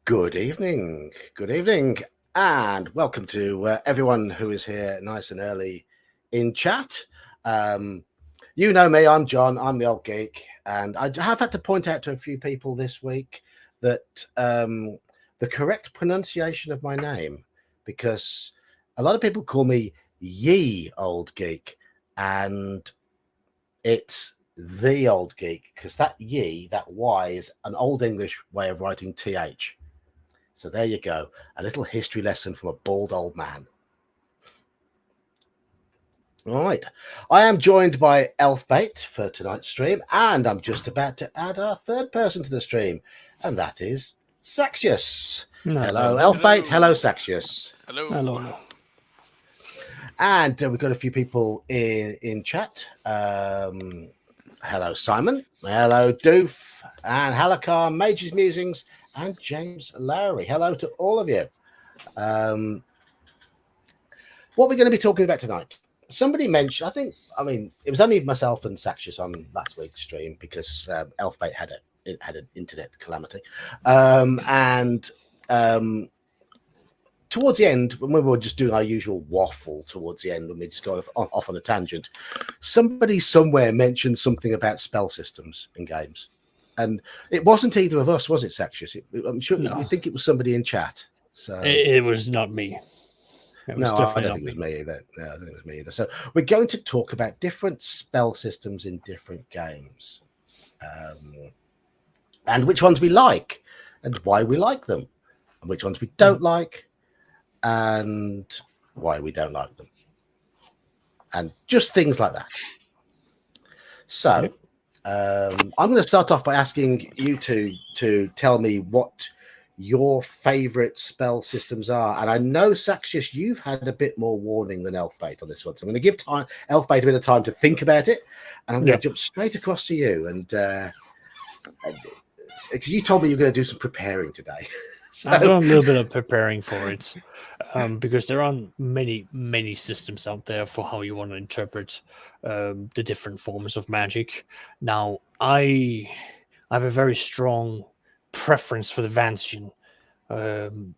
Good evening, and welcome to everyone who is here nice and early in chat. You know me, I'm John, I'm the old geek, and I have had to point out to a few people this week that the correct pronunciation of my name, because a lot of people call me Ye Old Geek, and it's the old geek, because that ye, that Y, is an old English way of writing TH. So there you go, a little history lesson from a bald old man. All right, I am joined by Elfbait for tonight's stream, and I'm just about to add our third person to the stream, and that is Saxius. Hello, Elfbait. Hello, Saxius. Hello. And we've got a few people in chat. Hello, Simon. Hello, Doof. And Halakar, Mage's Musings, and James Lowry. Hello to all of you. What we're going to be talking about tonight. Somebody mentioned, it was only myself and Saxius on last week's stream because Elfbait had an internet calamity. Towards the end, when we were just doing our usual waffle towards the end, when we just go off on a tangent, somebody somewhere mentioned something about spell systems in games. And it wasn't either of us, was it, Saxius? I'm sure you think it was somebody in chat. So it was not me. I don't think it was me either. No, I don't think it was me either. So we're going to talk about different spell systems in different games, and which ones we like, and why we like them, and which ones we don't like, and why we don't like them, and just things like that. So I'm going to start off by asking you to tell me what your favorite spell systems are. And I know, Saxius, you've had a bit more warning than Elfbait on this one. So I'm going to give Elfbait a bit of time to think about it. And I'm going to jump straight across to you. And because you told me you're going to do some preparing today. So I've done a little bit of preparing for it because there are many systems out there for how you want to interpret the different forms of magic. Now, I have a very strong preference for the Vancium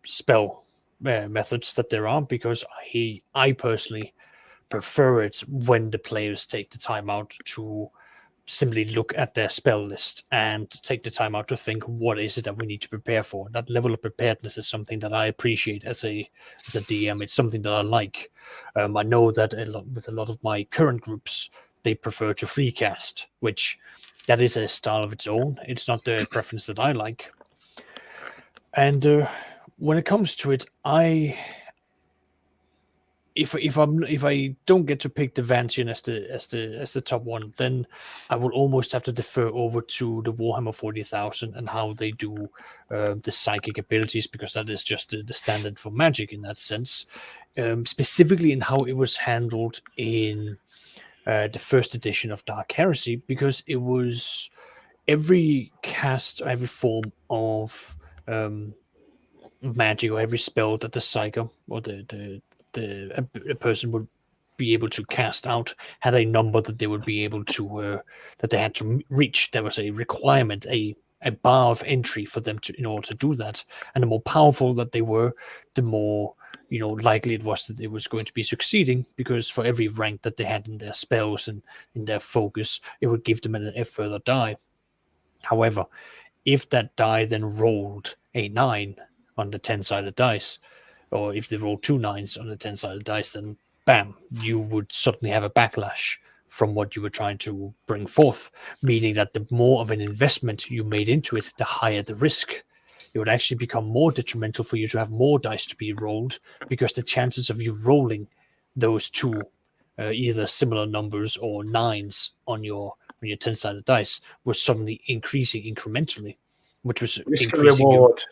spell methods that there are, because I personally prefer it when the players take the time out to simply look at their spell list and take the time out to think, what is it that we need to prepare for? That level of preparedness is something that I appreciate as a DM. It's something that I like. I know that with a lot of my current groups, they prefer to free cast, which that is a style of its own. It's not the preference that I like. And when it comes to it, if I don't get to pick the Vancium as the top one, then I will almost have to defer over to the Warhammer 40,000 and how they do the psychic abilities, because that is just the standard for magic in that sense. Specifically in how it was handled in the first edition of Dark Heresy, because it was every cast, every form of magic, or every spell that the psyker or a person would be able to cast out had a number that they would be able to that they had to reach. There was a requirement, a bar of entry for them in order to do that. And the more powerful that they were, the more likely it was that it was going to be succeeding, because for every rank that they had in their spells and in their focus, it would give them a further die. However, if that die then rolled a 9 on the 10-sided dice, or if they roll 2 9s on the 10-sided dice, then bam, you would suddenly have a backlash from what you were trying to bring forth, meaning that the more of an investment you made into it, the higher the risk. It would actually become more detrimental for you to have more dice to be rolled, because the chances of you rolling those two either similar numbers or 9s on your 10-sided dice was suddenly increasing incrementally, which was risk increasing and reward.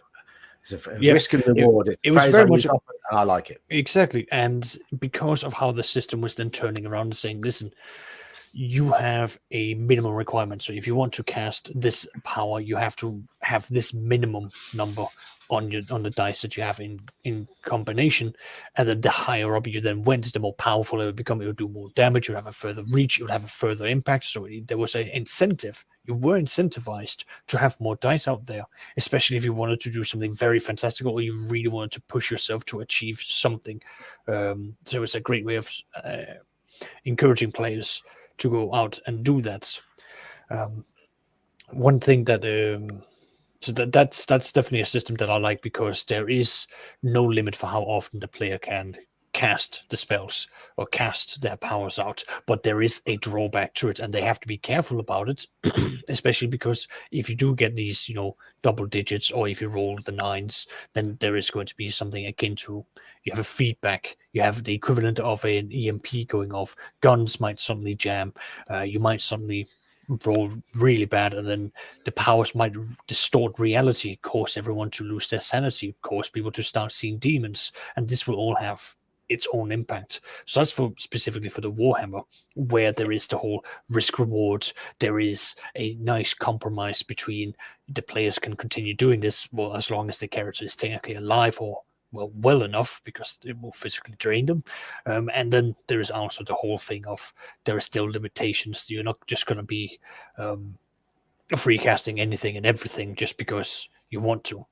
Risk and reward. It was very much. I like it. Exactly. And because of how the system was then turning around and saying, listen, you have a minimum requirement. So if you want to cast this power, you have to have this minimum number on the dice that you have in combination. And then the higher up you then went, the more powerful it would become. It would do more damage. You would have a further reach. It would have a further impact. So there was an incentive. you were incentivized to have more dice out there, especially if you wanted to do something very fantastical or you really wanted to push yourself to achieve something. So it's a great way of encouraging players to go out and do that. One thing that so that's definitely a system that I like because there is no limit for how often the player can cast the spells or cast their powers out, but there is a drawback to it, and they have to be careful about it, especially because if you do get these, double digits, or if you roll the nines, then there is going to be something akin to you have a feedback, you have the equivalent of an EMP going off, guns might suddenly jam, you might suddenly roll really bad, and then the powers might distort reality, cause everyone to lose their sanity, cause people to start seeing demons, and this will all have its own impact. So that's specifically for the Warhammer, where there is the whole risk reward. There is a nice compromise between the players can continue doing this, well, as long as the character is technically alive or well enough, because it will physically drain them. And then there is also the whole thing of there are still limitations. You're not just going to be free casting anything and everything just because you want to.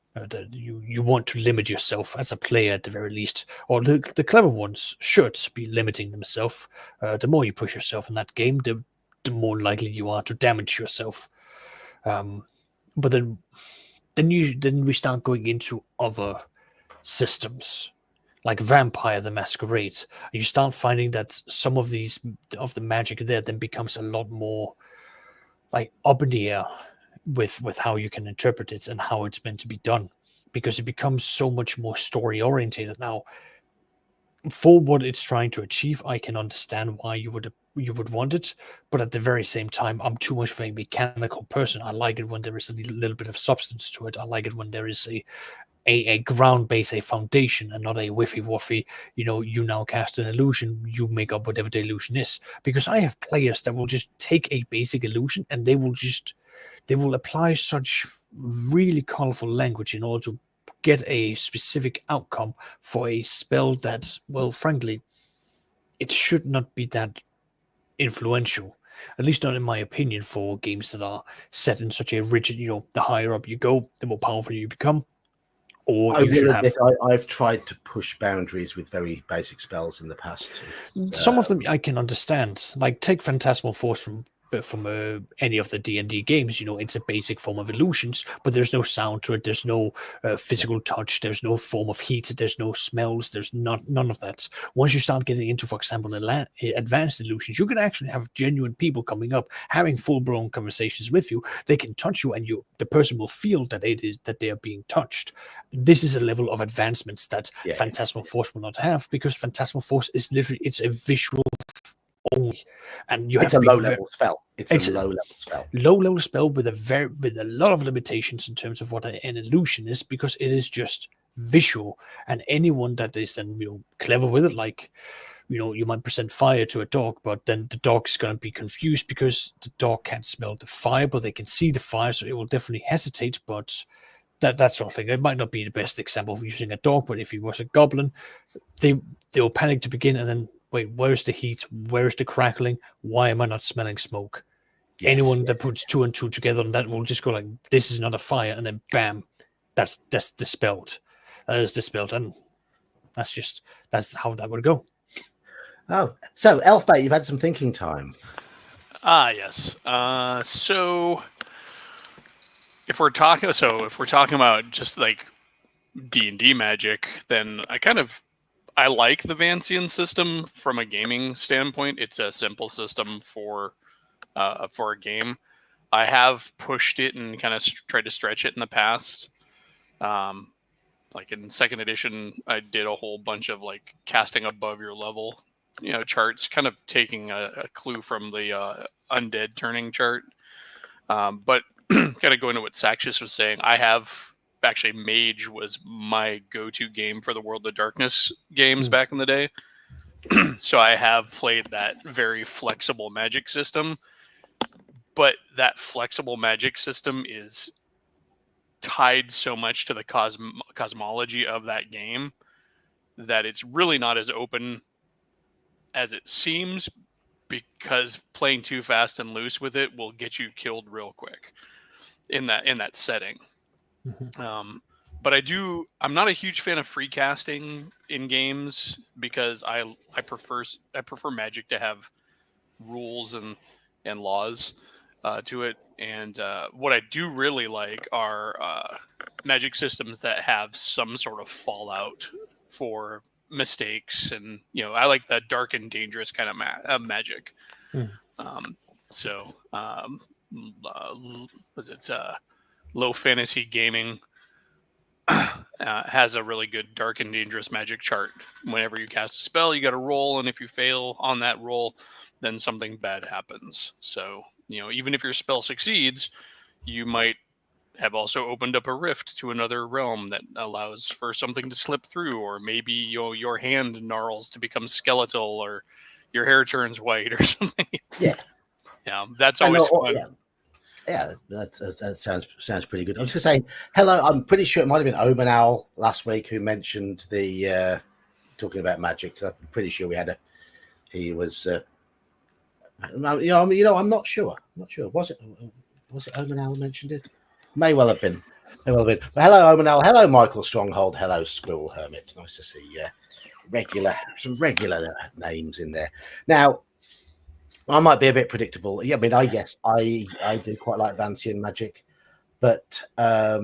You want to limit yourself as a player at the very least, or the clever ones should be limiting themselves. The more you push yourself in that game, the more likely you are to damage yourself. But then we start going into other systems like Vampire the Masquerade. You start finding that some of the magic there then becomes a lot more like up in the air with how you can interpret it and how it's meant to be done, because it becomes so much more story orientated now. For what it's trying to achieve, I can understand why you would want it, but at the very same time, I'm too much of a mechanical person. I like it when there is a little bit of substance to it. I like it when there is a ground base, a foundation, and not a whiffy waffy, you now cast an illusion, you make up whatever the illusion is. Because I have players that will just take a basic illusion and they will apply such really colorful language in order to get a specific outcome for a spell that, well, frankly, it should not be that influential. At least not in my opinion, for games that are set in such a rigid, the higher up you go, the more powerful you become. Or I you should will have. admit, I've tried to push boundaries with very basic spells in the past. Some of them I can understand. Like take Phantasmal Force from any of the D&D games. It's a basic form of illusions, but there's no sound to it. There's no physical touch. There's no form of heat. There's no smells. There's none of that. Once you start getting into, for example, advanced illusions, you can actually have genuine people coming up, having full-blown conversations with you. They can touch you, and the person will feel that they are being touched. This is a level of advancements that Phantasmal Force will not have, because Phantasmal Force is literally, it's a visual only, and you have to be low level spell. It's a low level spell. Low level spell with a lot of limitations in terms of what an illusion is, because it is just visual. And anyone that is then clever with it, like you might present fire to a dog, but then the dog is going to be confused because the dog can't smell the fire, but they can see the fire, so it will definitely hesitate. But that sort of thing. It might not be the best example of using a dog, but if he was a goblin, they will panic to begin, and then wait, where's the heat? Where's the crackling? Why am I not smelling smoke? Anyone that puts two and two together, and that will just go like, this is not a fire, and then bam, that's dispelled. That is dispelled, and that's how that would go. Oh, so Elfbait, you've had some thinking time. Yes. So if we're talking about just like D&D magic, then I like the Vancium system from a gaming standpoint. It's a simple system for a game. I have pushed it and kind of tried to stretch it in the past. Like in second edition, I did a whole bunch of like casting above your level, charts, kind of taking a clue from the undead turning chart. But kind of going to what Saxius was saying, I have actually Mage was my go-to game for the World of Darkness games back in the day. So I have played that very flexible magic system, but that flexible magic system is tied so much to the cosmology of that game that it's really not as open as it seems. because playing too fast and loose with it will get you killed real quick in that setting. But I'm not a huge fan of free casting in games because I prefer Magic to have rules and laws to it. And what I do really like are Magic systems that have some sort of fallout for mistakes, and I like that dark and dangerous kind of Magic. Was it Low Fantasy Gaming has a really good dark and dangerous Magic chart. Whenever you cast a spell, you got to roll, and if you fail on that roll, then something bad happens. So even if your spell succeeds, you might have also opened up a rift to another realm that allows for something to slip through, or maybe your hand gnarls to become skeletal, or your hair turns white, or something. Yeah, that's always fun. Yeah, that sounds pretty good. I was going to say hello. I'm pretty sure it might have been Omanal last week who mentioned the talking about Magic. I'm pretty sure he was. I'm not sure. Was it Omanal who mentioned it? May well have been. But hello, Omanal. Hello, Michael Stronghold. Hello, Squirrel Hermit. Nice to see some regular names in there. Now, I might be a bit predictable. Yeah, I mean, I do quite like Vancium Magic, but I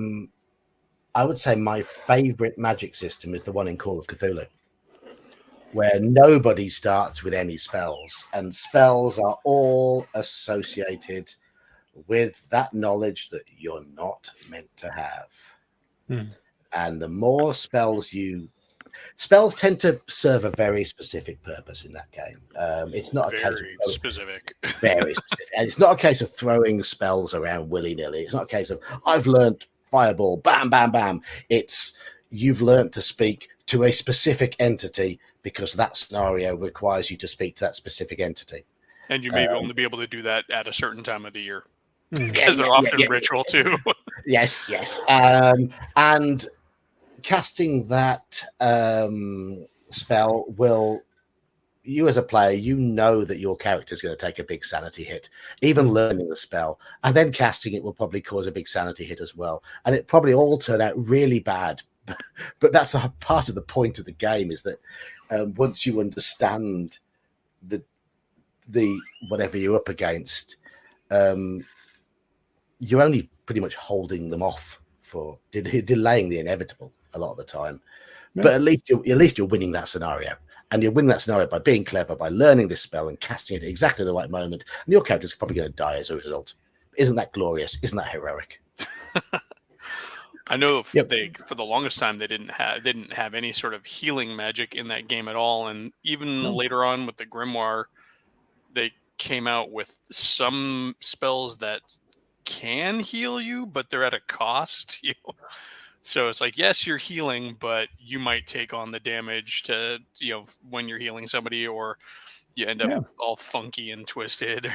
would say my favorite Magic system is the one in Call of Cthulhu, where nobody starts with any spells, and spells are all associated with that knowledge that you're not meant to have. And the more spells tend to serve a very specific purpose in that game. It's not very specific. Very specific. And it's not a case of throwing spells around willy-nilly. It's not a case of, I've learned fireball, bam, bam, bam. It's, you've learned to speak to a specific entity because that scenario requires you to speak to that specific entity. And you may only be able to do that at a certain time of the year. Because they're often ritual too. Yes. And casting that spell will, you as a player, that your character is going to take a big sanity hit. Even learning the spell and then casting it will probably cause a big sanity hit as well. And it probably all turn out really bad. But that's a part of the point of the game, is that once you understand the whatever you're up against, you're only pretty much holding them off for delaying the inevitable a lot of the time. Right. But at least you're winning that scenario, and you're winning that scenario by being clever, by learning this spell and casting it at exactly the right moment. And your character's probably going to die as a result. Isn't that glorious? Isn't that heroic? I know they, for the longest time, they didn't have any sort of healing magic in that game at all, and even later on with the Grimoire, they came out with some spells that can heal you, but they're at a cost. So it's like, yes, you're healing, but you might take on the damage to when you're healing somebody, or you end up all funky and twisted.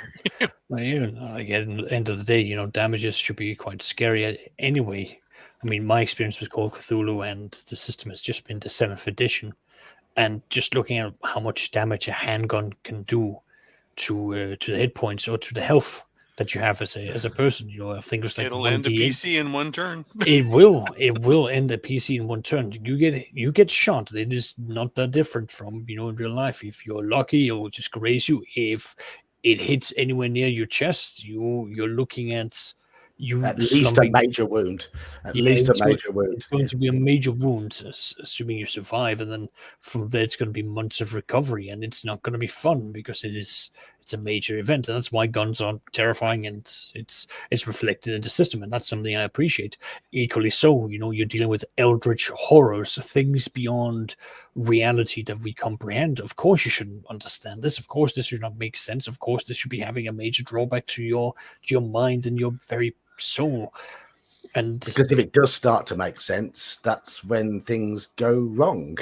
Well, like at the end of the day, damages should be quite scary anyway. I mean, my experience with Call of Cthulhu and the system has just been the 7th edition, and just looking at how much damage a handgun can do to the hit points or to the health that you have as a person. I think it's like it'll end a PC in one turn. It will end a PC in one turn. You get shot. It is not that different from in real life. If you're lucky, it will just graze you. If it hits anywhere near your chest, you're looking at at least a major wound. It's going to be a major wound, assuming you survive, and then from there it's going to be months of recovery, and it's not going to be fun because it's a major event, and that's why guns are terrifying, and it's reflected in the system, and that's something I appreciate. Equally so, you're dealing with eldritch horrors, things beyond reality that we comprehend. Of course you shouldn't understand this. Of course this should not make sense. Of course this should be having a major drawback to your mind and your very soul. And because if it does start to make sense, that's when things go wrong.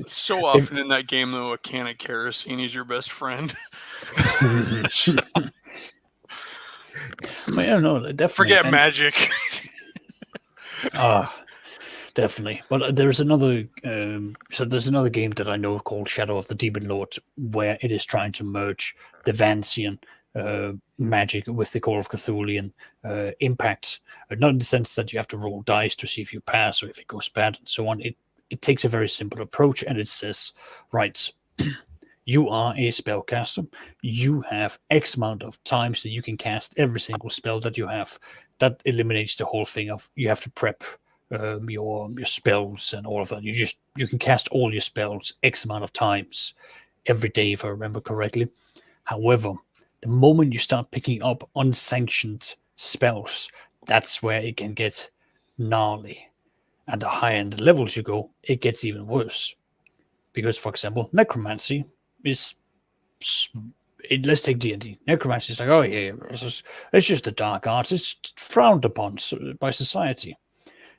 So often in that game, though, a can of kerosene is your best friend. I don't know. Definitely. Forget magic. Definitely. But there's another there's another game that I know called Shadow of the Demon Lord, where it is trying to merge the Vancium magic with the Call of Cthulhian impact. Not in the sense that you have to roll dice to see if you pass or if it goes bad and so on. It takes a very simple approach, and it says, right, you are a spellcaster. You have X amount of times that you can cast every single spell that you have. That eliminates the whole thing of you have to prep your spells and all of that. You can cast all your spells X amount of times every day, if I remember correctly. However, the moment you start picking up unsanctioned spells, that's where it can get gnarly. And the higher end levels you go, it gets even worse. Because, for example, necromancy is let's take D&D. Necromancy is like, oh yeah, it's just a dark arts. It's frowned upon by society.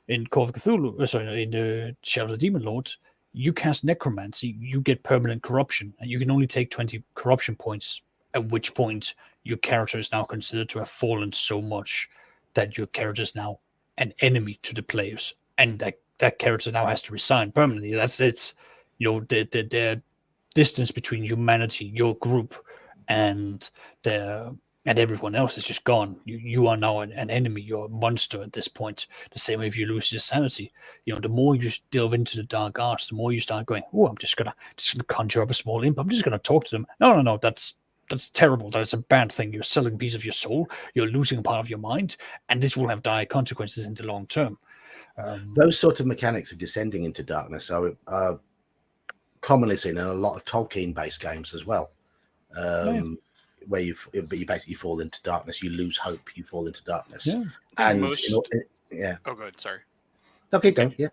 In Call of Cthulhu, in Shadow of the Demon Lords, you cast necromancy, you get permanent corruption, and you can only take 20 corruption points. At which point, your character is now considered to have fallen so much that your character is now an enemy to the players, and that character now has to resign permanently. That's it's the distance between humanity, your group, and everyone else is just gone. You are now an enemy. You're a monster at this point. The same way if you lose your sanity. The more you delve into the dark arts, the more you start going, oh, I'm just gonna conjure up a small imp. I'm just gonna talk to them. No, that's terrible. That's a bad thing. You're selling a piece of your soul. You're losing a part of your mind, and this will have dire consequences in the long term. Those sort of mechanics of descending into darkness are commonly seen in a lot of Tolkien-based games as well. Where you basically fall into darkness, you lose hope, you fall into darkness. Yeah. And yeah. Oh, good. Sorry. Okay, don't. Yeah.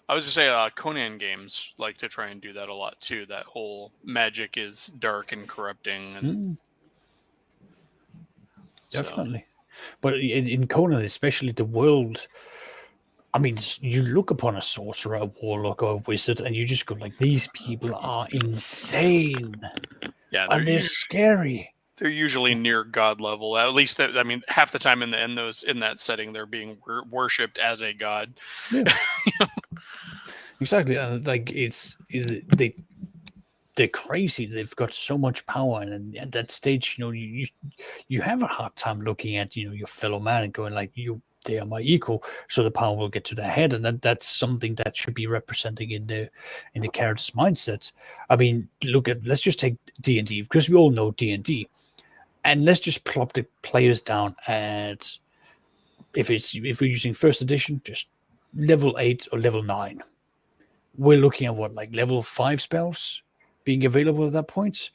I was to say Conan games like to try and do that a lot too. That whole magic is dark and corrupting, and definitely. But in Conan, especially the world. I mean, you look upon a sorcerer, a warlock, or a wizard, and you just go like, these people are insane. Yeah, and they're scary. They're usually near god level. At least, half the time in that setting, they're being worshipped as a god. Yeah. Exactly. Like they're crazy. They've got so much power, and at that stage, you have a hard time looking at your fellow man and going like they are my equal, so the power will get to their head, and that's something that should be representing in the character's mindset. I mean, let's just take D&D, because we all know D&D, and let's just plop the players down at if we're using first edition, just level 8 or level 9. We're looking at what, like level 5 spells being available at that point,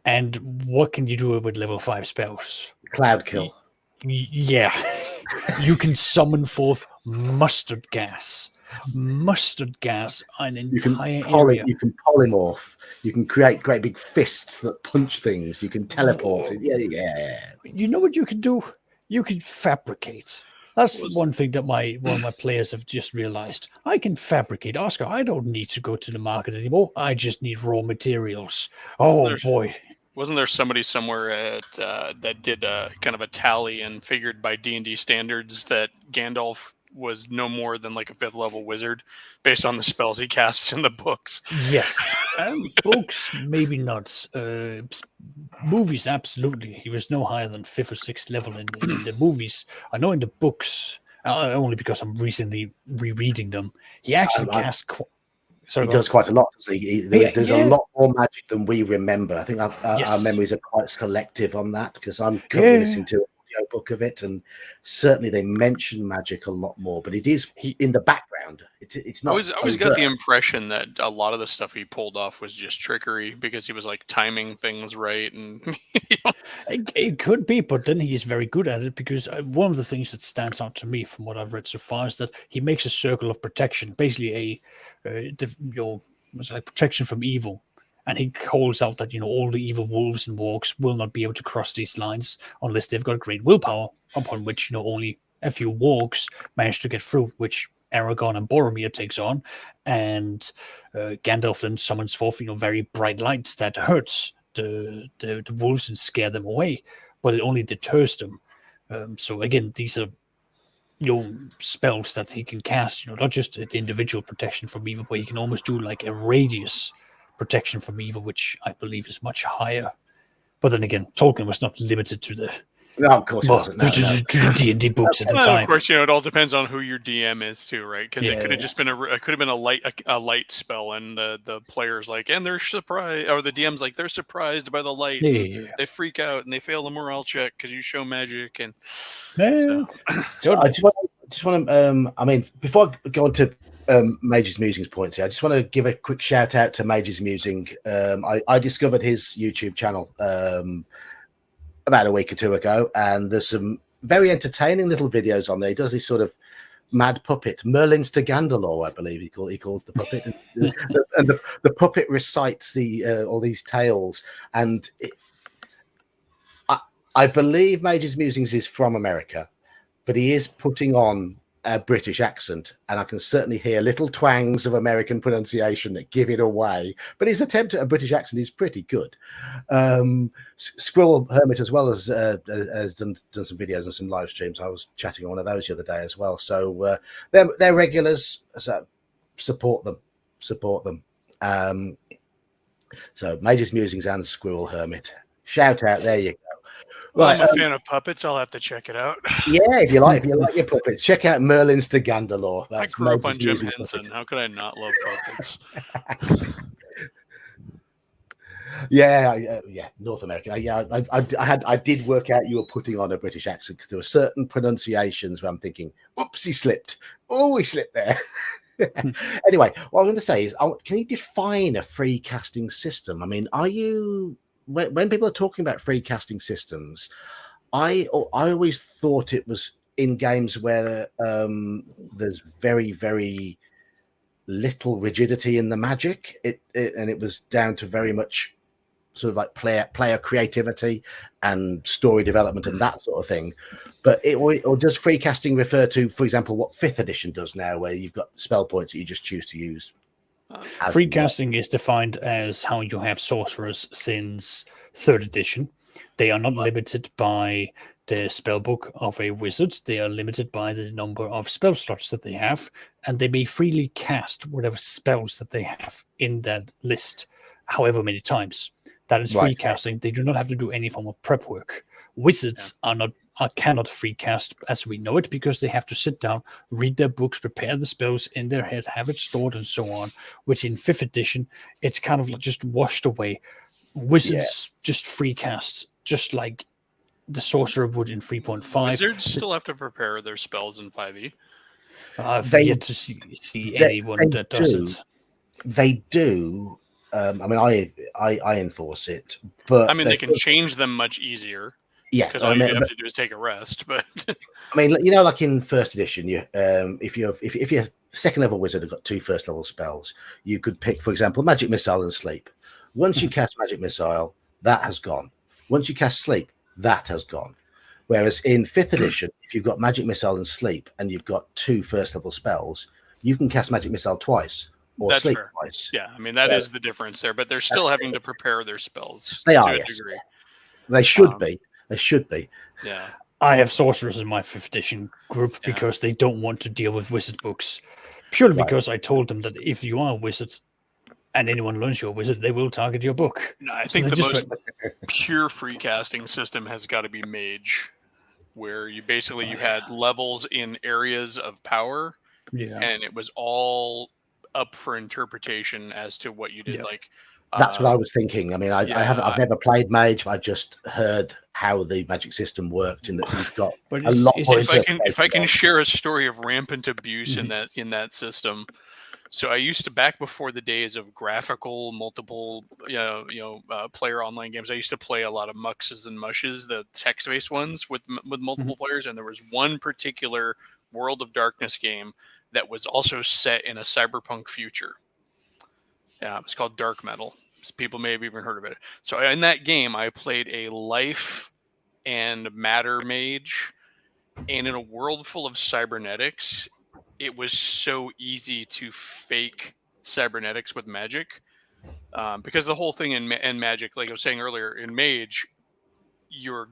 and what can you do with level 5 spells? Cloud kill. Yeah. You can summon forth mustard gas. Mustard gas, an entire area. You can polymorph. You can create great big fists that punch things. You can teleport. Yeah. You know what you can do? You can fabricate. That's one thing that one of my players have just realized. I can fabricate. Oscar, I don't need to go to the market anymore. I just need raw materials. Oh, boy. Wasn't there somebody somewhere that did a kind of a tally and figured by D&D standards that Gandalf was no more than like a 5th level wizard based on the spells he casts in the books? Yes. Books, maybe not. Movies, absolutely. He was no higher than 5th or 6th level in the movies. I know in the books, only because I'm recently rereading them, he actually cast... He does quite a lot. There's a lot more magic than we remember. I think our memories are quite selective on that, because I'm currently listening to an audiobook of it, and certainly they mention magic a lot more, but it is in the background. It's not. I always got the impression that a lot of the stuff he pulled off was just trickery, because he was like timing things right, and it could be, but then he is very good at it, because one of the things that stands out to me from what I've read so far is that he makes a circle of protection, basically protection from evil, and he calls out that all the evil wolves and wargs will not be able to cross these lines unless they've got great willpower, upon which only a few wargs manage to get through, which Aragorn and Boromir takes on, and Gandalf then summons forth very bright lights that hurts the wolves and scare them away, but it only deters them. So again, these are spells that he can cast. Not just the individual protection from evil, but he can almost do like a radius protection from evil, which I believe is much higher. But then again, Tolkien was not limited to the No, of course it wasn't. No, no. to the D&D books at the Well, time. of course, it all depends on who your DM is too, right? Because it could have Yeah. just been a light spell, and the player's like, and they're surprised, or the DM's like, they're surprised by the light. and Yeah. They freak out and they fail the morale check because you show magic. And Yeah. So I just want to. I mean, before I go on to Mage's Musings points here, I just want to give a quick shout out to Mage's Musing. I discovered his YouTube channel about a week or two ago, and there's some very entertaining little videos on there. He does this sort of mad puppet, Merlin's to Gandalor, I believe he calls the puppet, and the puppet recites all these tales, and I believe Mage's Musings is from America, but he is putting on a British accent, and I can certainly hear little twangs of American pronunciation that give it away. But his attempt at a British accent is pretty good. Squirrel Hermit as well has done some videos and some live streams. I was chatting on one of those the other day as well. So they're regulars. So support them. So Mage's Musings and Squirrel Hermit. Shout out. There you go. Well, I'm a fan of puppets. I'll have to check it out. Yeah, if you like your puppets, check out Merlin's to Gandalor. I grew up on Jim Henson. How could I not love puppets? Yeah, North American. I did work out you were putting on a British accent because there were certain pronunciations where I'm thinking, "Oops, he slipped. Oh, he slipped there." Anyway, what I'm going to say is, can you define a free casting system? I mean, when people are talking about free casting systems, I always thought it was in games where there's very, very little rigidity in the magic. And it was down to very much sort of like player creativity and story development and that sort of thing. But or does free casting refer to, for example, what 5th edition does now, where you've got spell points that you just choose to use? Free casting is defined as how you have sorcerers since 3rd edition. They are not limited by the spell book of a wizard. They are limited by the number of spell slots that they have, and they may freely cast whatever spells that they have in that list, however many times. That is free casting. They do not have to do any form of prep work. Wizards cannot free cast as we know it, because they have to sit down, read their books, prepare the spells in their head, have it stored, and so on. Which in 5th edition, it's kind of just washed away. Wizards just free cast, just like the sorcerer would in 3.5. Wizards still have to prepare their spells in 5e. I've yet to see anyone that doesn't. They do. I mean, I enforce it, but I mean, they can change them much easier. Yeah, because all you have to do is take a rest. But I mean, like in 1st edition, if your 2nd level wizard have got 2 1st level spells, you could pick, for example, Magic Missile and Sleep. Once you cast Magic Missile, that has gone. Once you cast Sleep, that has gone. Whereas in 5th edition, if you've got Magic Missile and Sleep, and you've got 2 1st level spells, you can cast Magic Missile twice. Or that's sleep fair. twice. Yeah, I mean that is the difference there, but they're still having to prepare their spells. They to are, a yes. degree. They should be. They should be. Yeah. I have sorcerers in my 5th edition group because they don't want to deal with wizard books. Purely because I told them that if you are a wizard and anyone learns you're a wizard, they will target your book. No, I think the most pure free casting system has got to be Mage, where you had levels in areas of power, and it was all up for interpretation as to what you did. Yeah. Like that's what I was thinking. I mean, I've never played Mage. I just heard how the magic system worked, in that you've got a lot more. If I can share a story of rampant abuse in that system. So I used to, back before the days of graphical multiple player online games, I used to play a lot of muxes and mushes, the text-based ones with multiple players, and there was one particular World of Darkness game that was also set in a cyberpunk future. Yeah, it was called Dark Metal. So people may have even heard of it. So in that game, I played a life and matter mage, and in a world full of cybernetics, it was so easy to fake cybernetics with magic, because the whole thing in magic, like I was saying earlier, in Mage, you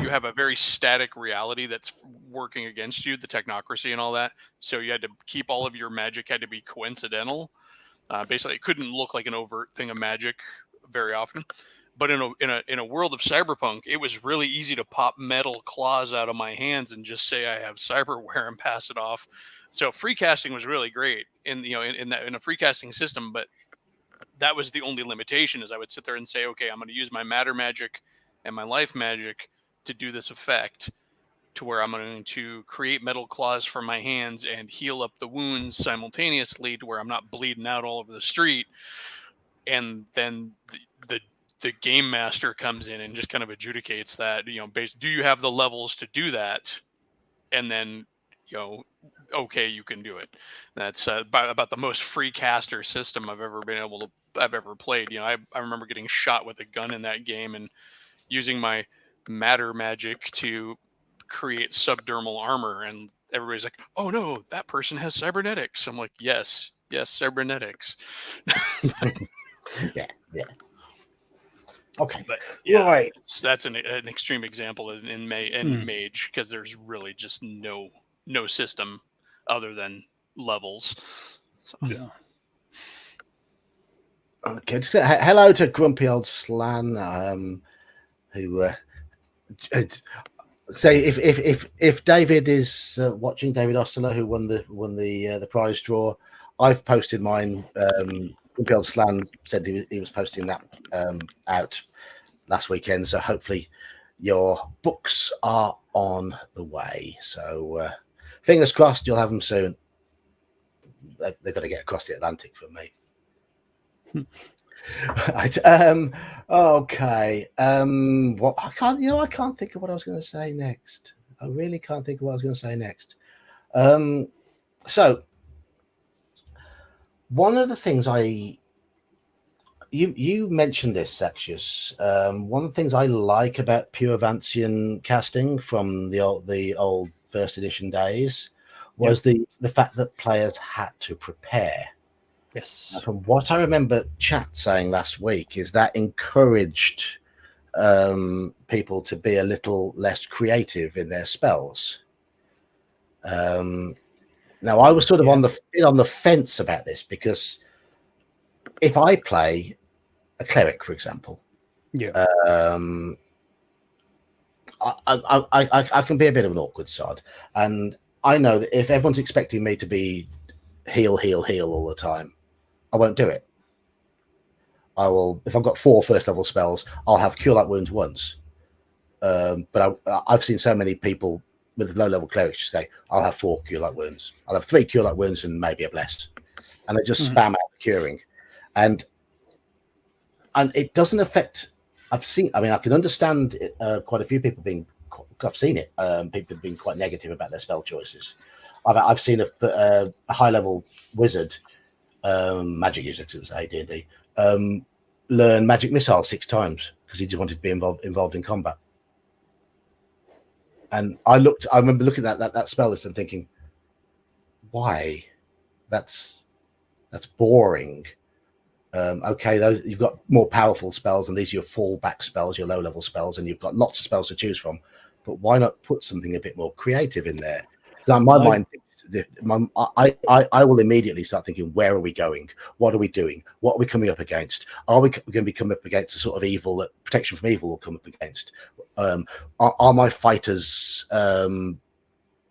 have a very static reality that's working against you, the technocracy and all that. So you had to keep all of your magic had to be coincidental. Basically, it couldn't look like an overt thing of magic very often. But in a world of cyberpunk, it was really easy to pop metal claws out of my hands and just say I have cyberware and pass it off. So free casting was really great in a free casting system, but that was the only limitation. Is I would sit there and say, okay, I'm going to use my matter magic and my life magic to do this effect, to where I'm going to create metal claws from my hands and heal up the wounds simultaneously, to where I'm not bleeding out all over the street. And then the game master comes in and just kind of adjudicates that, do you have the levels to do that? And then, okay, you can do it. That's about the most free caster system I've ever played. I remember getting shot with a gun in that game and using my matter magic to create subdermal armor, and everybody's like, oh no, that person has cybernetics. I'm like, yes, cybernetics. Yeah. Okay, but yeah, right. That's an extreme example in Mage, because there's really just no system other than levels. So. Yeah. Okay, hello to Grumpy Old Slan, who say if David is watching, David Osteler, who won the prize draw, I've posted mine. Grumpy Old Slan said he was posting that out last weekend, so hopefully your books are on the way. So fingers crossed you'll have them soon. They've got to get across the Atlantic for me. Right, okay. What I can't think of what I was going to say next. I really can't think of what I was going to say next. So one of the things you mentioned this, Sexius. One of the things I like about pure Vancium casting from the old first edition days was the fact that players had to prepare. Yes. Now, from what I remember chat saying last week, is that encouraged people to be a little less creative in their spells. Now I was sort of on the fence about this, because if I play a cleric, for example, I can be a bit of an awkward sod, and I know that if everyone's expecting me to be heal all the time, I won't do it. I will, if I've got 4 first level spells, I'll have Cure Light Wounds once. But I've seen so many people with low level clerics just say, I'll have 4 Cure Light Wounds. I'll have 3 Cure Light Wounds and maybe a Bless. And they just spam out the curing. And it doesn't affect. I can understand quite a few people I've seen it. People being quite negative about their spell choices. I've seen a high level wizard, magic user, because it was AD&D, learn magic missile 6 times because he just wanted to be involved in combat. And I remember looking at that spell list and thinking, why? That's boring. Okay, you've got more powerful spells, and these are your fallback spells, your low level spells, and you've got lots of spells to choose from. But why not put something a bit more creative in there? My mind thinks, I will immediately start thinking, where are we going? What are we doing? What are we coming up against? Are we going to be coming up against the sort of evil that protection from evil will come up against? Are my fighters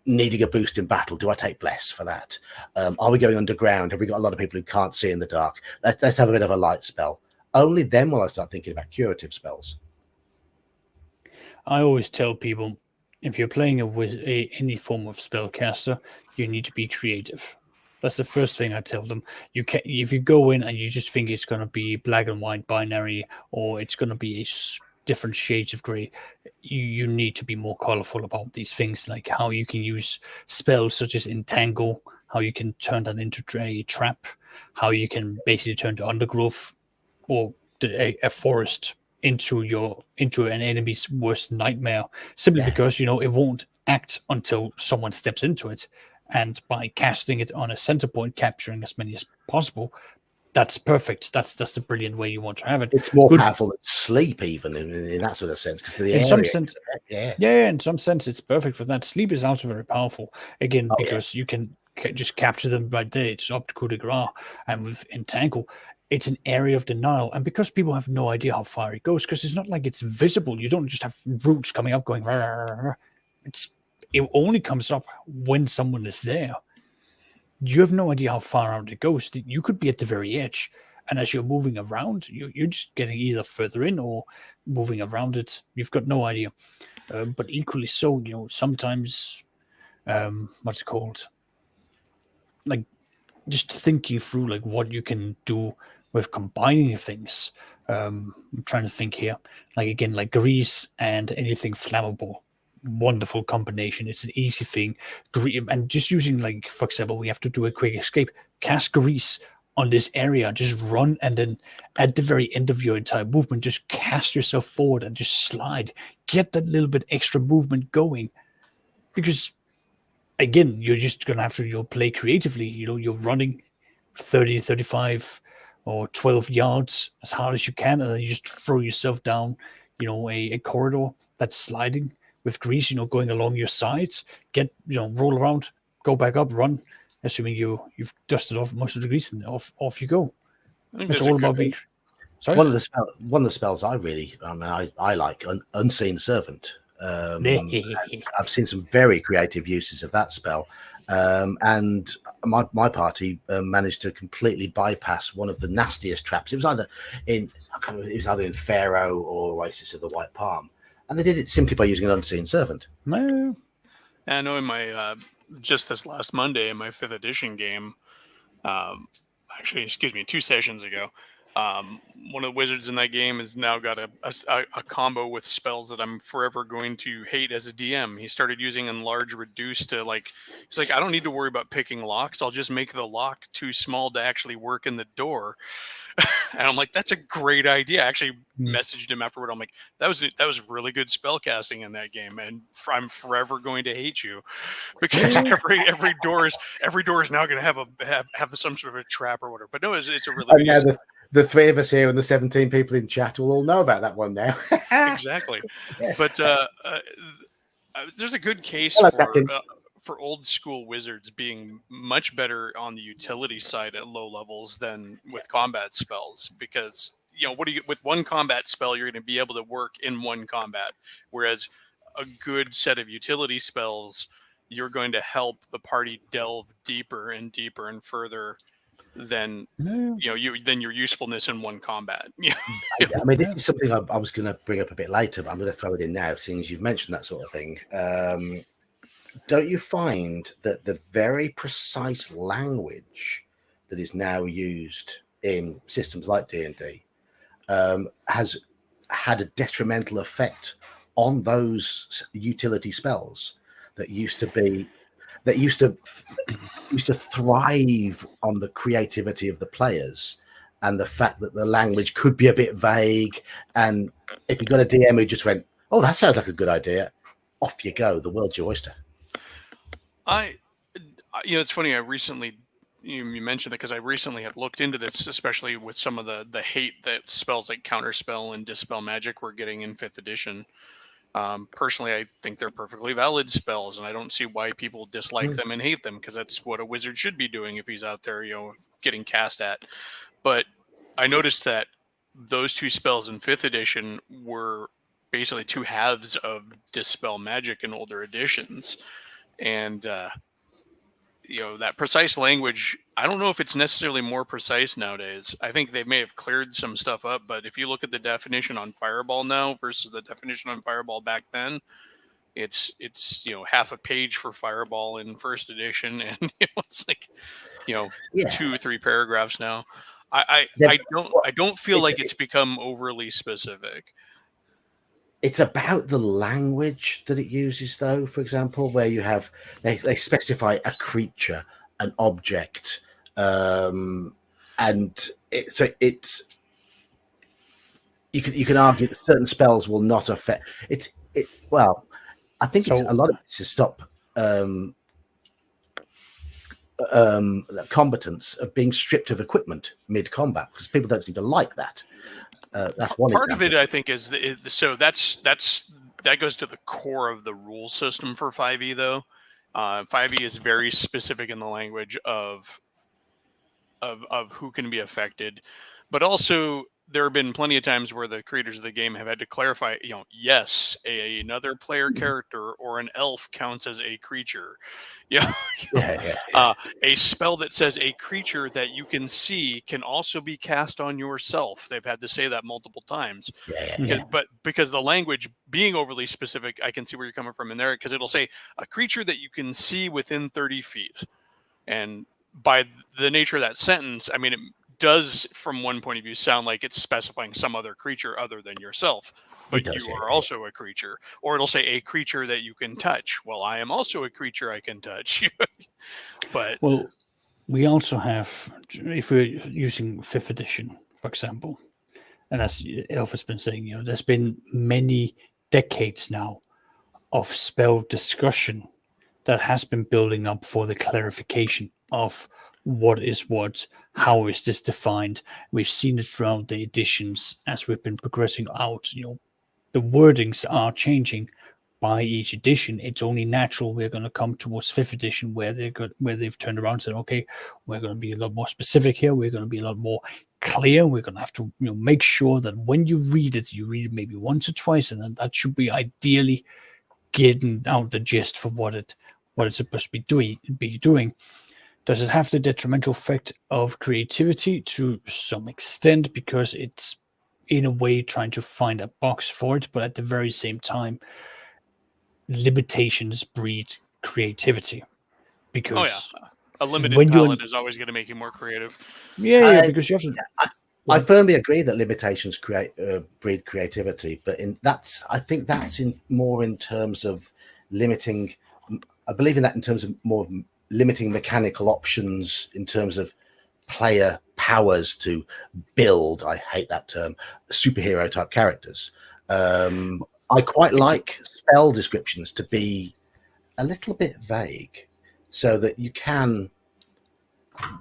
needing a boost in battle? Do I take Bless for that? Are we going underground? Have we got a lot of people who can't see in the dark? Let's have a bit of a light spell. Only then will I start thinking about curative spells. I always tell people, if you're playing any form of spellcaster, you need to be creative. That's the first thing I tell them. If you go in and you just think it's going to be black and white binary, or it's going to be different shades of gray, you need to be more colorful about these things, like how you can use spells such as Entangle, how you can turn that into a trap, how you can basically turn the undergrowth or a forest into an enemy's worst nightmare, simply because it won't act until someone steps into it. And by casting it on a center point, capturing as many as possible, that's perfect. That's a brilliant way you want to have it. It's more Good. powerful than sleep, even in that sort of sense, because the In area. some sense, Yeah. yeah, in some sense, it's perfect for that. Sleep is also very powerful again because you can just capture them right there. It's up to coup de grace, and with Entangle, it's an area of denial, and because people have no idea how far it goes, because it's not like it's visible. You don't just have roots coming up going. Rah, rah, rah, rah. It only comes up when someone is there. You have no idea how far out it goes. You could be at the very edge, and as you're moving around, you're just getting either further in or moving around it. You've got no idea. But equally so, sometimes, what's it called? Like just thinking through like what you can do with combining things. I'm trying to think here. Like again, like grease and anything flammable. Wonderful combination. It's an easy thing. And just using like, for example, we have to do a quick escape. Cast grease on this area. Just run, and then at the very end of your entire movement, just cast yourself forward and just slide. Get that little bit extra movement going, because again, you're just gonna have to play creatively. You're running 30, 35, or 12 yards as hard as you can, and then you just throw yourself down, a corridor that's sliding with grease, going along your sides. Get, roll around, go back up, run, assuming you've dusted off most of the grease, and off you go. It's all about being. Sorry? One of the spells I really, I like Unseen Servant. I've seen some very creative uses of that spell, and my party managed to completely bypass one of the nastiest traps. It was either in Pharaoh or Oasis of the White Palm, and they did it simply by using an Unseen Servant. No. I know in my just this last Monday in my 5th edition game, actually, excuse me, 2 sessions ago, one of the wizards in that game has now got a combo with spells that I'm forever going to hate as a DM. He started using Enlarge Reduce to he's like, I don't need to worry about picking locks. I'll just make the lock too small to actually work in the door. And I'm like, that's a great idea. I actually messaged him afterward. I'm like, that was really good spell casting in that game, and I'm forever going to hate you because every door is now going to have some sort of a trap or whatever. But no, it's a really good use. The 3 of us here and the 17 people in chat will all know about that one now. Exactly. Yes. But there's a good case for old school wizards being much better on the utility side at low levels than with combat spells, because with one combat spell you're going to be able to work in one combat, whereas a good set of utility spells you're going to help the party delve deeper and deeper and further than than your usefulness in one combat. I mean, this is something I was going to bring up a bit later, but I'm going to throw it in now, seeing as you've mentioned that sort of thing. Don't you find that the very precise language that is now used in systems like D&D has had a detrimental effect on those utility spells that used to thrive on the creativity of the players and the fact that the language could be a bit vague? And if you got a DM who just went, "Oh, that sounds like a good idea," off you go. The world's your oyster. It's funny. I recently, you mentioned that because I recently have looked into this, especially with some of the hate that spells like Counterspell and Dispel Magic were getting in 5th edition. Personally, I think they're perfectly valid spells, and I don't see why people dislike them and hate them, because that's what a wizard should be doing if he's out there, getting cast at. But I noticed that those 2 spells in 5th edition were basically 2 halves of Dispel Magic in older editions. And, that precise language, I don't know if it's necessarily more precise nowadays. I think they may have cleared some stuff up, but if you look at the definition on Fireball now versus the definition on Fireball back then, it's half a page for Fireball in 1st edition, and it's like 2 or 3 paragraphs now. I don't feel like it's become overly specific. It's about the language that it uses, though. For example, where you have they specify a creature, an object, and it's you can argue that certain spells will not affect it. Well, I think it's a lot of it to stop combatants of being stripped of equipment mid-combat, because people don't seem to like that. That's one part example. of it, I think, is so that goes to the core of the rule system for 5e, though. 5e is very specific in the language of who can be affected, but also there have been plenty of times where the creators of the game have had to clarify, yes, another player character or an elf counts as a creature. Yeah. A spell that says a creature that you can see can also be cast on yourself. They've had to say that multiple times. But because the language being overly specific, I can see where you're coming from in there, because it'll say a creature that you can see within 30 feet. And by the nature of that sentence, I mean, it does, from one point of view, sound like it's specifying some other creature other than yourself, but you are also a creature. Or it'll say a creature that you can touch. Well, I am also a creature I can touch. But well, we also have, if we're using 5th edition, for example, and as Elf has been saying, there's been many decades now of spell discussion that has been building up for the clarification of what is what, how is this defined. We've seen it throughout the editions as we've been progressing out. The wordings are changing by each edition. It's only natural we're going to come towards 5th edition where they've turned around and said, okay, we're going to be a lot more specific here. We're going to be a lot more clear. We're going to have to make sure that when you read it maybe once or twice, and then that should be ideally getting out the gist for what it's supposed to be doing. Does it have the detrimental effect of creativity? To some extent, because it's in a way trying to find a box for it, but at the very same time, limitations breed creativity. Because a limited palette is always going to make you more creative. Because you have to. I firmly agree that limitations breed creativity, but I think that's more in terms of limiting. I believe in that in terms of more limiting mechanical options, in terms of player powers to build. I hate that term. Superhero type characters. I quite like spell descriptions to be a little bit vague, so that you can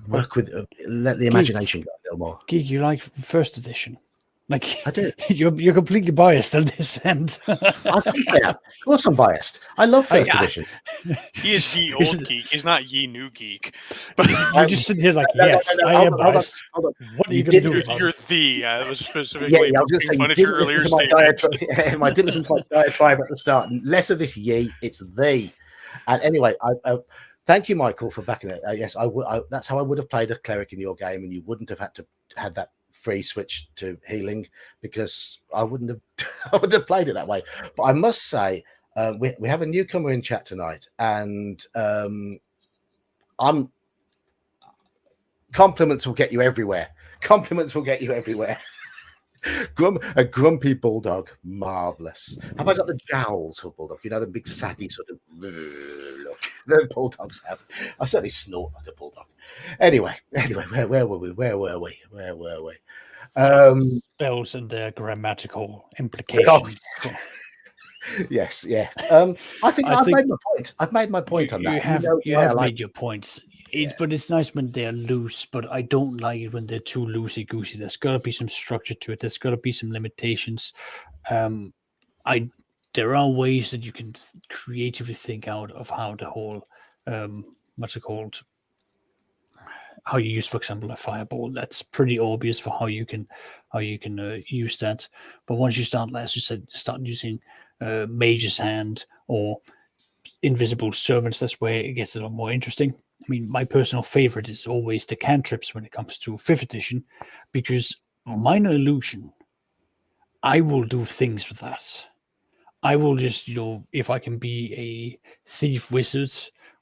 work with, let the imagination go a little more. Geek, you like 1st edition? Like, I do. You're completely biased on this end. I think I am. Of course, I'm biased. I love 1st edition. He is ye old geek. He's not ye new geek. But you just sit here like, yes, I am biased. Hold on. What are you going to do? You're the. It was specifically I was going to say, one of your earlier statements. I didn't listen to my diatribe at the start. Less of this ye, it's thee. And anyway, I thank you, Michael, for backing it. Yes, that's how I would have played a cleric in your game, and you wouldn't have had to have that free switch to healing, because I wouldn't have played it that way. But I must say, we have a newcomer in chat tonight, and compliments will get you everywhere. Compliments will get you everywhere. A grumpy bulldog, marvelous. Have I got the jowls of bulldog? The big saggy sort of look that bulldogs have. I certainly snort like a bulldog. Anyway, where were we? Spells and their grammatical implications. Yes, yeah. I think I've made my point. I've made my point on that. You have made your points. But it's nice when they're loose, but I don't like it when they're too loosey-goosey. There's got to be some structure to it. There's got to be some limitations. There are ways that you can creatively think out of how the whole, what's it called? How you use, for example, a fireball. That's pretty obvious for how you can use that. But once you start, as you said, start using Mage's Hand or Invisible Servants, that's where it gets a lot more interesting. I mean, my personal favorite is always the cantrips when it comes to 5th edition, because Minor Illusion, I will do things with that. I will just, if I can be a thief wizard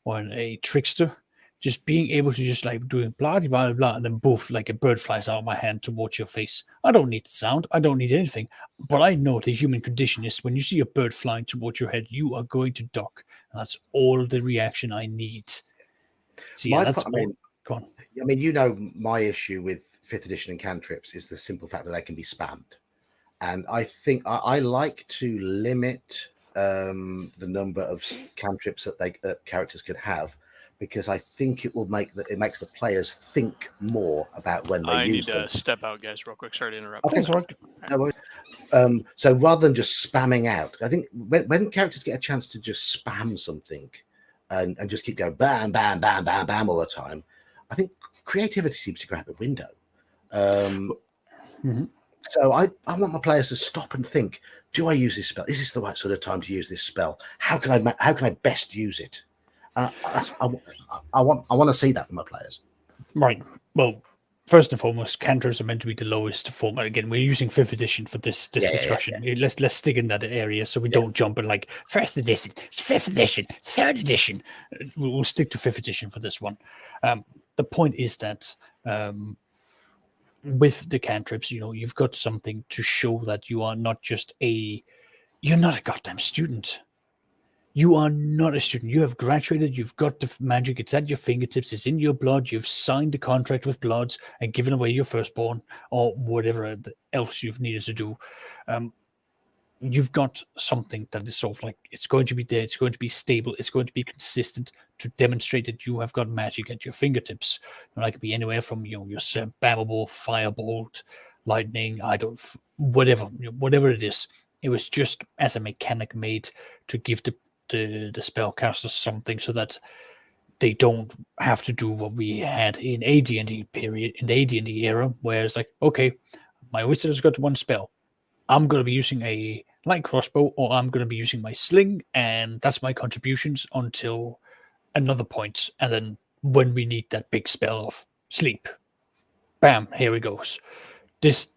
or a trickster, just being able to just like doing blah, blah, blah, blah, and then poof, like a bird flies out of my hand towards your face. I don't need the sound. I don't need anything. But I know the human condition is when you see a bird flying towards your head, you are going to duck. And that's all the reaction I need. So yeah, go on. I mean, my issue with 5th edition and cantrips is the simple fact that they can be spammed. And I think I like to limit the number of cantrips that characters could have, because I think it makes the players think more about when they I need use them. to step out, guys, real quick. Sorry to interrupt. Okay, That's right. no worries. So rather than just spamming out, I think when characters get a chance to just spam something and just keep going bam, bam, bam, bam, bam all the time, I think creativity seems to go out the window. So I want my players to stop and think: do I use this spell? Is this the right sort of time to use this spell? How can I best use it? I want to see that from my players. Right. Well, first and foremost, cantrips are meant to be the lowest format. Again, we're using 5th edition for this discussion. Let's stick in that area so we don't jump in like 1st edition, 5th edition, 3rd edition. We'll stick to 5th edition for this one. The point is that with the cantrips, you've got something to show that you are not just you're not a goddamn student. You are not a student. You have graduated. You've got the magic. It's at your fingertips. It's in your blood. You've signed the contract with Bloods and given away your firstborn or whatever else you've needed to do. You've got something that is sort of like, it's going to be there. It's going to be stable. It's going to be consistent to demonstrate that you have got magic at your fingertips. And that could be anywhere from, your spammable, firebolt, lightning, whatever it is. It was just as a mechanic made to give the spellcasters something so that they don't have to do what we had in AD&D period, in the AD&D era, where it's like, okay, my wizard has got one spell. I'm going to be using a light crossbow, or I'm going to be using my sling, and that's my contributions until another point. And then when we need that big spell of sleep, bam, here it goes. This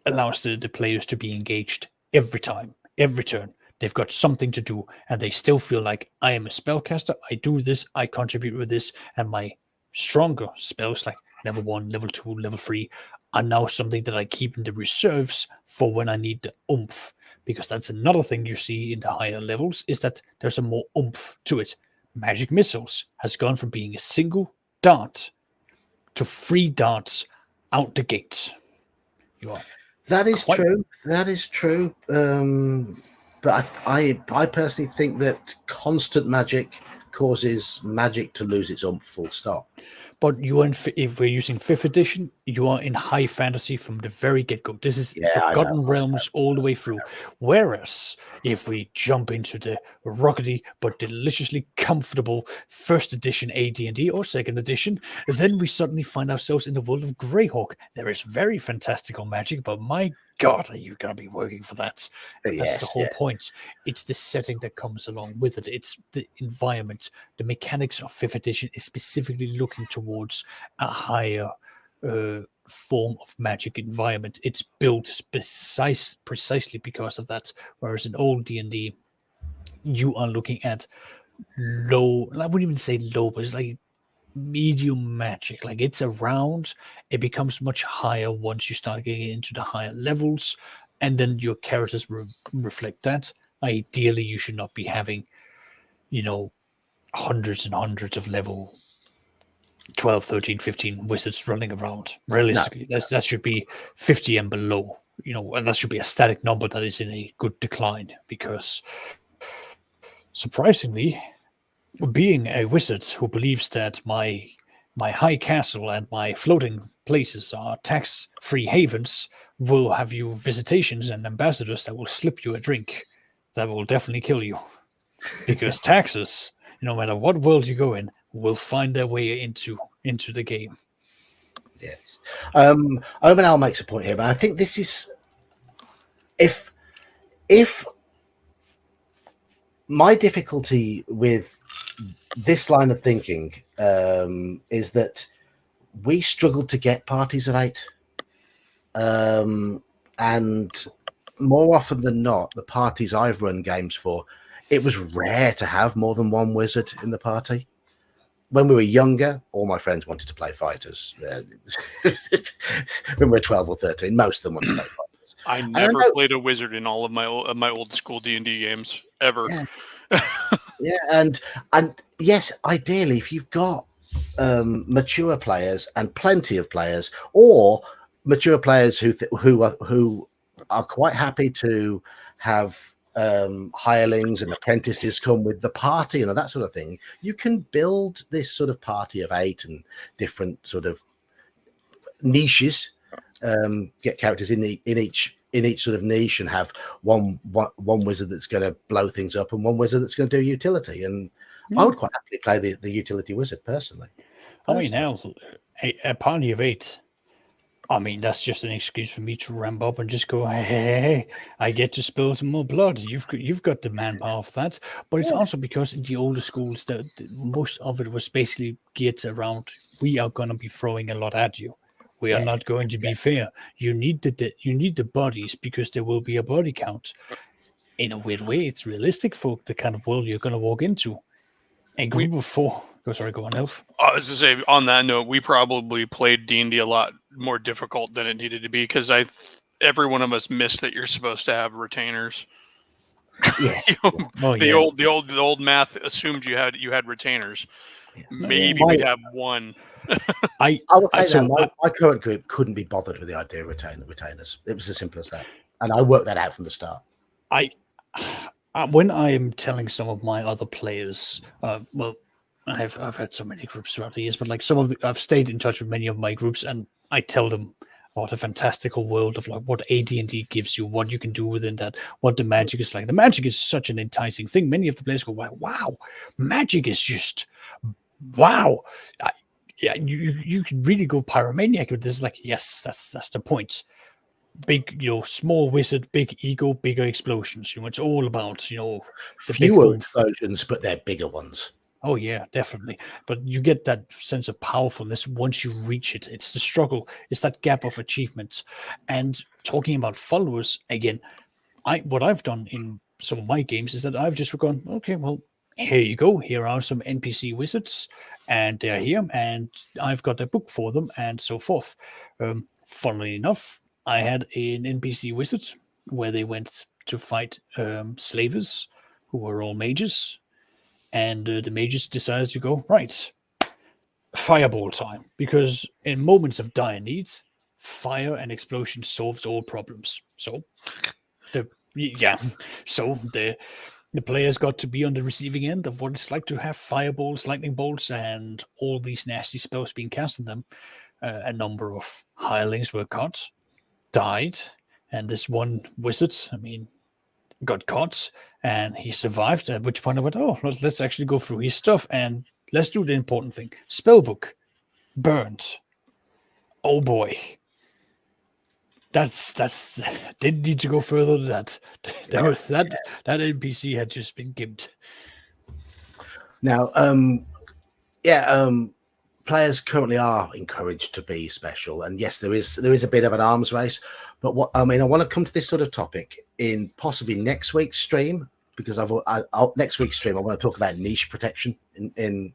allows the players to be engaged every time, every turn. They've got something to do, and they still feel like, I am a spellcaster. I do this. I contribute with this, and my stronger spells, like level 1, level 2, level 3, are now something that I keep in the reserves for when I need the oomph. Because that's another thing you see in the higher levels, is that there's a more oomph to it. Magic missiles has gone from being a single dart to 3 darts out the gate. That is true. That is true. But I personally think that constant magic causes magic to lose its oomph, full stop. But if we're using 5th edition, you are in high fantasy from the very get-go. This is Forgotten Realms all the way through. Whereas if we jump into the rockety but deliciously comfortable 1st edition AD&D or 2nd edition, then we suddenly find ourselves in the world of Greyhawk. There is very fantastical magic, but my God, are you going to be working for that? That's the whole point. It's the setting that comes along with it. It's the environment. The mechanics of 5th edition is specifically looking towards a higher form of magic environment. It's built precisely because of that. Whereas in old D&D, you are looking at low, I wouldn't even say low, but it's like medium magic. Like, it's around. It becomes much higher once you start getting into the higher levels, and then your characters reflect that. Ideally, you should not be having, hundreds and hundreds of level 12, 13, 15 wizards running around. Realistically, that should be 50 and below, and that should be a static number that is in a good decline, because surprisingly, being a wizard who believes that my high castle and my floating places are tax-free havens will have you visitations and ambassadors that will slip you a drink that will definitely kill you, because taxes, no matter what world you go in, will find their way into the game. Yes. Omanal makes a point here, but I think this is, if my difficulty with this line of thinking is that we struggled to get parties of 8, and more often than not, the parties I've run games for, it was rare to have more than one wizard in the party. When we were younger, all my friends wanted to play fighters. When we were 12 or 13, most of them wanted to play fighters. I never played a wizard in all of my old school D&D games ever. Yeah, and yes, ideally, if you've got mature players and plenty of players, or mature players who are quite happy to have hirelings and apprentices come with the party and that sort of thing, you can build this sort of party of 8 and different sort of niches. Get characters in each sort of niche and have one wizard that's going to blow things up and one wizard that's going to do utility. And I would quite happily play the utility wizard personally. I mean, hell, a party of 8. I mean, that's just an excuse for me to ramp up and just go, hey, I get to spill some more blood. You've got the manpower for that. But it's also because in the older schools, most of it was basically geared around, we are going to be throwing a lot at you. We are not going to be fair. You need the bodies because there will be a body count. In a weird way, it's realistic for the kind of world you're going to walk into. A group of 4. Go on, Elf. I was to say, on that note, we probably played D&D a lot more difficult than it needed to be because every one of us missed that you're supposed to have retainers. Yeah. The old math assumed you had retainers. Yeah. Maybe we'd have one. I would say my current group couldn't be bothered with the idea of retainers. It was as simple as that, and I worked that out from the start. When I am telling some of my other players, I've had so many groups throughout the years, but like I've stayed in touch with many of my groups, and I tell them what a fantastical world of like what AD&D gives you, what you can do within that, what the magic is like. The magic is such an enticing thing. Many of the players go, "Wow, magic is just wow." Yeah, you can really go pyromaniac with this. Like, yes, that's the point. Big, small wizard, big ego, bigger explosions. It's all about, the fewer explosions, but they're bigger ones. Oh yeah, definitely. But you get that sense of powerfulness once you reach it. It's the struggle. It's that gap of achievement. And talking about followers again, what I've done in some of my games is that I've just gone, okay, well, here you go. Here are some NPC wizards, and they're here, and I've got a book for them, and so forth. Funnily enough, I had an NPC wizard where they went to fight slavers who were all mages. And the mages decided to go, right, fireball time. Because in moments of dire need, fire and explosion solves all problems. So, the players got to be on the receiving end of what it's like to have fireballs, lightning bolts, and all these nasty spells being cast on them. A number of hirelings were caught, died, and this one wizard, got caught, and he survived, at which point I went, oh, let's actually go through his stuff, and let's do the important thing. Spellbook. Burned. Oh, boy. That's didn't need to go further than that. That NPC had just been gimped. Now, players currently are encouraged to be special, and yes, there is a bit of an arms race. But I want to come to this sort of topic in possibly next week's stream, because next week's stream I want to talk about niche protection in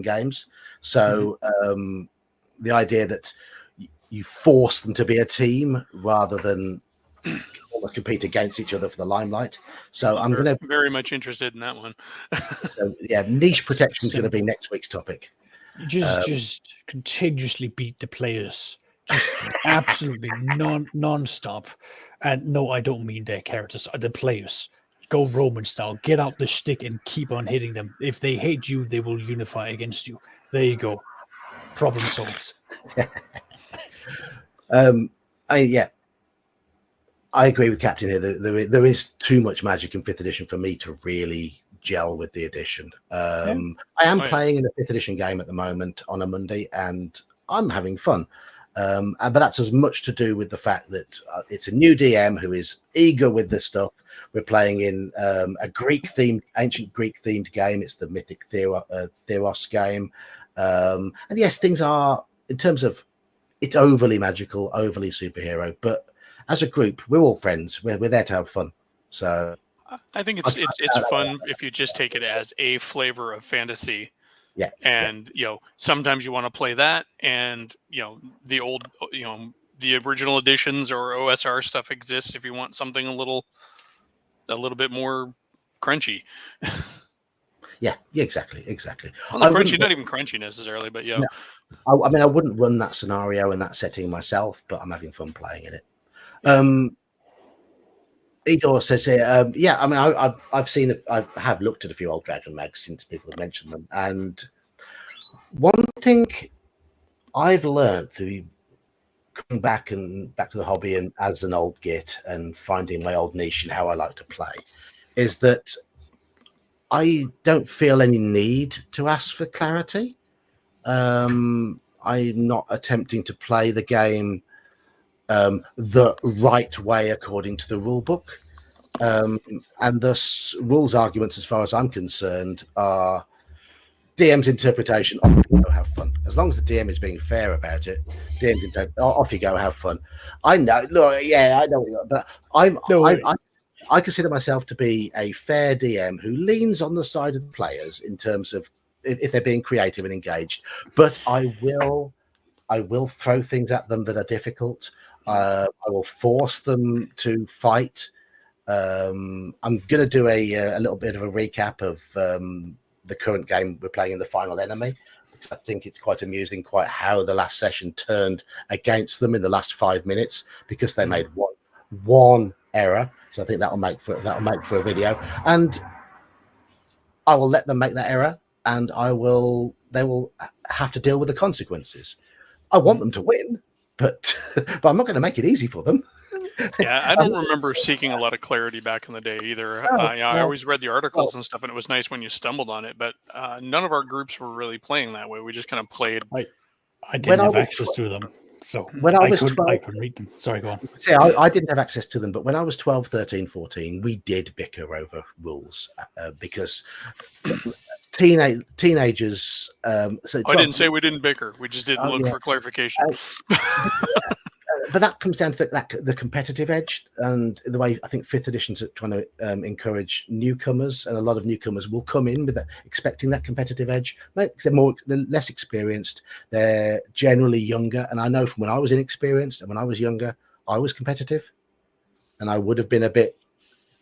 games. So the idea that you force them to be a team rather than compete against each other for the limelight. So I'm going to very much interested in that one. So yeah, niche protection is going to be next week's topic. Just continuously beat the players, just absolutely non-stop. And no, I don't mean their characters, the players. Go Roman style, get out the stick and keep on hitting them. If they hate you, they will unify against you. There you go. Problem solved. I agree with Captain here. There is too much magic in 5th edition for me to really gel with the edition. I am playing in a 5th edition game at the moment on a Monday, and I'm having fun. But that's as much to do with the fact that it's a new DM who is eager with this stuff. We're playing in a ancient Greek-themed game. It's the Mythic Theros game. And yes, things are, in terms of, it's overly magical, overly superhero. But as a group, we're all friends. We're there to have fun. So I think it's fun if you just take it as a flavor of fantasy. Yeah. And, sometimes you want to play that, and, the old, the original editions or OSR stuff exists if you want something a little bit more crunchy. Yeah, exactly. Well, not crunchy, not even crunchy necessarily, but No. I wouldn't run that scenario in that setting myself, but I'm having fun playing in it. Edor says here, yeah, I mean, I've seen it. I have looked at a few old Dragon mags since people have mentioned them. And one thing I've learned through coming back to the hobby and as an old git and finding my old niche and how I like to play is that I don't feel any need to ask for clarity. I'm not attempting to play the game the right way according to the rule book. And thus rules arguments, as far as I'm concerned, are DM's interpretation. Off you go, have fun. As long as the DM is being fair about it, DM can take off you go, have fun. I know, look, yeah, I know, but I consider myself to be a fair DM who leans on the side of the players in terms of if they're being creative and engaged. But I will throw things at them that are difficult. I will force them to fight. I'm going to do a little bit of a recap of the current game we're playing in the Final Enemy. I think it's quite amusing, quite how the last session turned against them in the last 5 minutes because they made one error. So I think that'll make for a video, and I will let them make that error, and they will have to deal with the consequences. I want them to win, but I'm not going to make it easy for them. Yeah, I don't remember seeking a lot of clarity back in the day either. I always read the articles and stuff, and it was nice when you stumbled on it. But none of our groups were really playing that way. We just kind of played. I didn't have access to them, so when I couldn't read them. Sorry, go on. See, I didn't have access to them, but when I was 12, 13, 14, we did bicker over rules because teenagers. So I didn't say we didn't bicker. We just didn't look for clarification. But that comes down to the competitive edge and the way I think 5th edition's trying to encourage newcomers, and a lot of newcomers will come in with expecting that competitive edge. They're less experienced, they're generally younger, and I know from when I was inexperienced and when I was younger, I was competitive, and I would have been a bit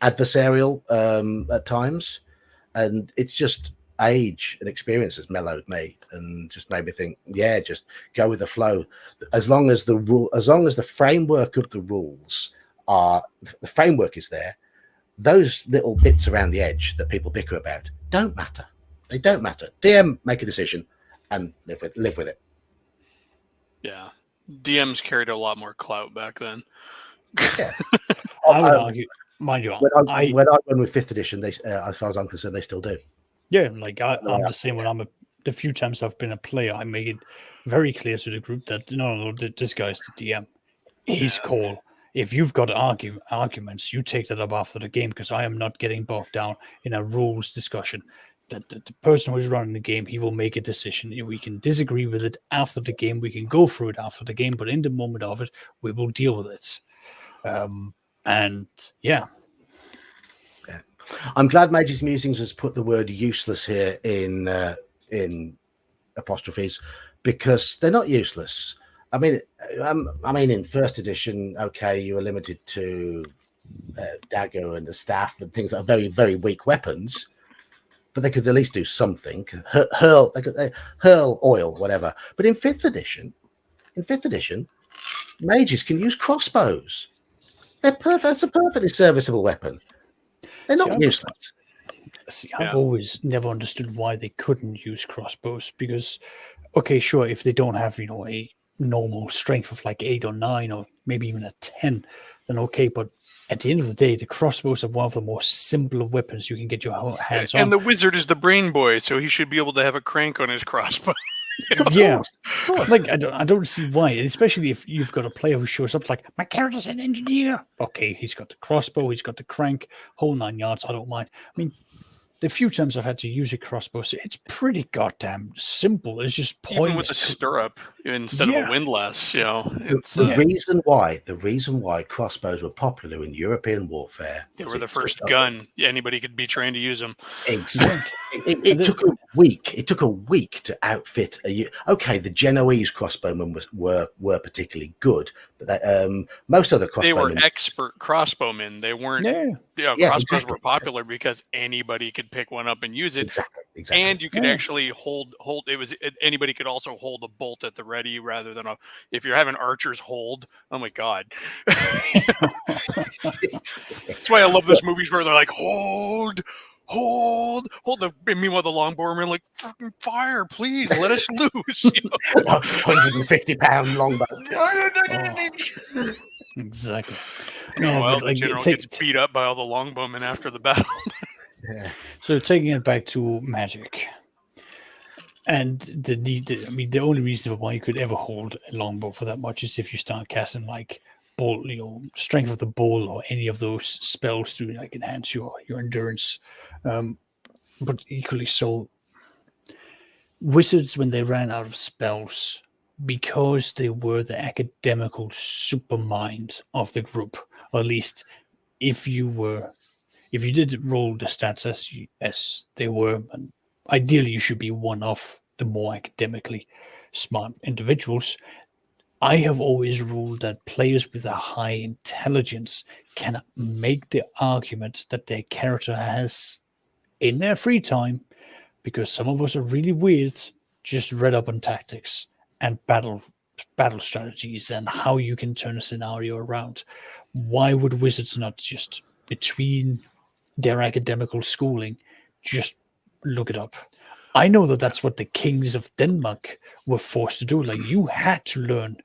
adversarial at times, and it's just age and experience has mellowed me and just made me think, yeah, just go with the flow. As long as the framework of the rules the framework is there, those little bits around the edge that people bicker about don't matter. They don't matter. DM, make a decision and live with it. Yeah, DMs carried a lot more clout back then. Yeah. I would argue, mind you, when I went with 5th edition, they, as far as I'm concerned, they still do. Yeah, like I'm the same when the few times I've been a player, I make it very clear to the group that no, this guy's the DM. He's cool. If you've got arguments, you take that up after the game because I am not getting bogged down in a rules discussion. The person who's running the game, he will make a decision. We can disagree with it after the game. We can go through it after the game, but in the moment of it, we will deal with it. And yeah. I'm glad Mage's Musings has put the word useless here in apostrophes because they're not useless. I mean, in 1st edition, okay, you were limited to dagger and the staff and things that are very, very weak weapons, but they could at least do something. Hurl oil, whatever. But in 5th edition, mages can use crossbows. They're perfect. That's a perfectly serviceable weapon. They're not useless. I've always never understood why they couldn't use crossbows because, okay, sure, if they don't have, a normal strength of like 8 or 9 or maybe even a 10, then okay, but at the end of the day, the crossbows are one of the more simpler weapons you can get your hands on. And the wizard is the brain boy, so he should be able to have a crank on his crossbow. Yeah, like I don't see why, especially if you've got a player who shows up like, my character's an engineer. Okay, he's got the crossbow, he's got the crank, whole 9 yards. I don't mind. I mean, the few times I've had to use a crossbow, it's pretty goddamn simple. It's just pointless. Even with a stirrup instead of a windlass, it's the reason why crossbows were popular in European warfare. They were the first gun. Anybody could be trained to use them. Exactly. It took week. It took a week to outfit okay, the Genoese crossbowmen were particularly good, but most other They were crossbowmen. expert crossbowmen. They weren't. Yeah. Crossbows exactly. were popular because anybody could pick one up and use it. Exactly. And you could actually hold. Anybody could also hold a bolt at the ready rather than if you're having archers hold. Oh my god! That's why I love those movies where they're like hold. And meanwhile, the longbowmen like fucking fire, please let us loose. 150-pound longbow. Exactly. Meanwhile, the general gets beat up by all the longbowmen after the battle. Yeah. So taking it back to magic, and the only reason why you could ever hold a longbow for that much is if you start casting like bolt, strength of the bow or any of those spells to like enhance your endurance. But equally so, wizards when they ran out of spells, because they were the academical supermind of the group, or at least if you did roll the stats as they were, and ideally you should be one of the more academically smart individuals. I have always ruled that players with a high intelligence can make the argument that their character has in their free time, because some of us are really weird, just read up on tactics and battle strategies and how you can turn a scenario around. Why would wizards not just, between their academical schooling, just look it up? I know that that's what the kings of Denmark were forced to do. Like, you had to learn,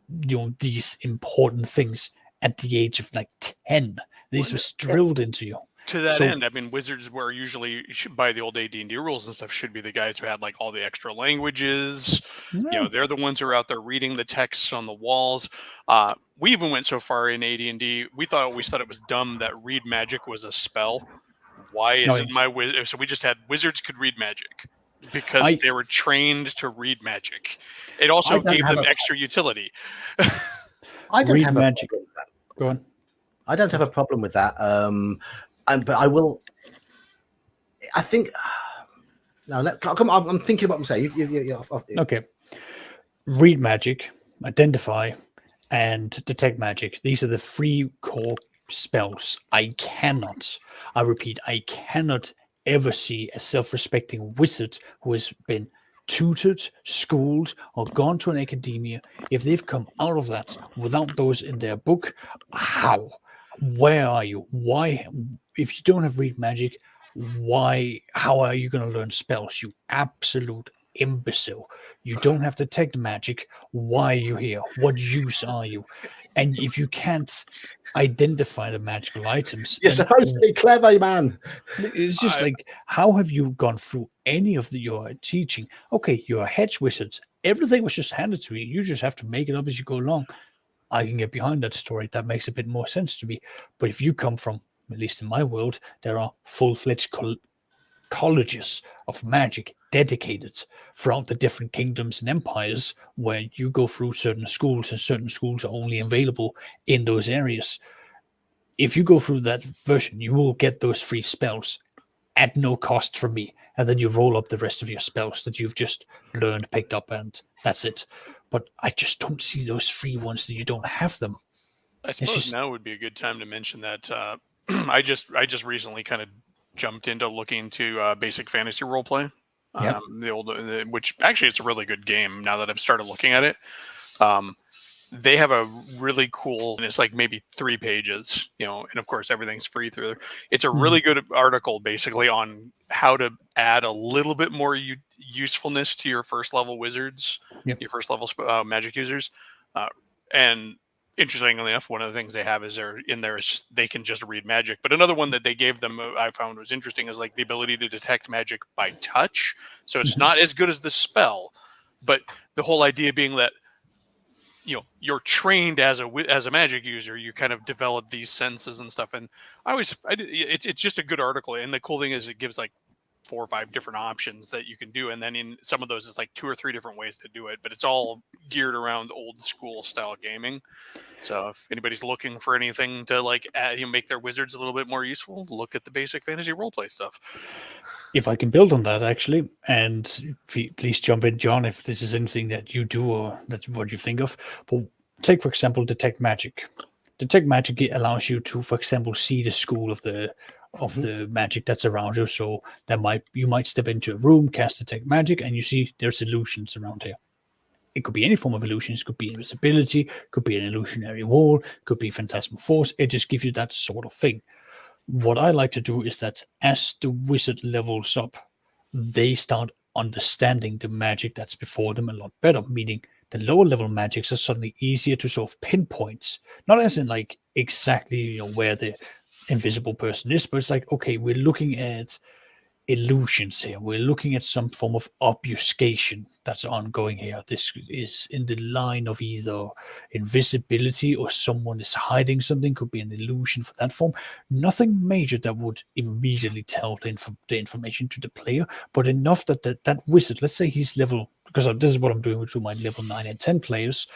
these important things at the age of like 10. This was drilled into you. To that end, I mean, wizards were usually, by the old AD&D rules and stuff, should be the guys who had like all the extra languages. Yeah. They're the ones who are out there reading the texts on the walls. We even went so far in AD&D, we always thought it was dumb that read magic was a spell. Why isn't so we just had wizards could read magic because they were trained to read magic. It also gave them extra utility. I don't have magic. A problem with that. Go on. I don't have a problem with that. But I will. I think. No, come on. I'm thinking what I'm saying. Okay. Read magic, identify, and detect magic. These are the 3 core spells. I repeat, I cannot ever see a self-respecting wizard who has been tutored, schooled, or gone to an academia, if they've come out of that without those in their book. How? Where are you? Why? If you don't have read magic, how are you going to learn spells? You absolute imbecile. You don't have detect magic. Why are you here? What use are you? And if you can't identify the magical items, you're supposed to be clever, man. It's just like, how have you gone through any of your teaching? Okay, you're a hedge wizard. Everything was just handed to you. You just have to make it up as you go along. I can get behind that story. That makes a bit more sense to me. But if you come from, at least in my world, there are full-fledged colleges of magic dedicated throughout the different kingdoms and empires, where you go through certain schools, and certain schools are only available in those areas. If you go through that version, you will get those free spells at no cost from me. And then you roll up the rest of your spells that you've just learned, picked up, and that's it. But I just don't see those free ones that you don't have them. I suppose now would be a good time to mention that I just recently kind of jumped into looking to basic fantasy roleplay. Yep. Which actually it's a really good game now that I've started looking at it. They have a really cool, and it's like maybe 3 pages, and of course everything's free through there. It's a really good article basically on how to add a little bit more usefulness to your first level wizards, your first level magic users. And interestingly enough, one of the things they have is they can just read magic. But another one that they gave them I found was interesting is like the ability to detect magic by touch. So it's not as good as the spell, but the whole idea being that you're trained as a magic user, you kind of develop these senses and stuff. And it's just a good article. And the cool thing is it gives like 4 or 5 different options that you can do. And then in some of those, it's like 2 or 3 different ways to do it, but it's all geared around old school style gaming. So if anybody's looking for anything to like add, make their wizards a little bit more useful, look at the basic fantasy roleplay stuff. If I can build on that, actually, and please jump in, John, if this is anything that you do or that's what you think of. But take, for example, detect magic. Detect magic allows you to, for example, see the school of the magic that's around you. So you might step into a room, cast detect magic, and you see there's illusions around here. It could be any form of illusions. It could be invisibility, could be an illusionary wall, could be phantasmal force. It just gives you that sort of thing. What I like to do is that as the wizard levels up, they start understanding the magic that's before them a lot better, meaning the lower level magics are suddenly easier to sort of pinpoint. Not as in like exactly where the invisible person is, but it's like, okay, we're looking at illusions here. We're looking at some form of obfuscation that's ongoing here. This is in the line of either invisibility or someone is hiding something, could be an illusion for that form. Nothing major that would immediately tell the information to the player, but enough that that wizard, let's say he's level, because this is what I'm doing with my level 9 and 10 players,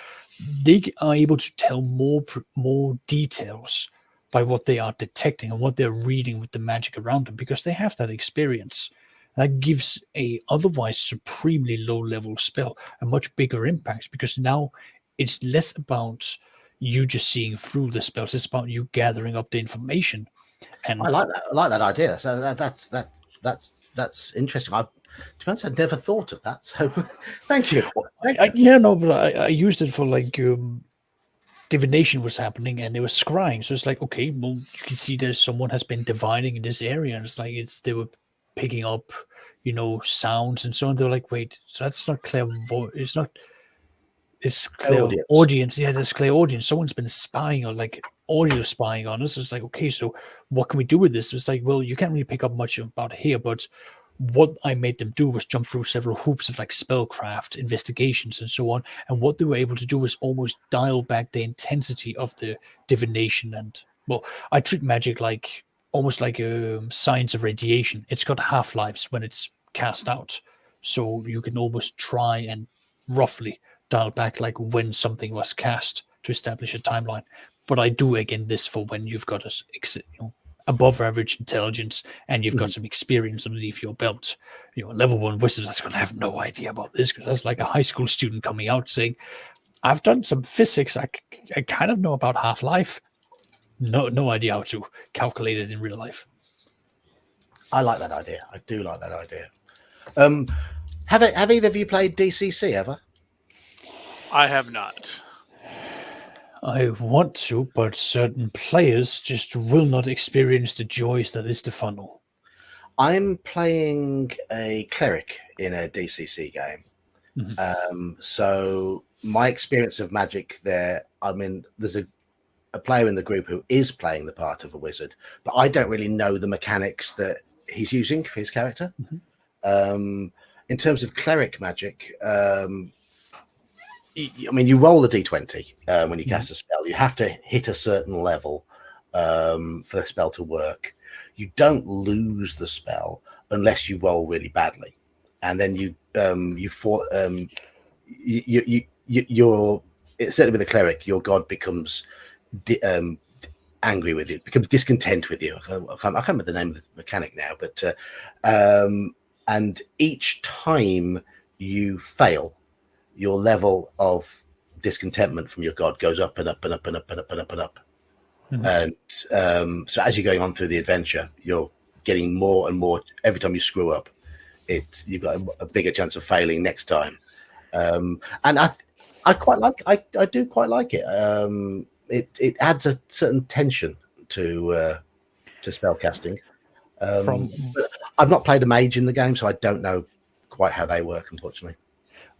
they are able to tell more details by what they are detecting and what they're reading with the magic around them, because they have that experience. That gives a otherwise supremely low level spell a much bigger impact, because now it's less about you just seeing through the spells, it's about you gathering up the information. And I like that idea. So that's interesting. To be honest, I'd never thought of that. So thank you. But I used it for like divination was happening and they were scrying. So it's like, okay, well, you can see there's someone has been divining in this area, and it's like they were picking up, sounds and so on. They're like, wait, so that's not clear voice. It's clear audience. Yeah, there's clear audience. Someone's been spying or like audio spying on us. It's like, okay, so what can we do with this? It's like, well, you can't really pick up much about here, but what I made them do was jump through several hoops of like spellcraft, investigations, and so on. And what they were able to do was almost dial back the intensity of the divination. And well, I treat magic like almost like a science of radiation. It's got half-lives when it's cast out. So you can almost try and roughly dial back like when something was cast to establish a timeline. But I do again this for when you've got above average intelligence and you've got some experience underneath your belt. A level 1 wizard that's going to have no idea about this, because that's like a high school student coming out saying, I've done some physics, I kind of know about half-life. No idea how to calculate it in real life. I like that idea. I do like that idea. Have either of you played DCC ever? I have not. I want to, but certain players just will not experience the joys that is the funnel. I'm playing a cleric in a DCC game. So my experience of magic there, I mean, there's a player in the group who is playing the part of a wizard, but I don't really know the mechanics that he's using for his character. In terms of cleric magic, you roll the d20 when you cast a spell. You have to hit a certain level for the spell to work. You don't lose the spell unless you roll really badly, and then you're certainly with a cleric, your god becomes angry with you, becomes discontent with you. I can't remember the name of the mechanic now, but and each time you fail, your level of discontentment from your god goes up and up and up and up and up and up and up. And so as you're going on through the adventure, you're getting more and more. Every time you screw up, you've got a bigger chance of failing next time. And I quite like. I do quite like it. It adds a certain tension to spell casting. But I've not played a mage in the game, so I don't know quite how they work, unfortunately.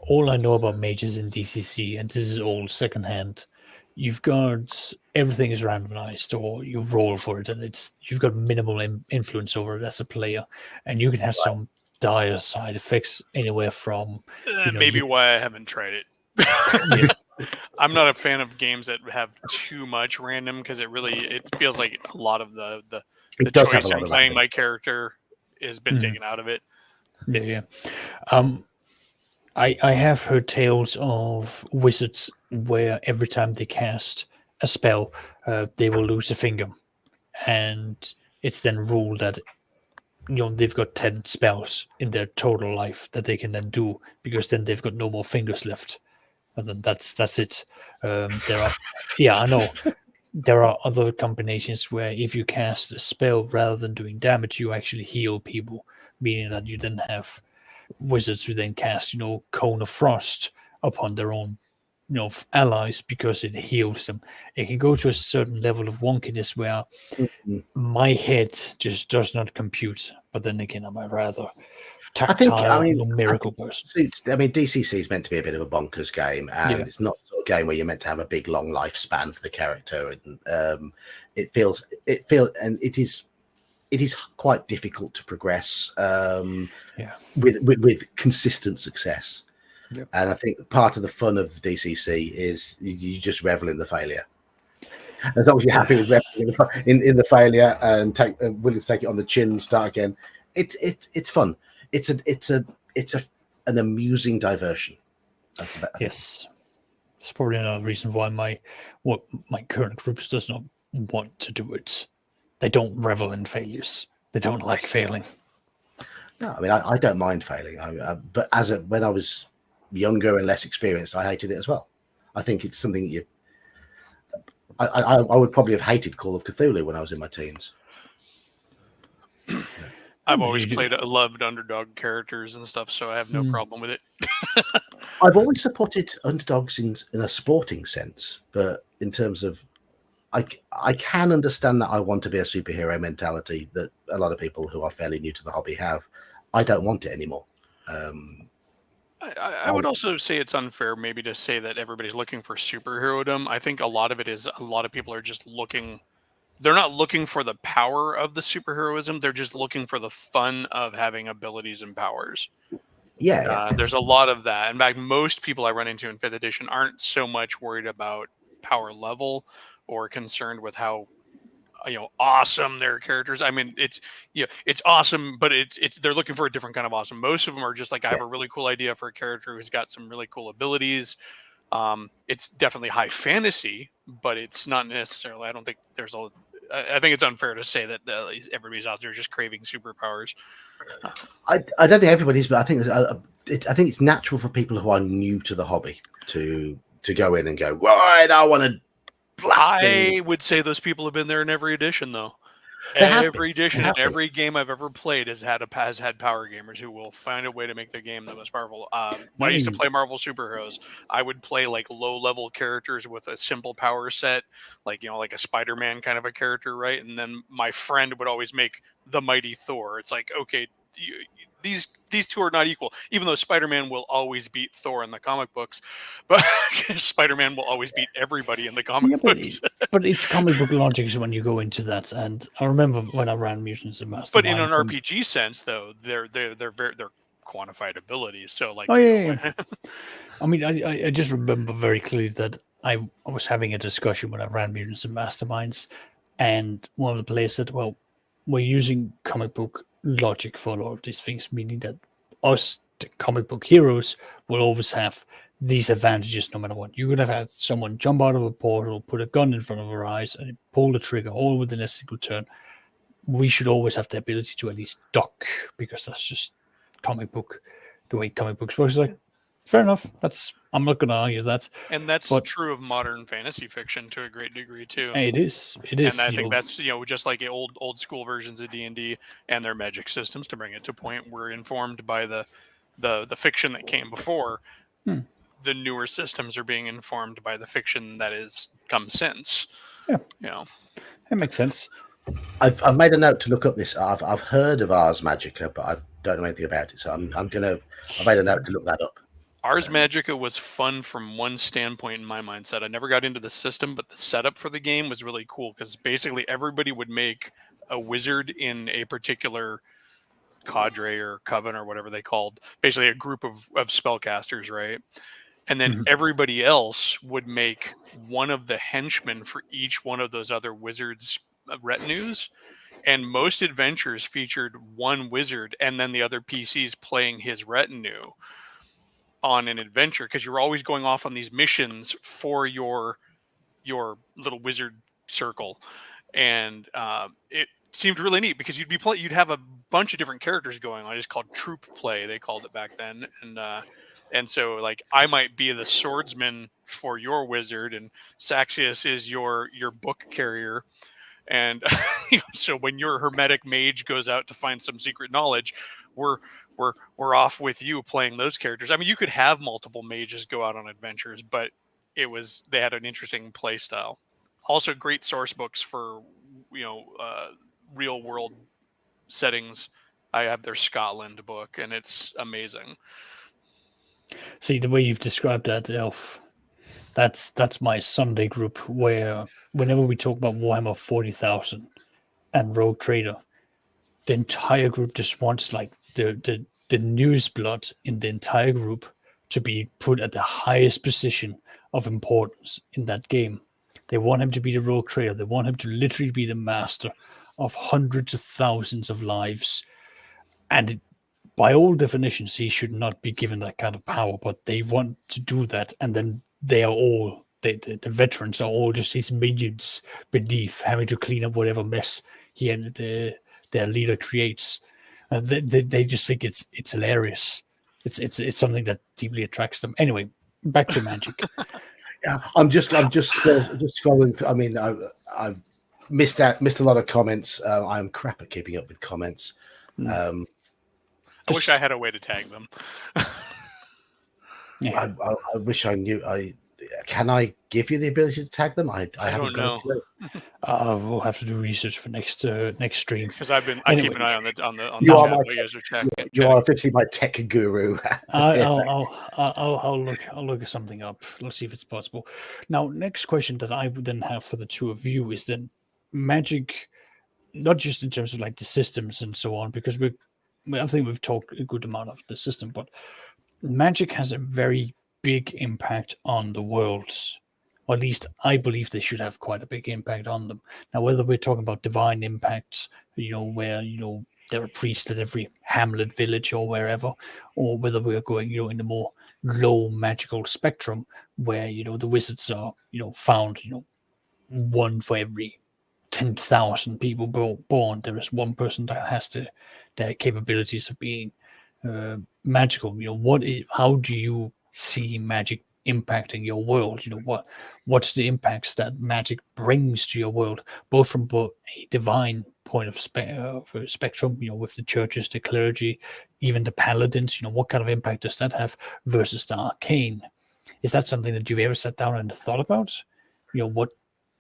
All I know about mages in DCC, and this is all secondhand, you've got everything is randomized, or you roll for it, and you've got minimal influence over it as a player, and you can have some dire side effects anywhere from maybe why I haven't tried it. I'm not a fan of games that have too much random, because it feels like a lot of the choice in playing my character has been taken out of it. Yeah. I have heard tales of wizards where every time they cast a spell, they will lose a finger, and it's then ruled that they've got 10 spells in their total life that they can then do, because then they've got no more fingers left, and then that's it. There are, yeah, I know. There are other combinations where if you cast a spell rather than doing damage, you actually heal people, meaning that you then have wizards who then cast, Cone of Frost upon their own, allies, because it heals them. It can go to a certain level of wonkiness where Mhm. my head just does not compute. But then again, I'm a rather I think, tactile, I mean, numerical person. DCC is meant to be a bit of a bonkers game, and Yeah. it's not the sort of game where you're meant to have a big long lifespan for the character. And and it is quite difficult to progress Yeah. with consistent success. Yep. And I think part of the fun of DCC is you just revel in the failure. As long as you're happy with reveling in the failure and willing to take it on the chin and start again, it's fun. It's an amusing diversion. That's the best. Yes. It's probably another reason why my current groups does not want to do it. They don't revel in failures. They don't like failing. No, I mean I don't mind failing, but when I was younger and less experienced, I hated it as well. I think it's something that I would probably have hated Call of Cthulhu when I was in my teens. I've always loved underdog characters and stuff, so I have no problem with it. I've always supported underdogs in a sporting sense, but in terms of, I can understand that I want to be a superhero mentality that a lot of people who are fairly new to the hobby have. I don't want it anymore. I would also say it's unfair maybe to say that everybody's looking for superherodom. I think a lot of it is a lot of people are just looking. They're not looking for the power of the superheroism. They're just looking for the fun of having abilities and powers. Yeah. There's a lot of that. In fact, most people I run into in 5th edition aren't so much worried about power level or concerned with how awesome their characters. I mean, it's awesome, but it's they're looking for a different kind of awesome. Most of them are just like, I have a really cool idea for a character who's got some really cool abilities. It's definitely high fantasy, but it's not necessarily. I don't think there's a. I think it's unfair to say that everybody's out there just craving superpowers. I don't think everybody's, but I think it's natural for people who are new to the hobby to go in and go, right, I want to blast things. I would say those people have been there in every edition, though. Every edition and every game I've ever played has had power gamers who will find a way to make their game the most powerful. When I used to play Marvel superheroes, I would play like low-level characters with a simple power set, like like a Spider-Man kind of a character, right? And then my friend would always make the mighty Thor. It's like, okay, these two are not equal, even though Spider-Man will always beat Thor in the comic books, but Spider-Man will always beat everybody in the comic books. But it's comic book logic when you go into that. And I remember when I ran Mutants and Masterminds. But in an RPG sense, though, they're quantified abilities. So like, I mean, I just remember very clearly that I was having a discussion when I ran Mutants and Masterminds, and one of the players said, "Well, we're using comic book logic for a lot of these things, meaning that us, the comic book heroes, will always have these advantages no matter what. You could have had someone jump out of a portal, put a gun in front of our eyes, and pull the trigger all within a single turn. We should always have the ability to at least duck, because that's just comic book, the way comic books work." It's like, fair enough. I'm not going to argue that. And that's true of modern fantasy fiction to a great degree too. It is. And I think that's just like old school versions of D&D and their magic systems, to bring it to point, were informed by the fiction that came before. The newer systems are being informed by the fiction that has come since. Yeah, it makes sense. I've made a note to look up this. I've heard of Ars Magica, but I don't know anything about it. So I've made a note to look that up. Ars Magica was fun from one standpoint in my mindset. I never got into the system, but the setup for the game was really cool, because basically everybody would make a wizard in a particular cadre or coven or whatever they called, basically a group of spellcasters, right? And then everybody else would make one of the henchmen for each one of those other wizards' retinues. And most adventures featured one wizard and then the other PCs playing his retinue. on an adventure, because you're always going off on these missions for your little wizard circle, and it seemed really neat because you'd have a bunch of different characters going on. It's called troop play, they called it back then, and so like I might be the swordsman for your wizard, and Saxius is your book carrier, and so when your hermetic mage goes out to find some secret knowledge, we're we're off with you playing those characters. I mean, you could have multiple mages go out on adventures, but they had an interesting play style. Also, great source books for real world settings. I have their Scotland book, and it's amazing. See, the way you've described that, Elf, that's my Sunday group, where whenever we talk about Warhammer 40,000 and Rogue Trader, the entire group just wants like the newest blood in the entire group to be put at the highest position of importance in that game. They want him to be the Rogue Trader. They want him to literally be the master of hundreds of thousands of lives. And by all definitions, he should not be given that kind of power, but they want to do that. And then they are all, the veterans are all just his minions beneath, having to clean up whatever mess he and their leader creates. They just think it's hilarious. It's something that deeply attracts them. Anyway, back to Magic. Yeah, I'm just scrolling through. I mean, I missed a lot of comments. I'm crap at keeping up with comments. I wish I had a way to tag them. Yeah. I wish I knew. Can I give you the ability to tag them? I haven't don't know. We'll have to do research for next stream. Because I keep an eye on the You are chat my while you guys are chatting. You are officially my tech guru. I'll look something up. Let's see if it's possible. Now, next question that I would then have for the two of you is then Magic, not just in terms of like the systems and so on, because I think we've talked a good amount of the system, but Magic has a very big impact on the worlds. Or at least I believe they should have quite a big impact on them. Now, whether we're talking about divine impacts, where, there are priests at every hamlet, village, or wherever, or whether we're going, in the more low magical spectrum, where, the wizards are, found, one for every 10,000 people born, there is one person that has the capabilities of being magical. How do you see magic impacting your world? What's the impacts that magic brings to your world, both from a divine point of spectrum, with the churches, the clergy, even the paladins, what kind of impact does that have versus the arcane? Is that something that you've ever sat down and thought about?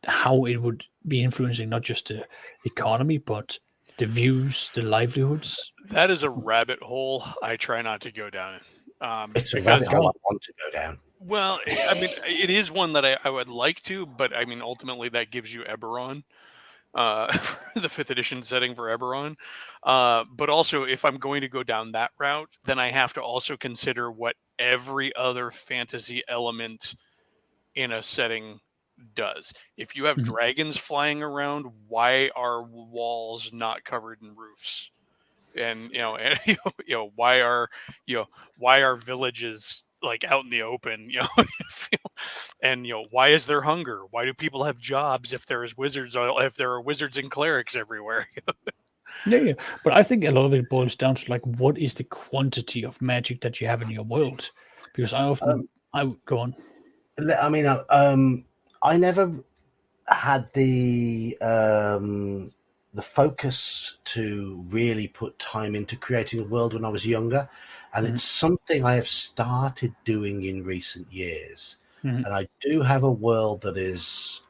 How it would be influencing not just the economy, but the views, the livelihoods? That is a rabbit hole I try not to go down. It's a rabbit hole I want to go down. Well, I mean, it is one that I would like to, but I mean, ultimately that gives you Eberron, the 5th edition setting for Eberron. But also, if I'm going to go down that route, then I have to also consider what every other fantasy element in a setting does. If you have dragons flying around, why are walls not covered in roofs? And why are villages like out in the open? And why is there hunger? Why do people have jobs if there are wizards and clerics everywhere? Yeah, but I think a lot of it boils down to like, what is the quantity of magic that you have in your world? Because I go on. I mean, I never had the focus to really put time into creating a world when I was younger, and it's something I have started doing in recent years. And I do have a world that it's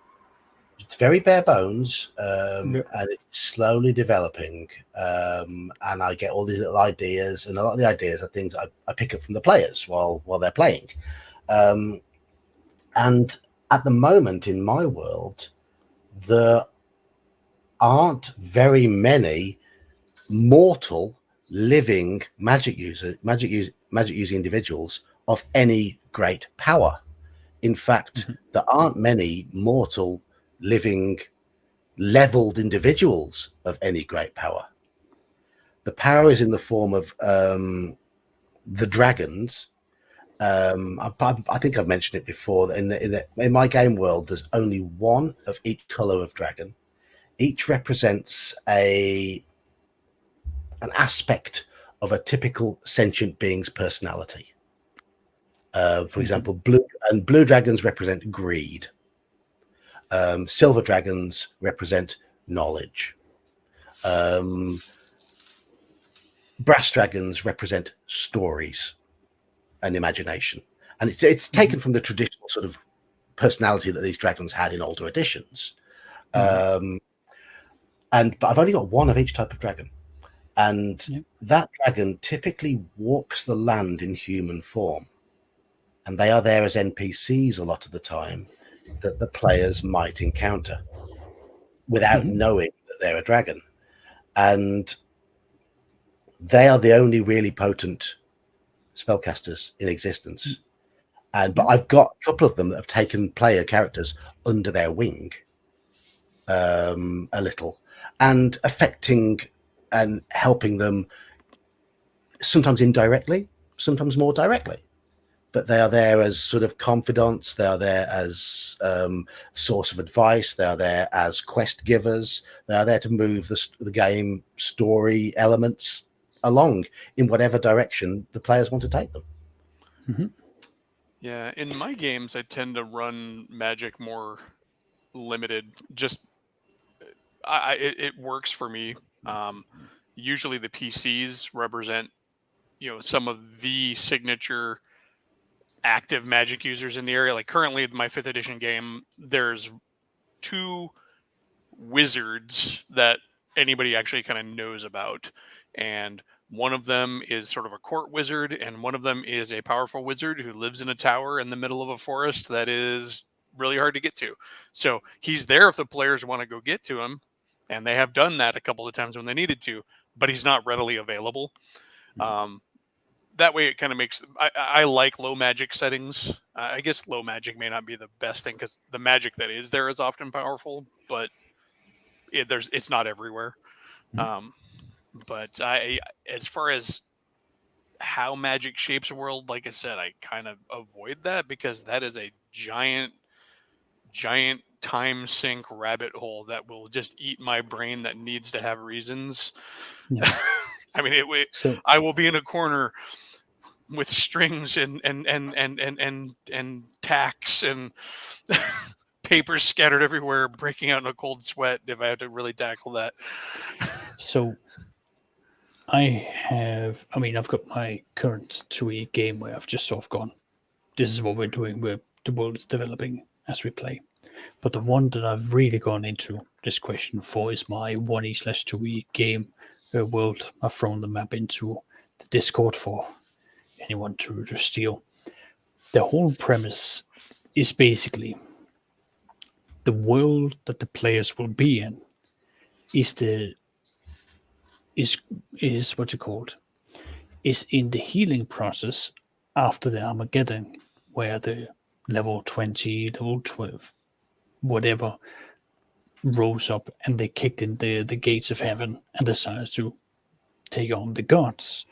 very bare bones, and it's slowly developing, and I get all these little ideas, and a lot of the ideas are things I pick up from the players while they're playing, and at the moment in my world, there aren't very many mortal living magic using individuals of any great power. In fact, there aren't many mortal living leveled individuals of any great power. The power is in the form of the dragons I think I've mentioned it before. In my game world, there's only one of each color of dragon. Each represents an aspect of a typical sentient being's personality. For example, blue dragons represent greed. Silver dragons represent knowledge. Brass dragons represent stories and imagination, and it's taken from the traditional sort of personality that these dragons had in older editions. But I've only got one of each type of dragon, and that dragon typically walks the land in human form, and they are there as NPCs a lot of the time that the players might encounter without knowing that they're a dragon, and they are the only really potent spellcasters in existence. But I've got a couple of them that have taken player characters under their wing a little, and affecting and helping them sometimes indirectly, sometimes more directly. But they are there as sort of confidants. They are there as source of advice. They are there as quest givers. They are there to move the game story elements along in whatever direction the players want to take them. Yeah, in my games, I tend to run magic more limited. Just it works for me. Usually, the PCs represent some of the signature active magic users in the area. Like currently, my 5th edition game, there's 2 wizards that anybody actually kind of knows about, and one of them is sort of a court wizard, and one of them is a powerful wizard who lives in a tower in the middle of a forest that is really hard to get to. So he's there if the players want to go get to him, and they have done that a couple of times when they needed to, but he's not readily available. That way it kind of makes... I like low magic settings. I guess low magic may not be the best thing because the magic that is there is often powerful, but it's not everywhere. But as far as how magic shapes a world, like I said, I kind of avoid that because that is a giant time sink rabbit hole that will just eat my brain that needs to have reasons. I mean, I will be in a corner with strings and tacks and papers scattered everywhere, breaking out in a cold sweat if I have to really tackle that. So I've got my current 2E game where I've just sort of gone, this is what we're doing, the world is developing as we play. But the one that I've really gone into this question for is my 1E/2E game world. I've thrown the map into the Discord for anyone to steal. The whole premise is basically the world that the players will be in is what's it called? Is in the healing process after the Armageddon, where the level 20, level 12, whatever, rose up and they kicked in the gates of heaven and decided to take on the gods.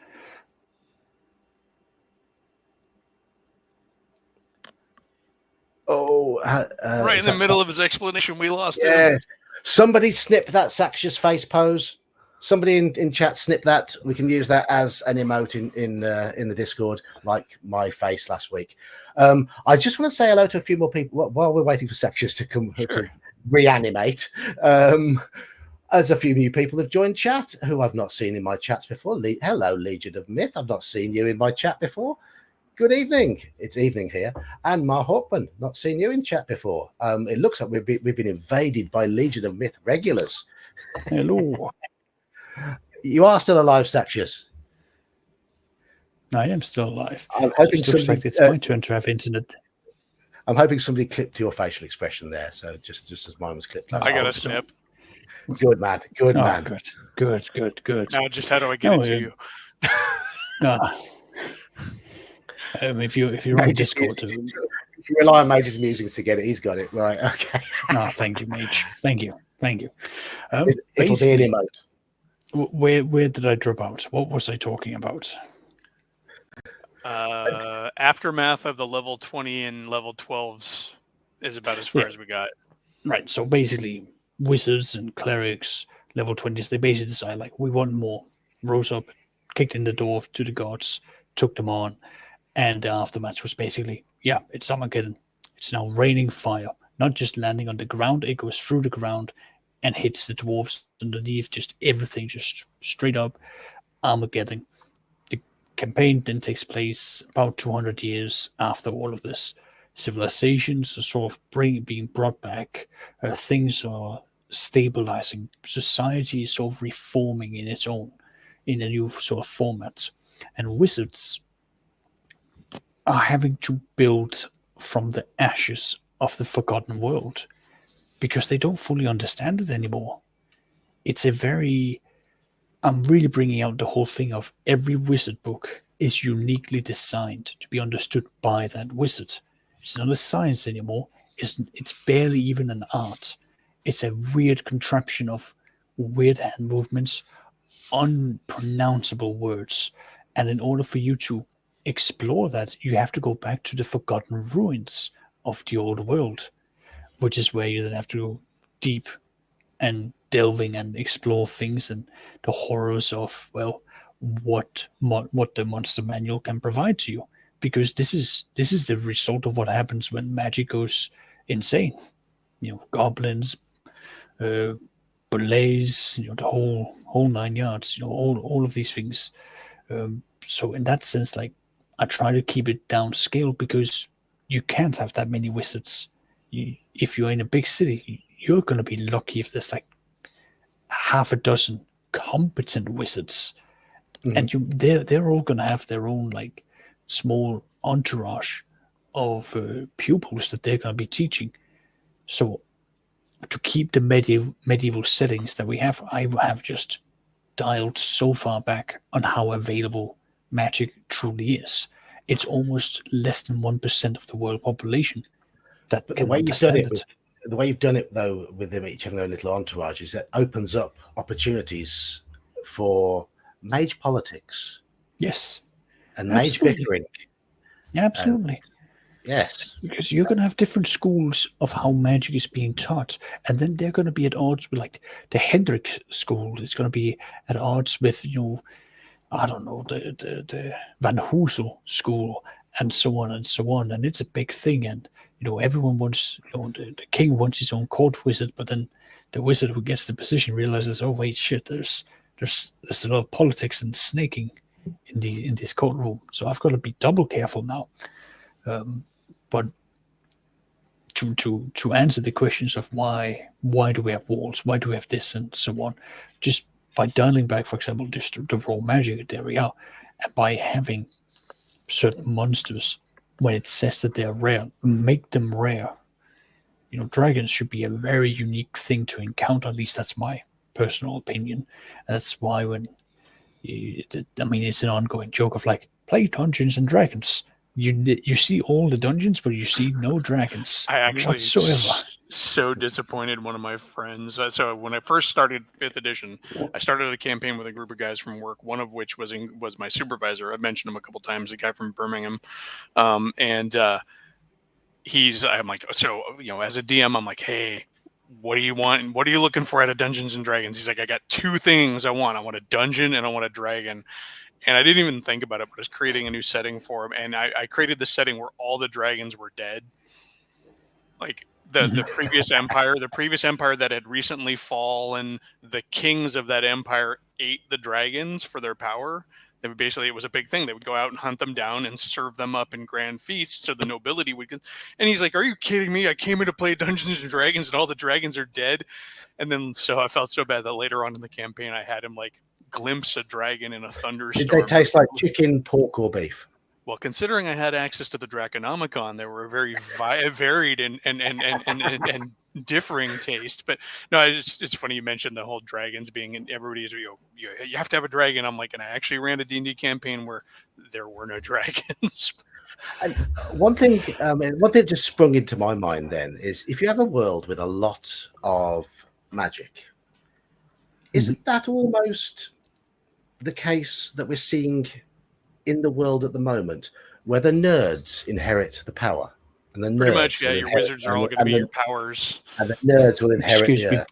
Right in the middle of his explanation, we lost him. Somebody snip that Saxious face pose. Somebody in chat snip that. We can use that as an emote in the Discord, like my face last week. I just want to say hello to a few more people while we're waiting for Saxious to come to reanimate. As a few new people have joined chat who I've not seen in my chats before. Hello, Legion of Myth. I've not seen you in my chat before. Good evening. It's evening here. And Mar Hawkman, not seen you in chat before. It looks like we've been invaded by Legion of Myth regulars. Hello. You are still alive, Saxious. I am still alive. I'm hoping it looks like it's my turn to have internet. I'm hoping somebody clipped your facial expression there. So just as mine was clipped. I got a snip. Good man. Good man. Good. Now, just how do I get it to you? If you're on Discord, if you rely on Mage's music to get it, he's got it right. Okay. Thank you, Mage. Thank you. It'll be an emote. Where did I drop out? What was I talking about? Aftermath of the level 20 and level 12s is about as far Yeah. as we got. Right. So basically, wizards and clerics, level 20s, they basically decide, like, we want more. Rose up, kicked in the door to the gods, took them on. And the aftermatch was basically, yeah, it's Armageddon. It's now raining fire, not just landing on the ground, it goes through the ground and hits the dwarves underneath, just everything, just straight up Armageddon. The campaign then takes place about 200 years after all of this. Civilizations are sort of being brought back, things are stabilizing, society is sort of reforming in its own, in a new sort of format. And wizards are having to build from the ashes of the forgotten world because they don't fully understand it anymore. It's a very, I'm really bringing out the whole thing of every wizard book is uniquely designed to be understood by that wizard. It's not a science anymore. It's barely even an art. It's a weird contraption of weird hand movements, unpronounceable words. And in order for you to explore that, you have to go back to the forgotten ruins of the old world, which is where you then have to go deep and delving and explore things and the horrors of, well, what the monster manual can provide to you, because this is the result of what happens when magic goes insane. Goblins, uh, belays, the whole 9 yards. All of these things. So in that sense, like, I try to keep it downscale because you can't have that many wizards. If you're in a big city, you're going to be lucky if there's like half a dozen competent wizards, and they're all going to have their own like small entourage of pupils that they're going to be teaching. So to keep the medieval settings that we have, I have just dialed so far back on how available magic truly is. It's almost less than 1% of the world population that But can understand it. The way you've done it, though, with them each having their little entourage, is that opens up opportunities for mage politics Yes, and mage absolutely. bickering. Absolutely. Yes. Because you're going to have different schools of how magic is being taught. And then they're going to be at odds with, like, the Hendrik school is going to be at odds with, I don't know, the Van Hoosel school, and so on and so on. And it's a big thing. And, everyone wants, the king wants his own court wizard, but then the wizard who gets the position realizes, oh, wait, shit, there's a lot of politics and snaking in this courtroom. So I've got to be double careful now. But to answer the questions of why do we have walls, why do we have this, and so on, just by dialing back, for example, just the raw magic, there we are, and by having certain monsters, when it says that they're rare, make them rare. Dragons should be a very unique thing to encounter. At least that's my personal opinion. And that's why it's an ongoing joke of, like, play Dungeons and Dragons. You see all the dungeons, but you see no dragons I actually whatsoever. So disappointed one of my friends. So when I first started 5th edition, I started a campaign with a group of guys from work, one of which was my supervisor. I've mentioned him a couple times, a guy from Birmingham. And I'm like, so, as a DM, I'm like, hey, what do you want? What are you looking for out of Dungeons and Dragons? He's like, I got 2 things I want. I want a dungeon and I want a dragon. And I didn't even think about it, but I was creating a new setting for him. And I created the setting where all the dragons were dead. Like the previous empire that had recently fallen, the kings of that empire ate the dragons for their power. It was a big thing. They would go out and hunt them down and serve them up in grand feasts so the nobility would. And he's like, "Are you kidding me? I came in to play Dungeons and Dragons, and all the dragons are dead." And then, so I felt so bad that later on in the campaign, I had him like glimpse a dragon in a thunderstorm. Did they taste like chicken, pork, or beef? Well, considering I had access to the Draconomicon, they were a very varied and differing taste. But no, it's funny you mentioned the whole dragons being, and everybody's, you have to have a dragon. I'm like, and I actually ran a D&D campaign where there were no dragons. And one thing that just sprung into my mind then is, if you have a world with a lot of magic, isn't that almost the case that we're seeing in the world at the moment where the nerds inherit the power, and the Pretty nerds much, yeah. will Your inherit, wizards are all going to be your powers. and the nerds will inherit Excuse the me. earth.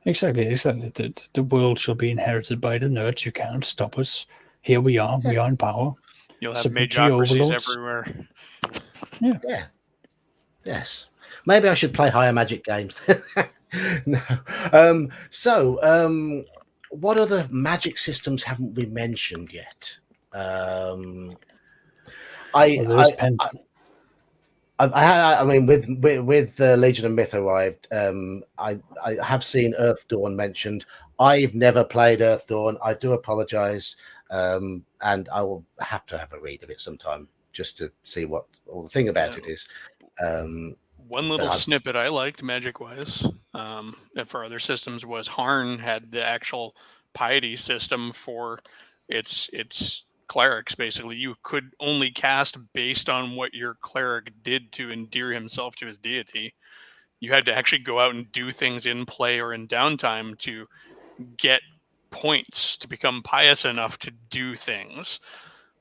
Exactly. The world shall be inherited by the nerds. You can't stop us. Here we are. We are in power. You'll have Submit to your magocracies overlords. everywhere. Yeah. Yes. Maybe I should play higher magic games. No. What other magic systems haven't we mentioned yet? Well, there is pen. I mean, with Legion of Myth arrived, I have seen Earth Dawn mentioned. I've never played Earth Dawn. I do apologize, and I will have to have a read of it sometime just to see what all the thing about it is. One little snippet I liked, magic-wise, and for other systems, was Harn had the actual piety system for its clerics. Basically, you could only cast based on what your cleric did to endear himself to his deity. You had to actually go out and do things in play or in downtime to get points to become pious enough to do things.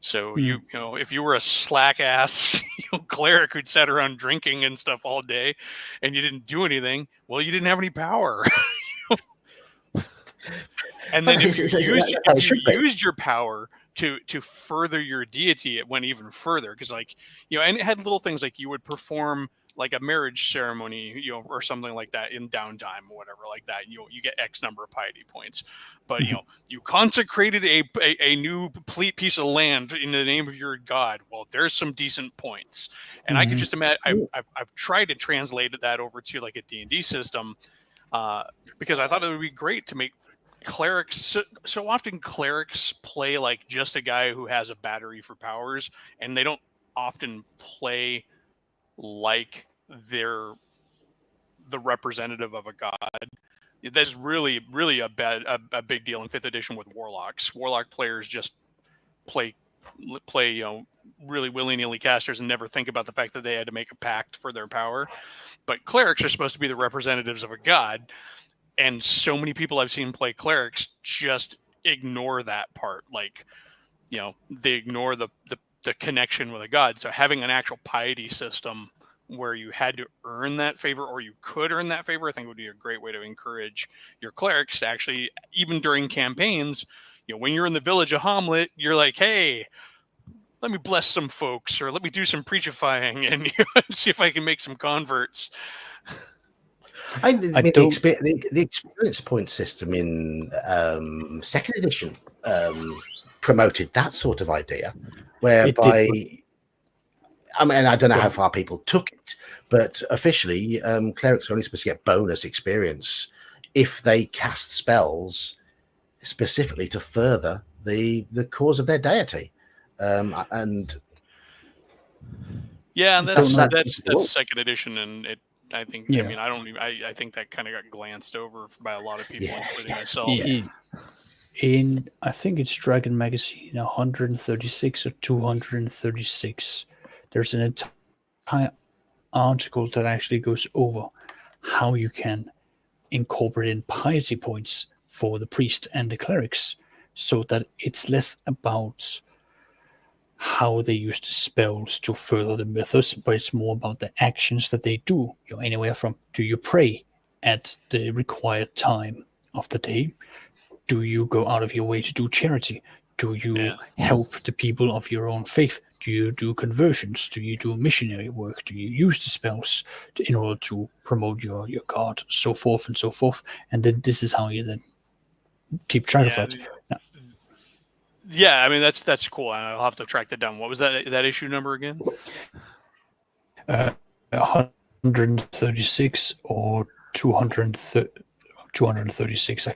So you know, if you were a slack ass cleric who'd sat around drinking and stuff all day, and you didn't do anything, well, you didn't have any power. And then if you used your power to further your deity, it went even further, because and it had little things like you would perform like a marriage ceremony, or something like that in downtime or whatever like that. You get X number of piety points, but you consecrated a new complete piece of land in the name of your god. Well, there's some decent points, and I could just imagine. I've tried to translate that over to like a D&D system, because I thought it would be great to make clerics. So often clerics play like just a guy who has a battery for powers, and they don't often play like they're the representative of a god. That's really a big deal in 5th edition with warlocks. Warlock players just play really willy-nilly casters and never think about the fact that they had to make a pact for their power. But clerics are supposed to be the representatives of a god, and so many people I've seen play clerics just ignore that part. They ignore the connection with a god. So having an actual piety system where you had to earn that favor, or you could earn that favor, I think would be a great way to encourage your clerics to actually, even during campaigns, when you're in the village of Hamlet, you're like, hey, let me bless some folks, or let me do some preachifying and see if I can make some converts. The experience point system in 2nd edition promoted that sort of idea, whereby, I mean, I don't know how far people took it, but officially, clerics are only supposed to get bonus experience if they cast spells specifically to further the cause of their deity. That's 2nd edition, and I think. I mean, I think that kind of got glanced over by a lot of people, including myself. In I think it's Dragon Magazine 136 or 236. There's an entire article that actually goes over how you can incorporate in piety points for the priest and the clerics, so that it's less about how they use the spells to further the mythos, but it's more about the actions that they do. Anywhere from, do you pray at the required time of the day? Do you go out of your way to do charity? Do you help the people of your own faith? Do you do conversions? Do you do missionary work? Do you use the spells in order to promote your god? So forth and so forth. And then this is how you then keep track of it. Yeah, I mean, that's cool. And I'll have to track that down. What was that issue number again? 136 or 236. I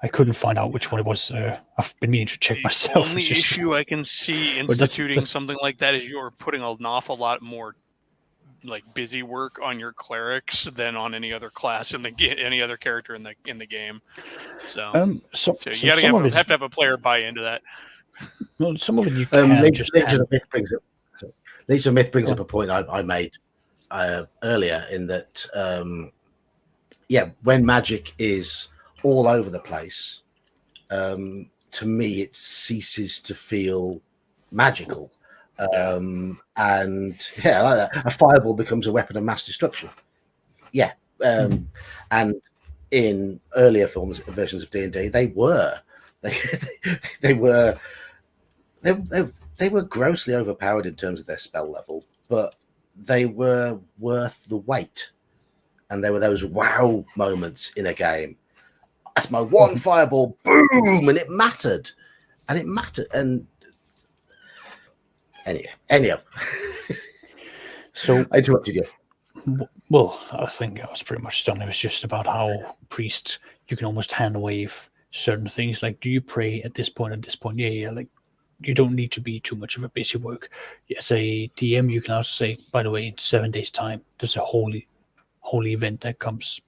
couldn't find out which one it was. I've been meaning to check myself. The only issue I can see instituting something like that is you're putting an awful lot more like busy work on your clerics than on any other class any other character in the game. So you have to have a player buy into that. Well, some of it you can Legion of Myth brings up a point I made earlier, in that when magic is all over the place, to me it ceases to feel magical. And yeah, like that. A fireball becomes a weapon of mass destruction. Yeah. And in earlier versions of D&D, they were grossly overpowered in terms of their spell level, but they were worth the wait. And there were those wow moments in a game. That's my one fireball, boom, and it mattered. And anyhow. So I interrupted you. Well, I think I was pretty much done. It was just about how priest you can almost hand wave certain things. Like, do you pray at this point? At this point, yeah. Like, you don't need to be too much of a busy work. As a DM, you can also say, by the way, in 7 days' time, there's a holy event that comes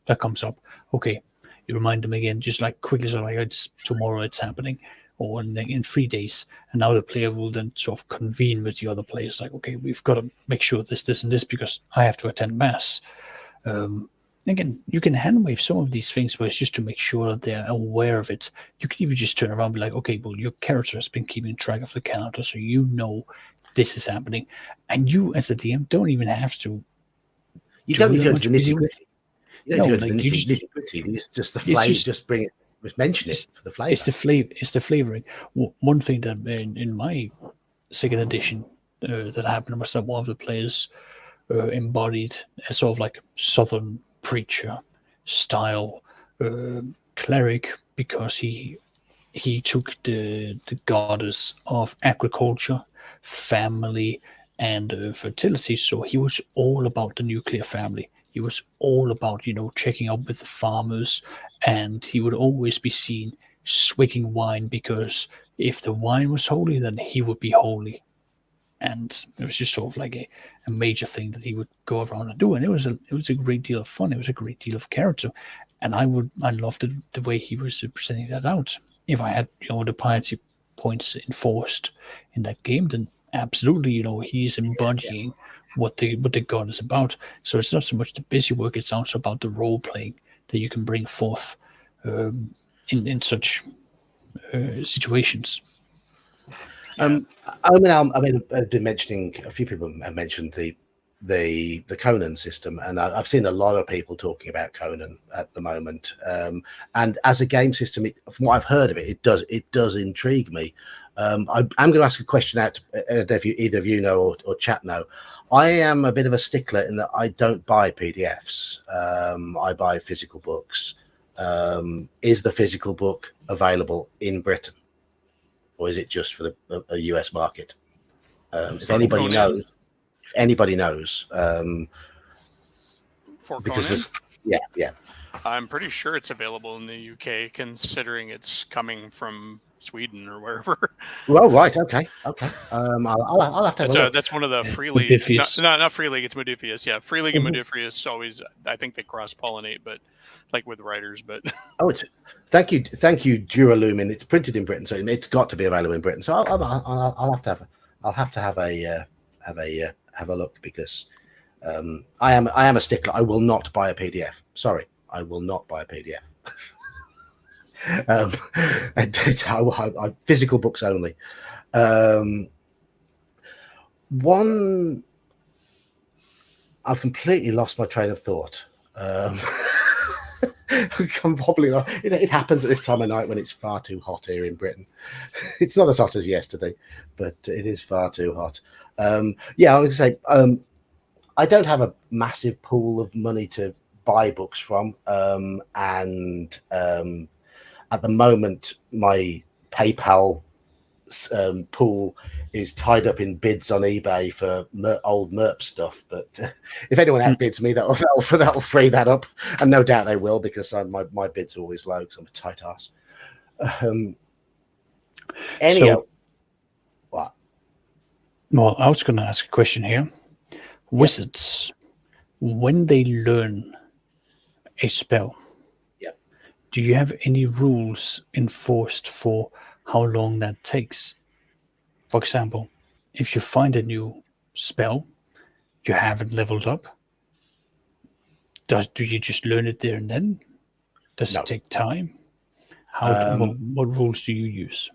up. Okay, you remind them again, just like quickly, so like it's tomorrow, it's happening, or in 3 days, and now the player will then sort of convene with the other players, like, okay, we've got to make sure this, and this because I have to attend mass. Again, you can hand wave some of these things, but it's just to make sure that they're aware of it. You can even just turn around and be like, okay, well, your character has been keeping track of the calendar, so you know this is happening, and you as a DM don't even have to. You don't need to go into the nitty gritty. You don't No, need to go into like, the nitty gritty. Just the flavor. Just bring it. Just mention it for the flavor. It's the flavor. It's the flavoring. One thing that in my second edition that happened was that one of the players embodied a sort of like Southern preacher style cleric, because he took the goddess of agriculture, family, and fertility. So he was all about the nuclear family. He was all about, checking up with the farmers, and he would always be seen swigging wine, because if the wine was holy, then he would be holy. And it was just sort of like a major thing that he would go around and do. And it was a great deal of fun. It was a great deal of character. And I loved the way he was presenting that out. If I had, the piety points enforced in that game, then absolutely, he's embodying what the god is about. So it's not so much the busy work; it's also about the role playing that you can bring forth in such situations. I've been mentioning, a few people have mentioned the Conan system, and I've seen a lot of people talking about Conan at the moment. And as a game system, from what I've heard of it, it does intrigue me. I'm going to ask a question out. I don't know if either of you know or chat know. I am a bit of a stickler in that I don't buy PDFs. I buy physical books. Is the physical book available in Britain, or is it just for the US market? If anybody knows, for because Conan? yeah, I'm pretty sure it's available in the UK, considering it's coming from Sweden or wherever. Well, right, okay. I'll have to have a look. That's one of the Free League. Modiphius. Not Free League. It's Modiphius. Yeah, Free League and Modiphius always. I think they cross pollinate, but like with writers. But thank you, Duralumin. It's printed in Britain, so it's got to be available in Britain. So I'll have to have a look, because I am a stickler. I will not buy a PDF. Sorry, I will not buy a PDF. I physical books only. One, I've completely lost my train of thought. I'm probably not. It happens at this time of night when it's far too hot here in Britain. It's not as hot as yesterday, but it is far too hot. I was going to say, I don't have a massive pool of money to buy books from, and at the moment, my PayPal pool is tied up in bids on eBay for old MERP stuff. But if anyone outbids me, that'll free that up, and no doubt they will, because my bids are always low because I'm a tight ass. Anyhow, what? Well, I was going to ask a question here. Wizards, when they learn a spell, do you have any rules enforced for how long that takes? For example, if you find a new spell, you haven't leveled up, do you just learn it there and then? Does it take time? What rules do you use?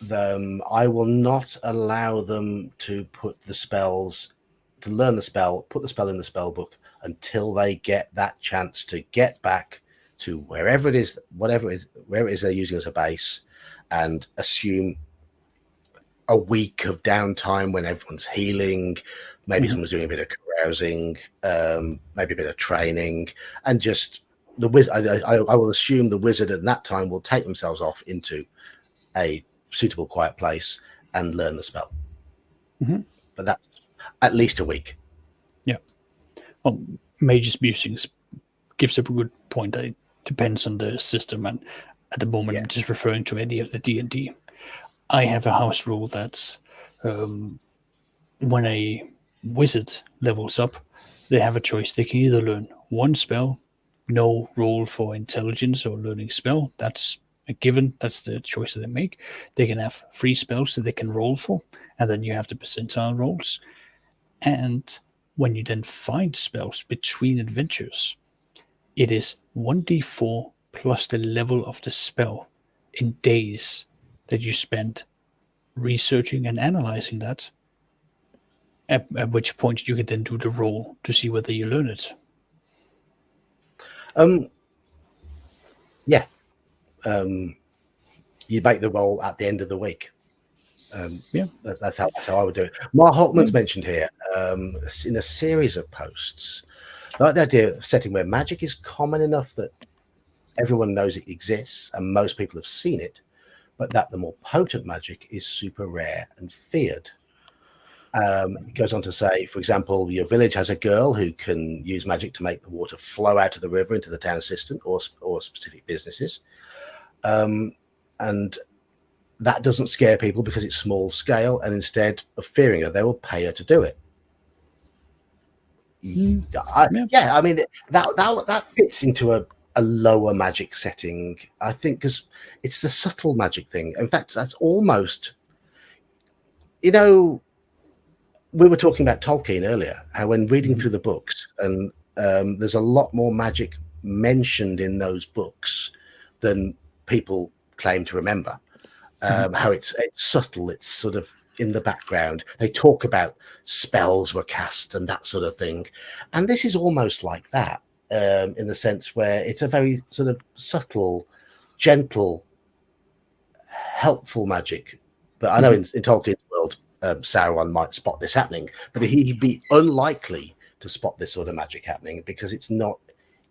I will not allow them to put the spells, to learn the spell, put the spell in the spell book until they get that chance to get back to wherever it is, whatever it is, wherever it is they're using as a base, and assume a week of downtime when everyone's healing, maybe someone's doing a bit of carousing, maybe a bit of training, and just the wizard. I will assume the wizard at that time will take themselves off into a suitable quiet place and learn the spell. But that's at least a week. Yeah. Well, Mage's Musings gives up a good point. It depends on the system, and at the moment I'm just referring to any of the D&D. I have a house rule that when a wizard levels up, they have a choice. They can either learn one spell, no roll for intelligence or learning spell. That's a given. That's the choice that they make. They can have 3 spells that they can roll for, and then you have the percentile rolls. And when you then find spells between adventures, it is 1d4 plus the level of the spell in days that you spend researching and analyzing that, at which point you can then do the roll to see whether you learn it. You make the roll at the end of the week. That's how I would do it. Mark Holtman's mentioned here in a series of posts, like the idea of setting where magic is common enough that everyone knows it exists and most people have seen it, but that the more potent magic is super rare and feared. It goes on to say, for example, your village has a girl who can use magic to make the water flow out of the river into the town assistant or specific businesses. And that doesn't scare people because it's small scale, and instead of fearing her, they will pay her to do it. I mean, that fits into a lower magic setting, I think, because it's the subtle magic thing. In fact, that's almost, we were talking about Tolkien earlier, how when reading through the books, and there's a lot more magic mentioned in those books than people claim to remember. How it's subtle, it's sort of in the background. They talk about spells were cast and that sort of thing, and this is almost like that, in the sense where it's a very sort of subtle, gentle, helpful magic. But I know in Tolkien's world, Sauron might spot this happening, but he'd be unlikely to spot this sort of magic happening because it's not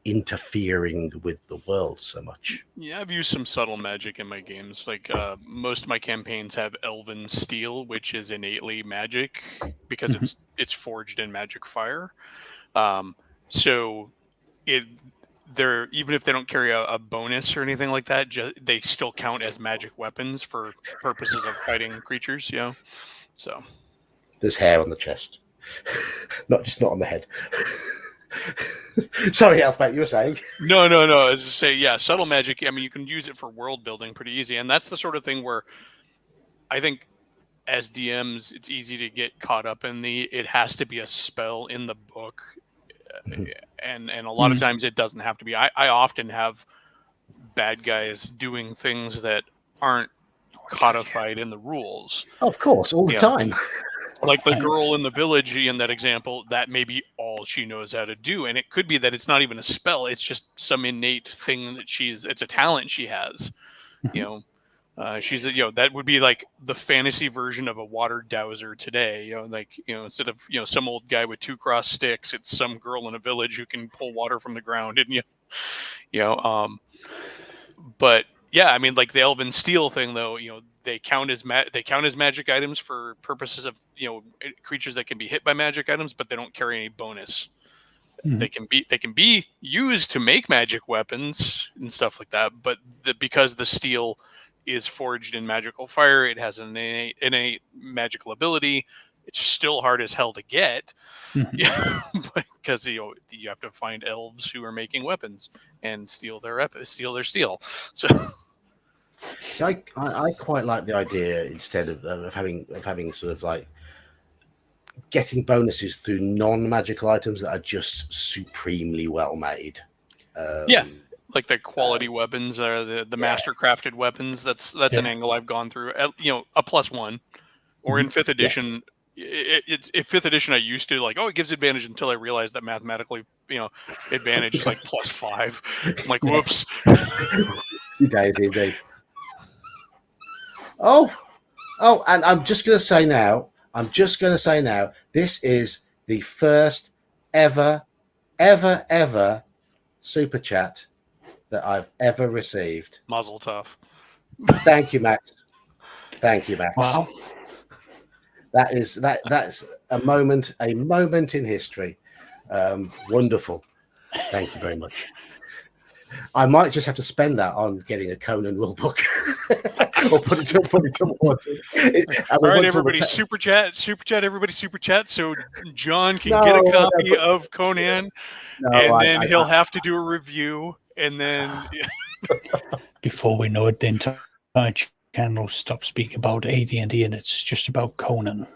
interfering with the world so much. Yeah, I've used some subtle magic in my games. Like most of my campaigns have elven steel, which is innately magic because it's forged in magic fire. So they're, even if they don't carry a bonus or anything like that, they still count as magic weapons for purposes of fighting creatures. So there's hair on the chest, not on the head. Sorry, Alphabet, you were saying? No. I was just saying, yeah, subtle magic. I mean, you can use it for world building pretty easy, and that's the sort of thing where I think as DMs, it's easy to get caught up in it has to be a spell in the book, and a lot of times it doesn't have to be. I often have bad guys doing things that aren't codified in the rules. Of course, all the time. Like the girl in the village in that example, that may be all she knows how to do. And it could be that it's not even a spell. It's just some innate thing that it's a talent she has. That would be like the fantasy version of a water dowser today. Instead of, some old guy with 2 cross sticks, it's some girl in a village who can pull water from the ground. And, but yeah, I mean, like the elven steel thing, though, they count as magic items for purposes of creatures that can be hit by magic items, but they don't carry any bonus. They can be used to make magic weapons and stuff like that, but because the steel is forged in magical fire, it has an innate magical ability. It's still hard as hell to get, because you have to find elves who are making weapons and steal their steel. So I quite like the idea, instead of having sort of like getting bonuses through non-magical items that are just supremely well made. like the quality weapons or the master crafted weapons. That's an angle I've gone through. You know, a +1, or in 5th edition. It's 5th edition. I used to like, oh, it gives advantage, until I realized that mathematically, you know, advantage is like +5. I'm like, whoops. Indeed. Oh, and I'm just going to say now, this is the first ever super chat that I've ever received. Mazel tov. Thank you, Max. Wow. That's a moment in history. Wonderful. Thank you very much. I might just have to spend that on getting a Conan rule book, or put it towards it. All right, everybody, super chat, everybody, super chat, so John can get a copy of Conan, and then he'll have to do a review, and then before we know it, the entire channel stops speaking about AD&D, and it's just about Conan.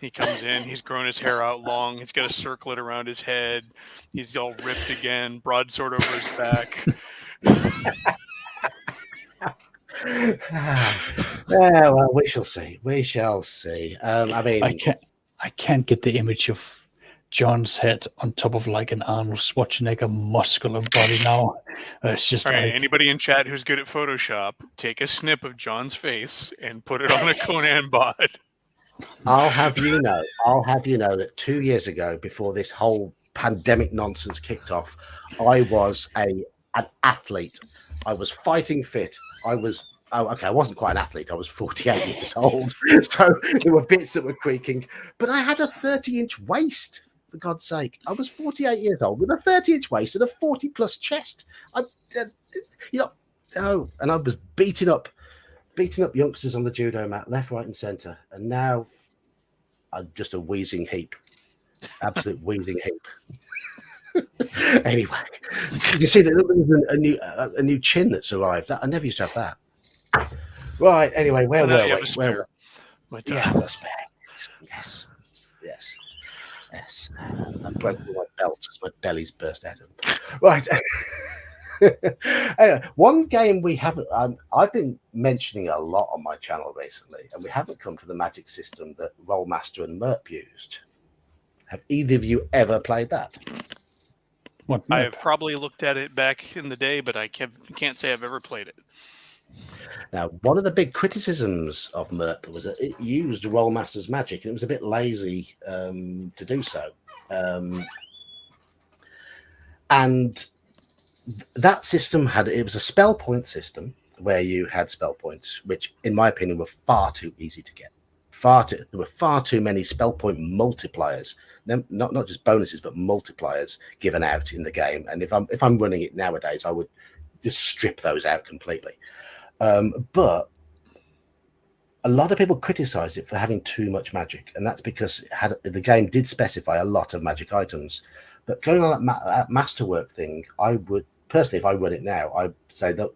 He comes in, he's grown his hair out long, he's got a circlet around his head, he's all ripped again, broadsword over his back. Well, we shall see. I mean, I can't get the image of John's head on top of like an Arnold Schwarzenegger muscular body now. It's just all right, like, anybody in chat who's good at Photoshop, take a snip of John's face and put it on a Conan bod. I'll have you know that 2 years ago, before this whole pandemic nonsense kicked off, I was an athlete. I was fighting fit. I wasn't quite an athlete. I was 48 years old. So there were bits that were creaking, but I had a 30-inch waist, for God's sake. I was 48 years old with a 30-inch waist and a 40-plus chest. And I was beating up youngsters on the judo mat, left, right, and centre. And now I'm just a wheezing heap. Absolute wheezing heap. Anyway, you can see that there's a new chin that's arrived. I never used to have that. Right. Anyway, where were we? Yeah, a spare. Yes. I broke my belt as my belly's burst out of them. Right. Anyway, one game we haven't. I've been mentioning a lot on my channel recently, and we haven't come to the magic system that Rollmaster and Merp used. Have either of you ever played that? What? I've probably looked at it back in the day, but I can't say I've ever played it. Now, one of the big criticisms of Merp was that it used Rollmaster's magic, and it was a bit lazy to do so. And that system it was a spell point system where you had spell points, which, in my opinion, were far too easy to get. There were far too many spell point multipliers, not just bonuses, but multipliers given out in the game. And if I'm running it nowadays, I would just strip those out completely. But a lot of people criticized it for having too much magic, and that's because the game did specify a lot of magic items. But going on that masterwork thing, I would personally, if I run it now, I'd say that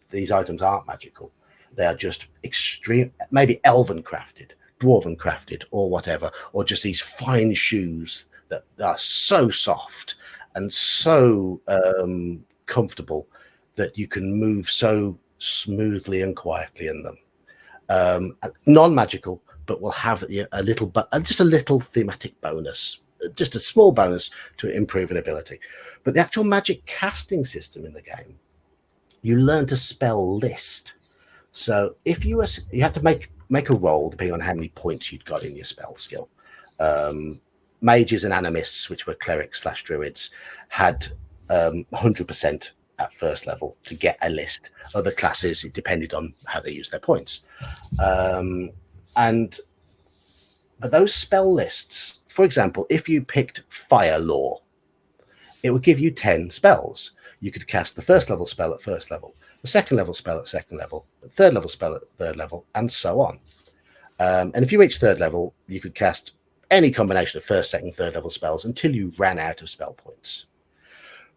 these items aren't magical. They are just extreme, maybe elven crafted, dwarven crafted, or whatever, or just these fine shoes that are so soft and so comfortable that you can move so smoothly and quietly in them. Non-magical, but will have just a little thematic bonus, just a small bonus to improve an ability. But the actual magic casting system in the game, you learn to spell list. So if you have to make a roll depending on how many points you'd got in your spell skill. Mages and animists, which were clerics / druids, had 100% at first level to get a list. Other classes, it depended on how they used their points. And those spell lists, for example, if you picked Fire Law, it would give you 10 spells. You could cast the first level spell at first level, the second level spell at second level, the third level spell at third level, and so on. And if you reach third level, you could cast any combination of first, second, third level spells until you ran out of spell points.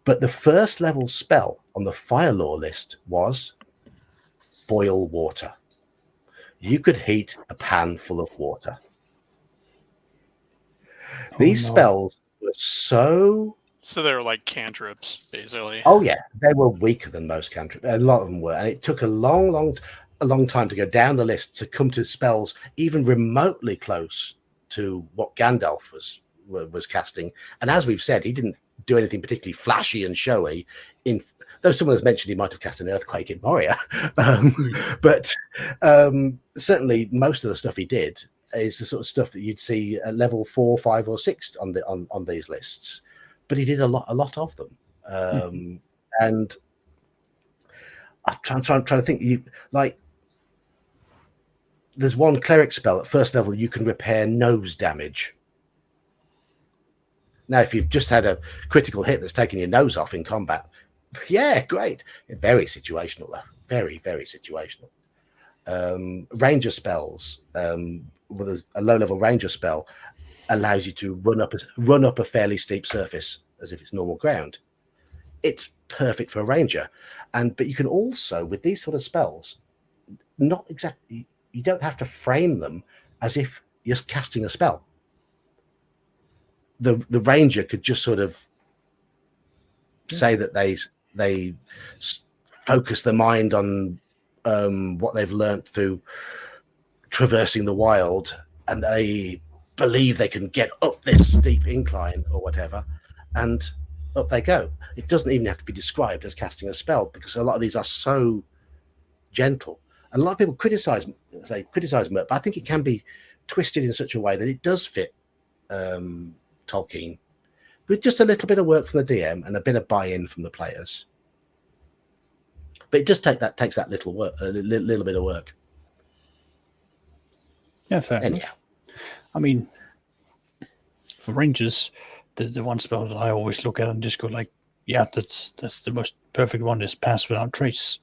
But the first level spell on the Fire Law list was boil water. You could heat a pan full of water. These spells were so So they're like cantrips, basically. Oh yeah, they were weaker than most cantrips. A lot of them were, and it took a long time to go down the list to come to spells even remotely close to what Gandalf was casting. And as we've said, he didn't do anything particularly flashy and showy. Though someone has mentioned he might have cast an earthquake in Moria, but certainly most of the stuff he did is the sort of stuff that you'd see at level 4, 5, or 6 on these lists. But he did a lot of them, and I'm trying to think. There's one cleric spell at first level you can repair nose damage. Now, if you've just had a critical hit that's taken your nose off in combat, yeah, great. Very situational, though. Very, very situational. Ranger spells, with a low-level ranger spell, allows you to run up a fairly steep surface as if it's normal ground. It's perfect for a ranger, but you can also, with these sort of spells, not exactly. You don't have to frame them as if you're casting a spell. The ranger could just sort of say that they focus their mind on what they've learned through traversing the wild, and they believe they can get up this steep incline or whatever, and up they go. It doesn't even have to be described as casting a spell, because a lot of these are so gentle. And a lot of people criticize Mert, but I think it can be twisted in such a way that it does fit Tolkien, with just a little bit of work from the DM and a bit of buy-in from the players. But it just takes that little bit of work. Yeah, fair enough. I mean, for Rangers, the one spell that I always look at and just go like, yeah, that's the most perfect one, is Pass Without Trace.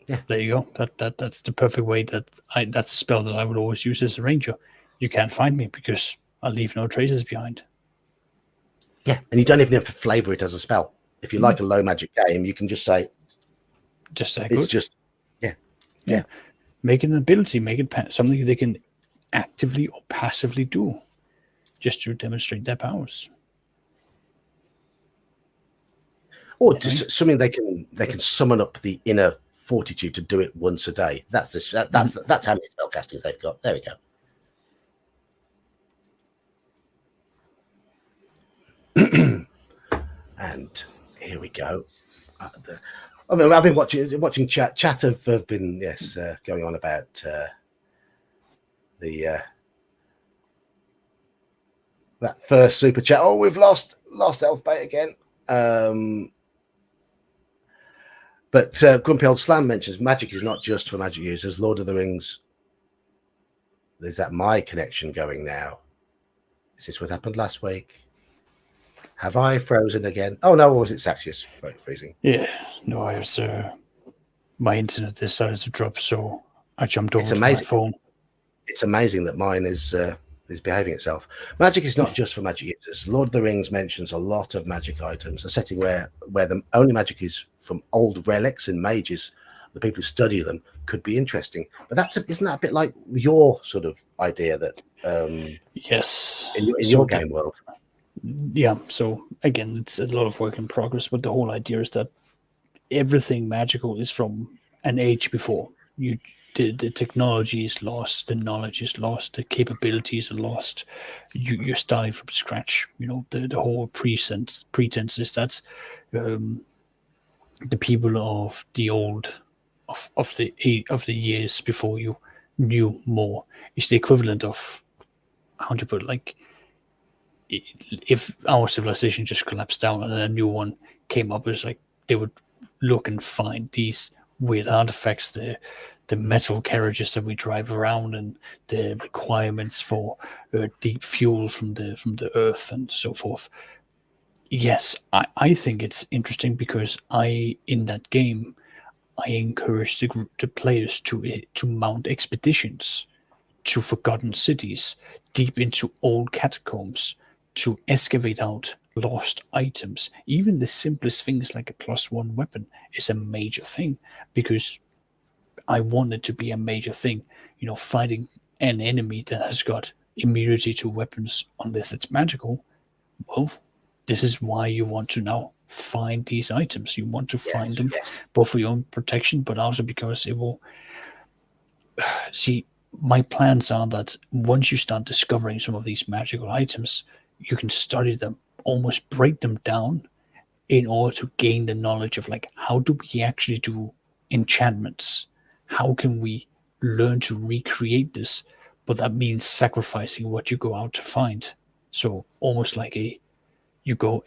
Yeah, there you go. That's the perfect way that's a spell that I would always use as a ranger. You can't find me because I leave no traces behind. Yeah, and you don't even have to flavor it as a spell. If you like a low magic game, you can just say, it's just, yeah. Make it an ability, make it something they can actively or passively do, just to demonstrate their powers. Or just something they can summon up the inner fortitude to do it once a day. That's how many spell castings they've got. There we go. And here we go. I mean, I've been watching chat have been going on about that first super chat. Oh, we've lost Elfbait again. But Grumpy Old Slam mentions magic is not just for magic users. Lord of the Rings. Is that my connection going now? Is this what happened last week? Have I frozen again? Oh no, or was it Saxius freezing? Yeah, no, I was my internet decided to drop, so I jumped over to my phone. It's amazing that mine is behaving itself. Magic is not just for magic users. Lord of the Rings mentions a lot of magic items, a setting where the only magic is from old relics and mages. The people who study them could be interesting. But isn't that a bit like your sort of idea that yes, in your game world? Yeah, so again, it's a lot of work in progress, but the whole idea is that everything magical is from an age before. The technology is lost, the knowledge is lost, the capabilities are lost. You're starting from scratch. The whole pretense is that the people of the old of the years before you knew more. Is the equivalent of, how to put it, like, if our civilization just collapsed down and then a new one came up, it's like they would look and find these weird artifacts, the metal carriages that we drive around, and the requirements for deep fuel from the earth and so forth. Yes, I think it's interesting because in that game I encourage the players to mount expeditions to forgotten cities, deep into old catacombs, to excavate out lost items. Even the simplest things like a +1 weapon is a major thing, because I want it to be a major thing. Fighting an enemy that has got immunity to weapons, unless it's magical, well, this is why you want to now find these items. You want to find them Yes. both for your own protection, but also because it will. See, my plans are that once you start discovering some of these magical items, you can study them, almost break them down in order to gain the knowledge of like how do we actually do enchantments? How can we learn to recreate this? But that means sacrificing what you go out to find. So almost like you go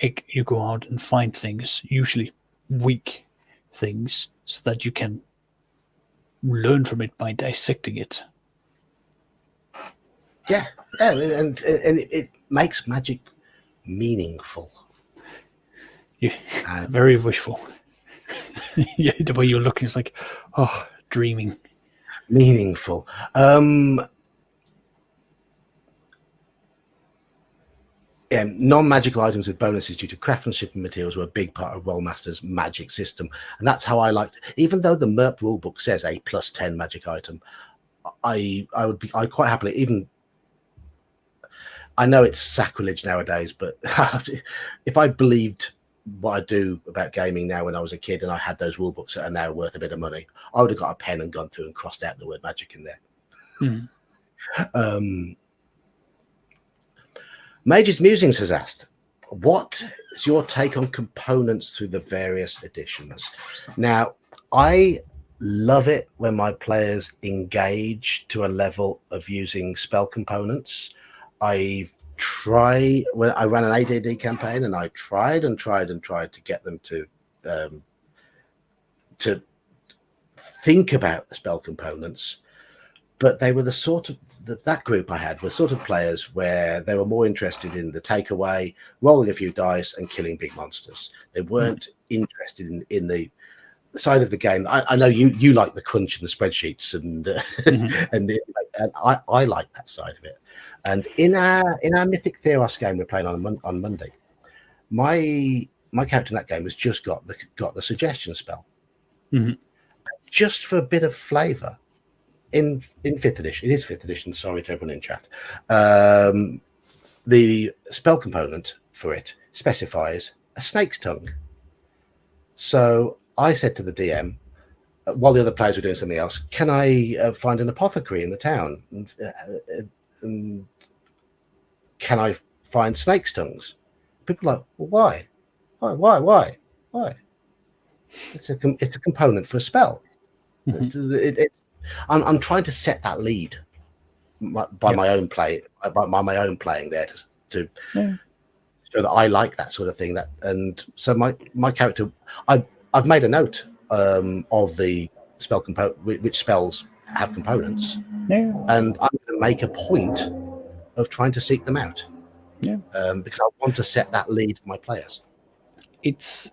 out and find things, usually weak things, so that you can learn from it by dissecting it. Yeah, and it makes magic meaningful. Yeah, very wishful. Yeah, the way you're looking is like, oh, dreaming. Meaningful. Yeah, non-magical items with bonuses due to craftsmanship and materials were a big part of Rollmaster's magic system, and that's how I liked it. Even though the MERP rulebook says a +10 magic item, I quite happily, even I know it's sacrilege nowadays, but if I believed what I do about gaming now when I was a kid and I had those rulebooks that are now worth a bit of money, I would have got a pen and gone through and crossed out the word magic in there. Mage's Musings has asked, what is your take on components through the various editions? Now, I love it when my players engage to a level of using spell components. When I ran an ADD campaign, and I tried to get them to think about spell components, but they were the sort of that group I had were sort of players where they were more interested in the takeaway, rolling a few dice, and killing big monsters. They weren't interested in the side of the game. I know you like the crunch and the spreadsheets, and and I like that side of it. And in our Mythic Theros game we're playing on Monday, my character in that game has just got the suggestion spell, just for a bit of flavour. In 5th edition, it is 5th edition. Sorry to everyone in chat. The spell component for it specifies a snake's tongue. So I said to the DM, while the other players were doing something else, can I find an apothecary in the town? And can I find snake's tongues? People are like, well, why? It's a component for a spell. I'm trying to set that lead by my own play, by my own playing there to show that I like that sort of thing. And so my character, I've made a note of the spell component, which spells have components, and I'm going to make a point of trying to seek them out. Because I want to set that lead for my players. It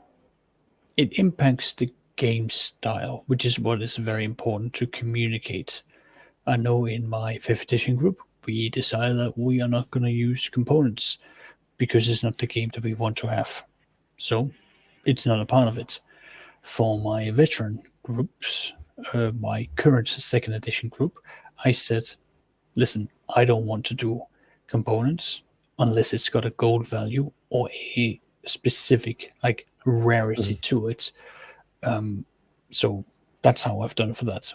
impacts the game style, which is what is very important to communicate. I know in my 5th edition group, we decided that we are not going to use components because it's not the game that we want to have. So it's not a part of it. For my veteran groups, my current 2nd edition group, I said, listen, I don't want to do components unless it's got a gold value or a specific like rarity to it. So that's how I've done it for that.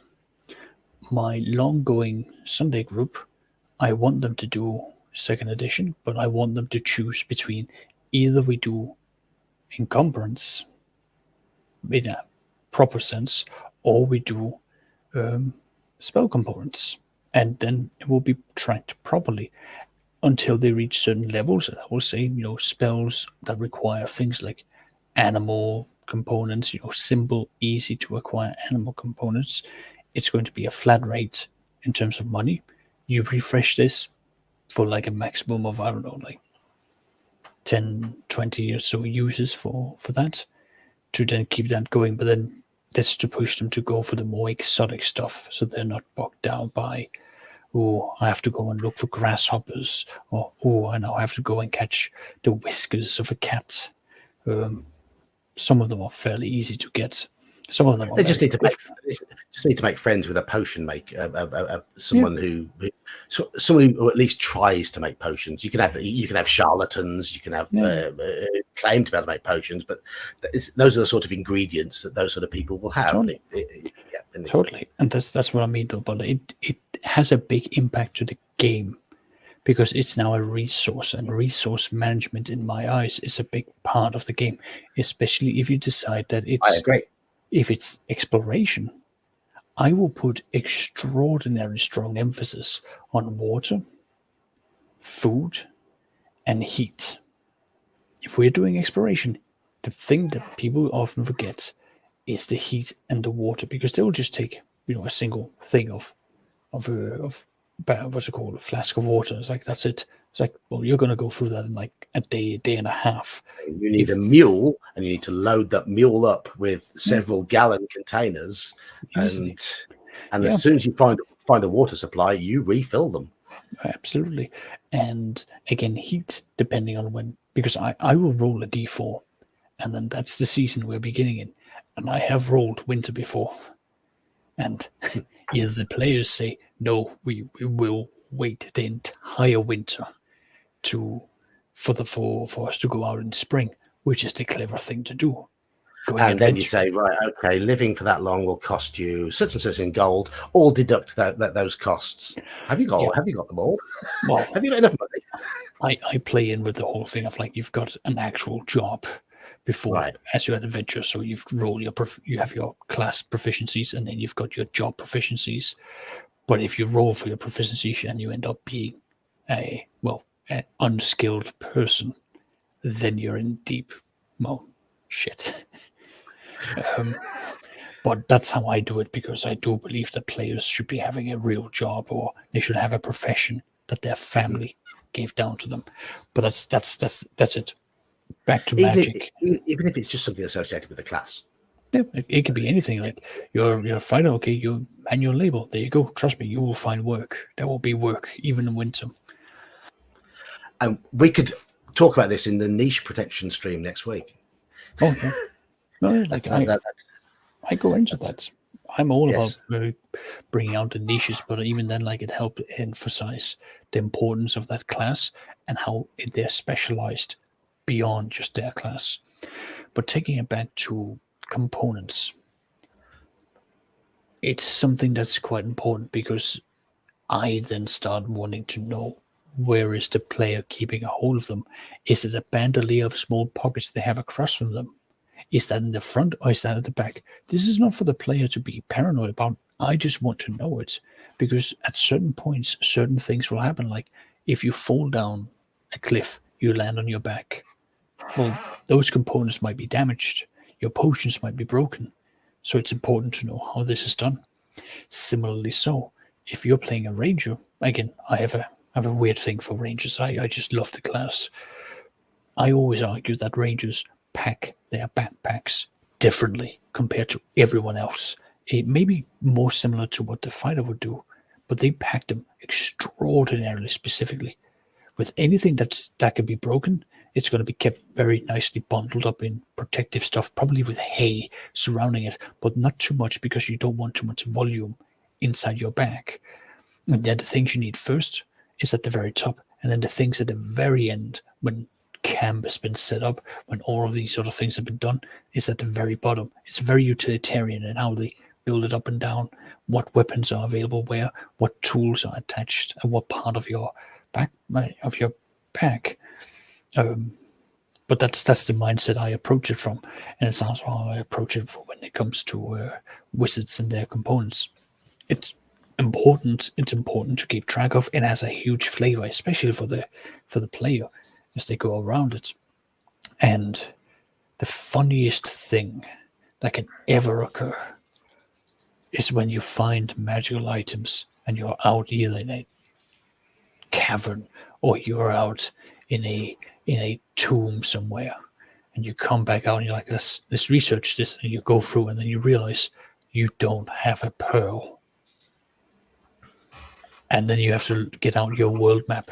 My long-going Sunday group, I want them to do 2nd edition, but I want them to choose between either we do encumbrance in a proper sense, or we do spell components, and then it will be tracked properly until they reach certain levels. And I will say, spells that require things like animal components, simple, easy to acquire animal components, it's going to be a flat rate in terms of money. You refresh this for like a maximum of, I don't know, like 10, 20 or so uses for that, to then keep that going. But then that's to push them to go for the more exotic stuff, so they're not bogged down by, I have to go and look for grasshoppers, or I now have to go and catch the whiskers of a cat. Some of them are fairly easy to get. Some of them are They just very need to make just need to make friends with a potion maker, someone someone who at least tries to make potions. You can have charlatans, you can have claim to be able to make potions, but those are the sort of ingredients that those sort of people will have. Totally. Totally, and that's what I mean though. But it has a big impact to the game because it's now a resource, and resource management, in my eyes, is a big part of the game, especially if you decide that I agree. If it's exploration, I will put extraordinary strong emphasis on water, food, and heat. If we're doing exploration, the thing that people often forget is the heat and the water, because they will just take a single thing of what's it called, a flask of water. It's like, that's it. It's like, well, you're going to go through that in like a day and a half. You need a mule, and you need to load that mule up with several gallon containers, and as soon as you find a water supply, you refill them. Absolutely. And again, heat, depending on when, because I will roll a d4, and then that's the season we're beginning in, and I have rolled winter before, and either the players say, no, we will wait the entire winter for us to go out in spring, which is the clever thing to do. And then you say, right, okay, living for that long will cost you such and such in gold. All deduct those costs. Have you got them all? Well, have you got enough money? I play in with the whole thing of like, you've got an actual job before as your adventure. So you've you have your class proficiencies, and then you've got your job proficiencies. But if you roll for your proficiency and you end up being an unskilled person, then you're in deep shit. But that's how I do it, because I do believe that players should be having a real job, or they should have a profession that their family gave down to them. But that's it. Back to magic. Even if it's just something associated with the class. Yeah, it could be anything. Like you're a fighter, okay, you manual label. There you go. Trust me, you will find work. There will be work even in winter. And we could talk about this in the niche protection stream next week. Oh yeah. No, like I go into that. I'm all about bringing out the niches, but even then, like, it helped emphasize the importance of that class and how they're specialized beyond just their class. But taking it back to components, it's something that's quite important, because I then start wanting to know, where is the player keeping a hold of them? Is it a bandolier of small pockets they have across from them? Is that in the front, or is that at the back? This is not for the player to be paranoid about. I just want to know it, because at certain points, certain things will happen. Like if you fall down a cliff, you land on your back. Well, those components might be damaged. Your potions might be broken. So it's important to know how this is done. Similarly, so if you're playing a ranger, again, I have a weird thing for rangers. I just love the class. I always argue that rangers pack their backpacks differently compared to everyone else. It may be more similar to what the fighter would do, but they pack them extraordinarily specifically. With anything that can be broken, it's going to be kept very nicely bundled up in protective stuff, probably with hay surrounding it, but not too much, because you don't want too much volume inside your bag. And then the things you need first is at the very top, and then the things at the very end, when camp has been set up, when all of these sort of things have been done, is at the very bottom. It's very utilitarian in how they build it up and down, what weapons are available where, what tools are attached, and what part of your pack. But that's the mindset I approach it from, and it's also how I approach it when it comes to wizards and their components. It's important to keep track of. It has a huge flavor, especially for the player as they go around it. And the funniest thing that can ever occur is when you find magical items and you're out either in a cavern or you're out in a tomb somewhere, and you come back out and you're like, let's research this, and you go through, and then you realize you don't have a pearl. And then you have to get out your world map.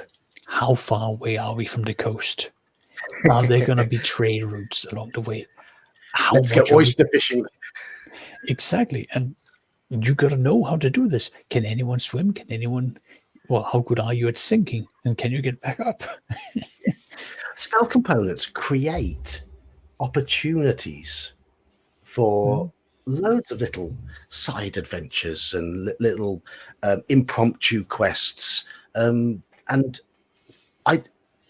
How far away are we from the coast? Are there going to be trade routes along the way? how Let's go much are we- oyster fishing. Exactly. And you got to know how to do this. Can anyone swim? Can anyone, well, how good are you at sinking? And can you get back up? Spell components create opportunities for loads of little side adventures and little impromptu quests. And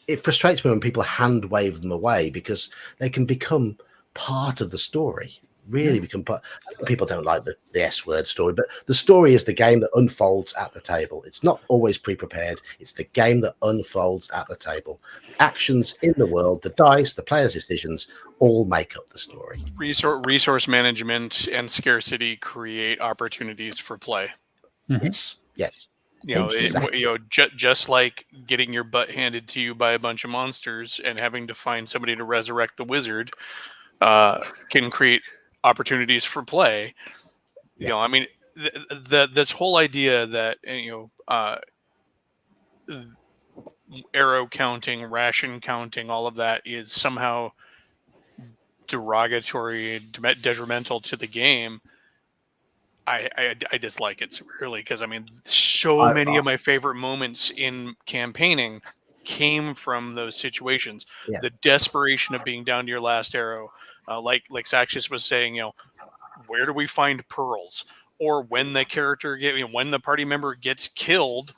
it frustrates me when people hand wave them away because they can become part of the story. Really become part. People don't like the S word story, but the story is the game that unfolds at the table. It's not always pre-prepared. It's the game that unfolds at the table. The actions in the world, the dice, the players' decisions, all make up the story. Resource management and scarcity create opportunities for play. Yes. Exactly. Just like getting your butt handed to you by a bunch of monsters and having to find somebody to resurrect the wizard can create opportunities for play. I mean, this whole idea that arrow counting, ration counting, all of that is somehow derogatory and detrimental to the game. I dislike it severely because I mean, so many of my favorite moments in campaigning came from those situations. Yeah. The desperation of being down to your last arrow, like Saxius was saying, where do we find pearls? Or when the character when the party member gets killed,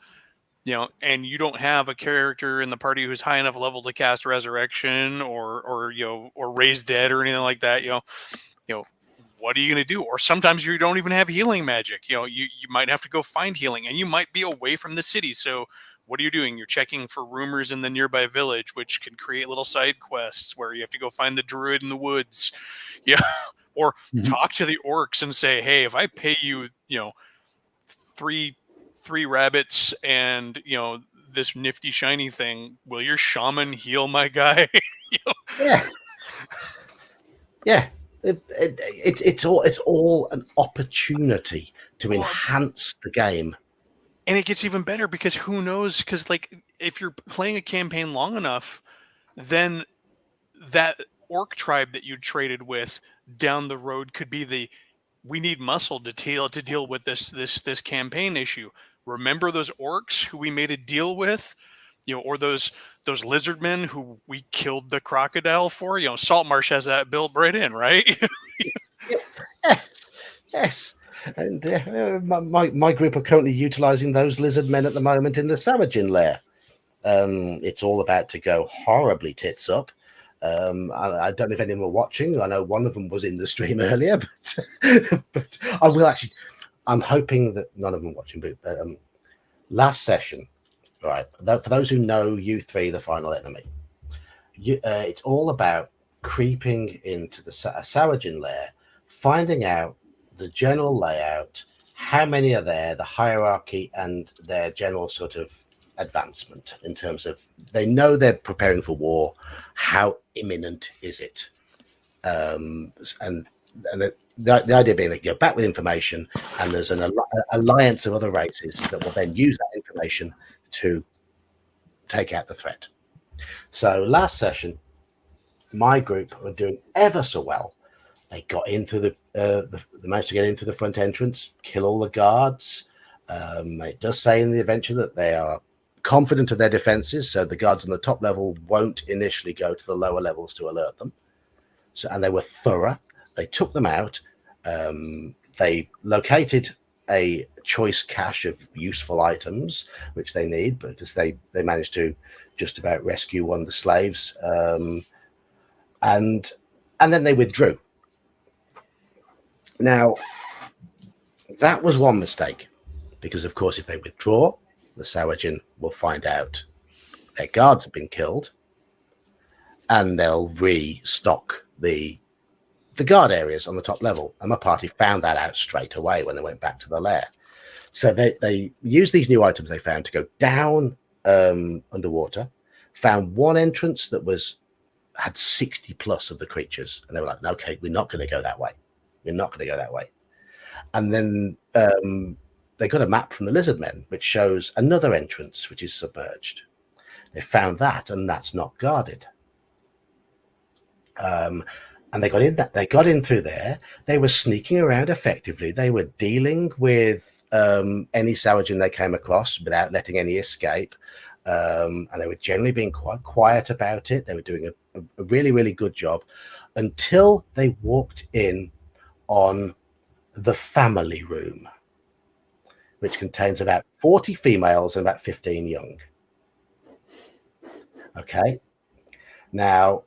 and you don't have a character in the party who's high enough level to cast resurrection or raise dead or anything like that, what are you going to do? Or sometimes you don't even have healing magic. You might have to go find healing, and you might be away from the city. So what are you doing? You're checking for rumors in the nearby village, which can create little side quests where you have to go find the druid in the woods. Or talk to the orcs and say, hey, if I pay you, three rabbits and this nifty shiny thing, will your shaman heal my guy? Yeah. It's all an opportunity to enhance the game. And it gets even better because who knows? Because if you're playing a campaign long enough, then that orc tribe that you traded with down the road could be we need muscle to deal with this campaign issue. Remember those orcs who we made a deal with, or those lizard men who we killed the crocodile for. Saltmarsh has that built right in, right? Yes. And my group are currently utilizing those lizard men at the moment in the Savagin lair. It's all about to go horribly tits up. I don't know if any of them were watching. I know one of them was in the stream earlier, but I will actually. I'm hoping that none of them are watching. But last session, right? For those who know U3, the final enemy, it's all about creeping into the Savagin lair, finding out the general layout, how many are there, the hierarchy, and their general sort of advancement in terms of they know they're preparing for war. How imminent is it? And the idea being that you're back with information, and there's an alliance of other races that will then use that information to take out the threat. So last session, my group were doing ever so well. They got into they managed to get into the front entrance, kill all the guards. It does say in the adventure that they are confident of their defenses, so the guards on the top level won't initially go to the lower levels to alert them. And they were thorough. They took them out. They located a choice cache of useful items which they need because they managed to just about rescue one of the slaves, and then they withdrew. Now that was one mistake, because of course if they withdraw, the Savagin will find out their guards have been killed, and they'll restock the guard areas on the top level. And my party found that out straight away when they went back to the lair. So they used these new items they found to go down underwater, found one entrance that had 60 plus of the creatures, and they were like, okay, we're not going to go that way. We're not going to go that way. And then they got a map from the lizard men which shows another entrance which is submerged. They found that, and that's not guarded. And they got in through there. They were sneaking around effectively. They were dealing with any Sahuagin they came across without letting any escape. And they were generally being quite quiet about it. They were doing a really, really good job until they walked in on the family room, which contains about 40 females and about 15 young. Okay. Now,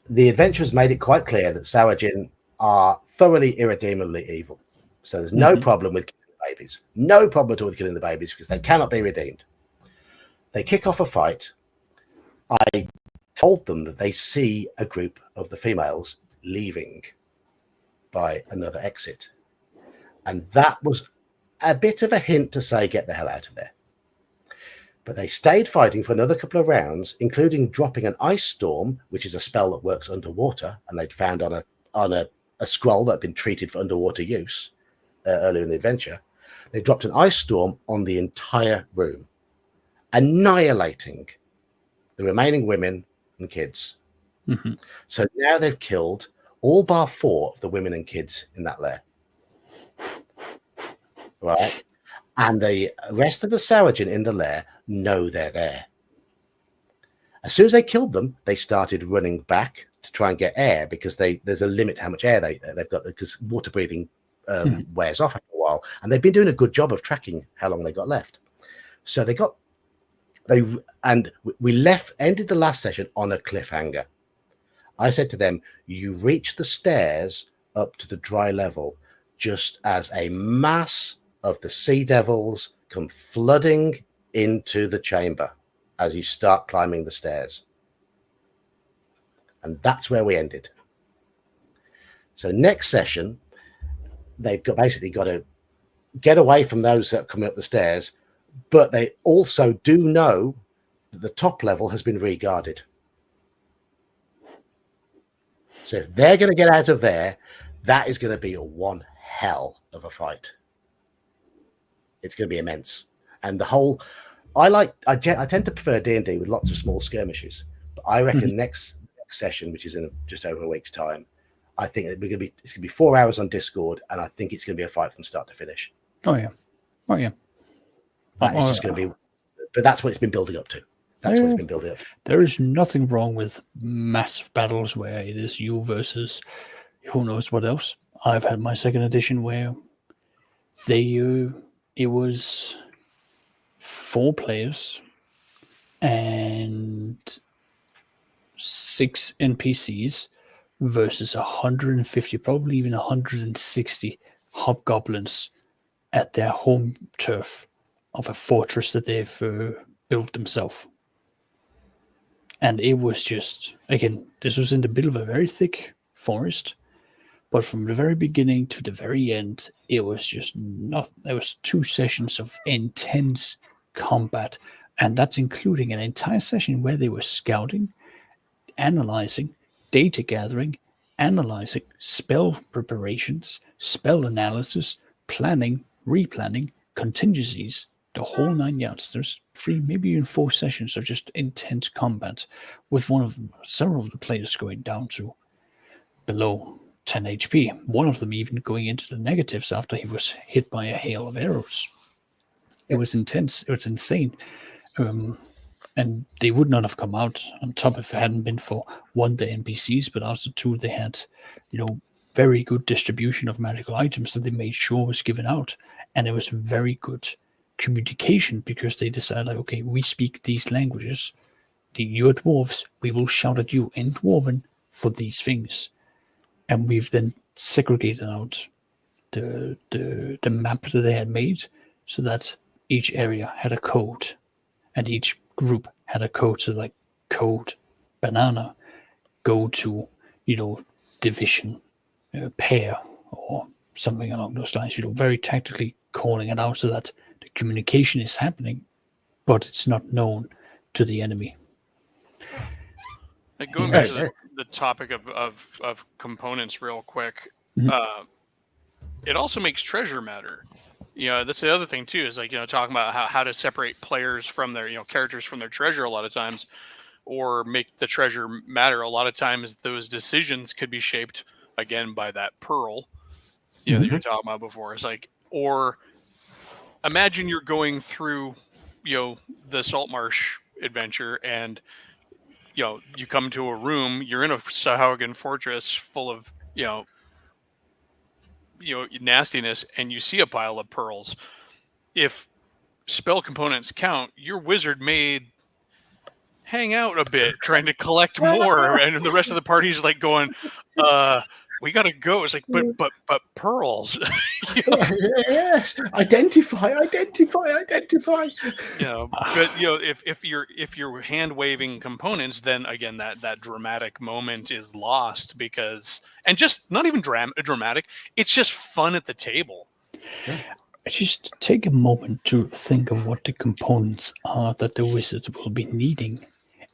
the adventurers made it quite clear that Sahuagin are thoroughly irredeemably evil. So there's no problem with killing the babies. No problem at all with killing the babies because they cannot be redeemed. They kick off a fight. I told them that they see a group of the females leaving by another exit. And that was a bit of a hint to say, get the hell out of there. But they stayed fighting for another couple of rounds, including dropping an ice storm, which is a spell that works underwater, and they'd found on a scroll that had been treated for underwater use earlier in the adventure. They dropped an ice storm on the entire room, annihilating the remaining women and kids. Mm-hmm. So now they've killed all bar 4 of the women and kids in that lair. Right? And the rest of the Sahuagin in the lair know they're there. As soon as they killed them, they started running back to try and get air because there's a limit to how much air they've got because water breathing wears off after a while. And they've been doing a good job of tracking how long they got left. So we ended the last session on a cliffhanger. I said to them, you reach the stairs up to the dry level just as a mass of the sea devils come flooding into the chamber as you start climbing the stairs. And that's where we ended. So next session, they've basically got to get away from those that are coming up the stairs, but they also do know that the top level has been re-guarded. So if they're going to get out of there, that is going to be one hell of a fight. It's going to be immense. And the whole, I tend to prefer D&D with lots of small skirmishes, but I reckon next session, which is in just over a week's time, I think it's going to be 4 hours on Discord, and I think it's going to be a fight from start to finish. Oh yeah. That is just going to be, but that's what it's been building up to. That's what it's been building up to. There is nothing wrong with massive battles where it is you versus who knows what else. I've had my second edition where it was 4 players and 6 NPCs versus 150, probably even 160 hobgoblins at their home turf of a fortress that they've built themselves. And it was just, again, this was in the middle of a very thick forest. But from the very beginning to the very end, it was just there was 2 sessions of intense combat. And that's including an entire session where they were scouting, analyzing, data gathering, analyzing, spell preparations, spell analysis, planning, replanning, contingencies, the whole 9 yards. There's 3, maybe even 4 sessions of just intense combat with several of the players going down to below 10 HP. One of them even going into the negatives after he was hit by a hail of arrows. It was intense. It was insane. And they would not have come out on top if it hadn't been for, 1, the NPCs, but also 2, they had, very good distribution of magical items that they made sure was given out. And it was very good communication because they decided, like, okay, we speak these languages. You're dwarves, we will shout at you in Dwarven for these things. And we've then segregated out the map that they had made so that each area had a code and each group had a code. So like code banana, go to, division, pair or something along those lines, very tactically calling it out so that the communication is happening, but it's not known to the enemy. Going back to the topic of components real quick, it also makes treasure matter. That's the other thing too, is like, talking about how to separate players from their, characters from their treasure a lot of times. or make the treasure matter. A lot of times those decisions could be shaped again by that pearl, that you were talking about before. It's like, or imagine you're going through, the salt marsh adventure, and you come to a room, you're in a Sahuagin fortress full of nastiness, and you see a pile of pearls. If spell components count, your wizard may hang out a bit trying to collect more, and the rest of the party's like going, we gotta go. It's like, but pearls. Yes, identify. But if you're hand waving components, then again that dramatic moment is lost, because, and just not even dramatic, it's just fun at the table. Just take a moment to think of what the components are that the wizard will be needing.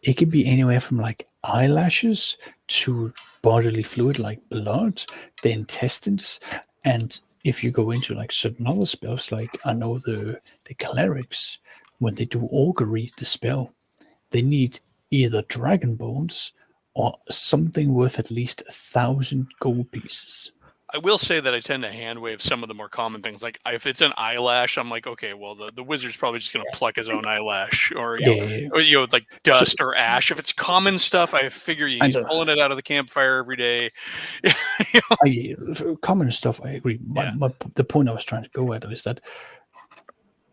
It could be anywhere from like eyelashes to bodily fluid like blood, the intestines, and if you go into like certain other spells, like I know the clerics, when they do augury, the spell, they need either dragon bones or something worth at least 1,000 gold pieces. I will say that I tend to hand wave some of the more common things. Like if it's an eyelash, I'm like, okay, well, the wizard's probably just going to pluck his own eyelash, or like dust or ash. If it's common stuff, I figure he's pulling it out of the campfire every day. Common stuff, I agree. The point I was trying to go at is that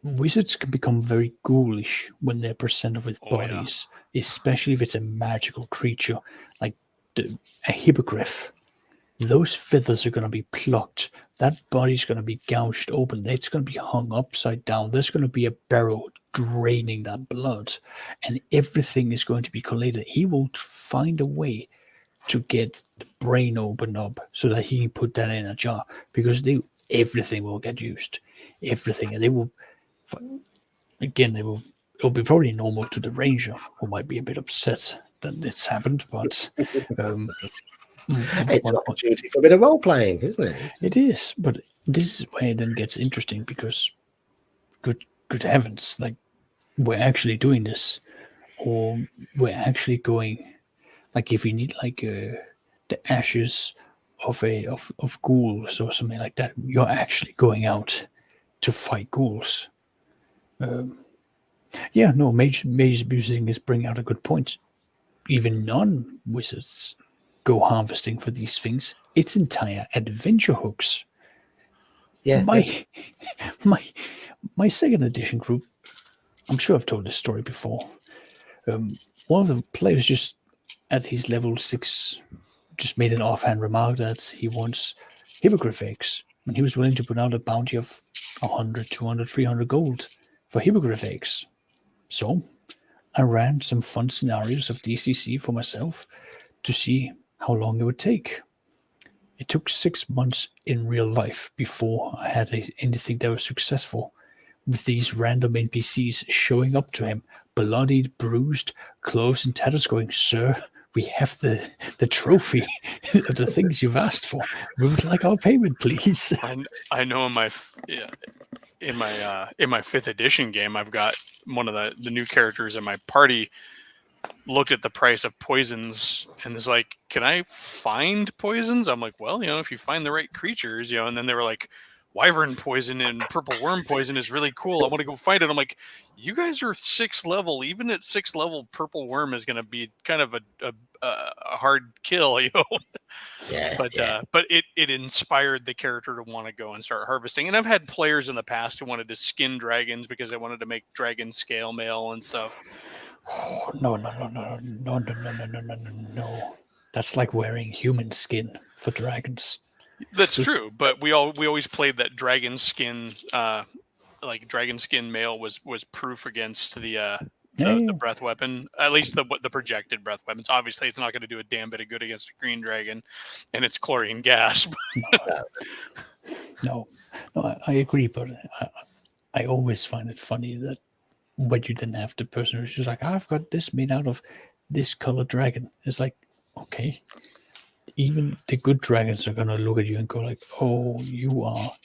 wizards can become very ghoulish when they're presented with bodies, especially if it's a magical creature like a hippogriff. Those feathers are going to be plucked. That body's going to be gouged open. It's going to be hung upside down. There's going to be a barrel draining that blood, and everything is going to be collated. He will find a way to get the brain opened up so that he can put that in a jar, because everything will get used. Everything. And it'll be probably normal to the ranger, who might be a bit upset that it's happened, but it's an opportunity for a bit of role playing, isn't it? It is, but this is where it then gets interesting, because good heavens, like, we're actually doing this, or we're actually going, like, if you need like the ashes of ghouls or something like that, you're actually going out to fight ghouls. Mage abusing is bringing out a good point. Even non-wizards go harvesting for these things. It's entire adventure hooks. Yeah. My second edition group, I'm sure I've told this story before. One of the players just at his level 6 just made an offhand remark that he wants hippogriff eggs, and he was willing to put out a bounty of 100, 200, 300 gold for hippogriff eggs. So I ran some fun scenarios of DCC for myself to see how long it would take. It took 6 months in real life before I had anything that was successful, with these random NPCs showing up to him, bloodied, bruised, clothes and tatters, going, "Sir, we have the trophy of the things you've asked for. We would like our payment, please." I know in my 5th edition game, I've got one of the new characters in my party looked at the price of poisons and is like, "Can I find poisons?" I'm like, "Well, if you find the right creatures, and then they were like, "Wyvern poison and purple worm poison is really cool. I want to go find it." I'm like, "You guys are 6th level. Even at 6th level, purple worm is going to be kind of a hard kill, Yeah. But it inspired the character to want to go and start harvesting. And I've had players in the past who wanted to skin dragons because they wanted to make dragon scale mail and stuff. Oh, no. That's like wearing human skin for dragons. That's true, but we always played that dragon skin, dragon skin mail was proof against the breath weapon, at least the projected breath weapons. Obviously, it's not going to do a damn bit of good against a green dragon, and it's chlorine gas. No, I agree, but I always find it funny that when you then have the person who's just like, "I've got this made out of this color dragon." It's like, okay, even the good dragons are gonna look at you and go like, "Oh, you are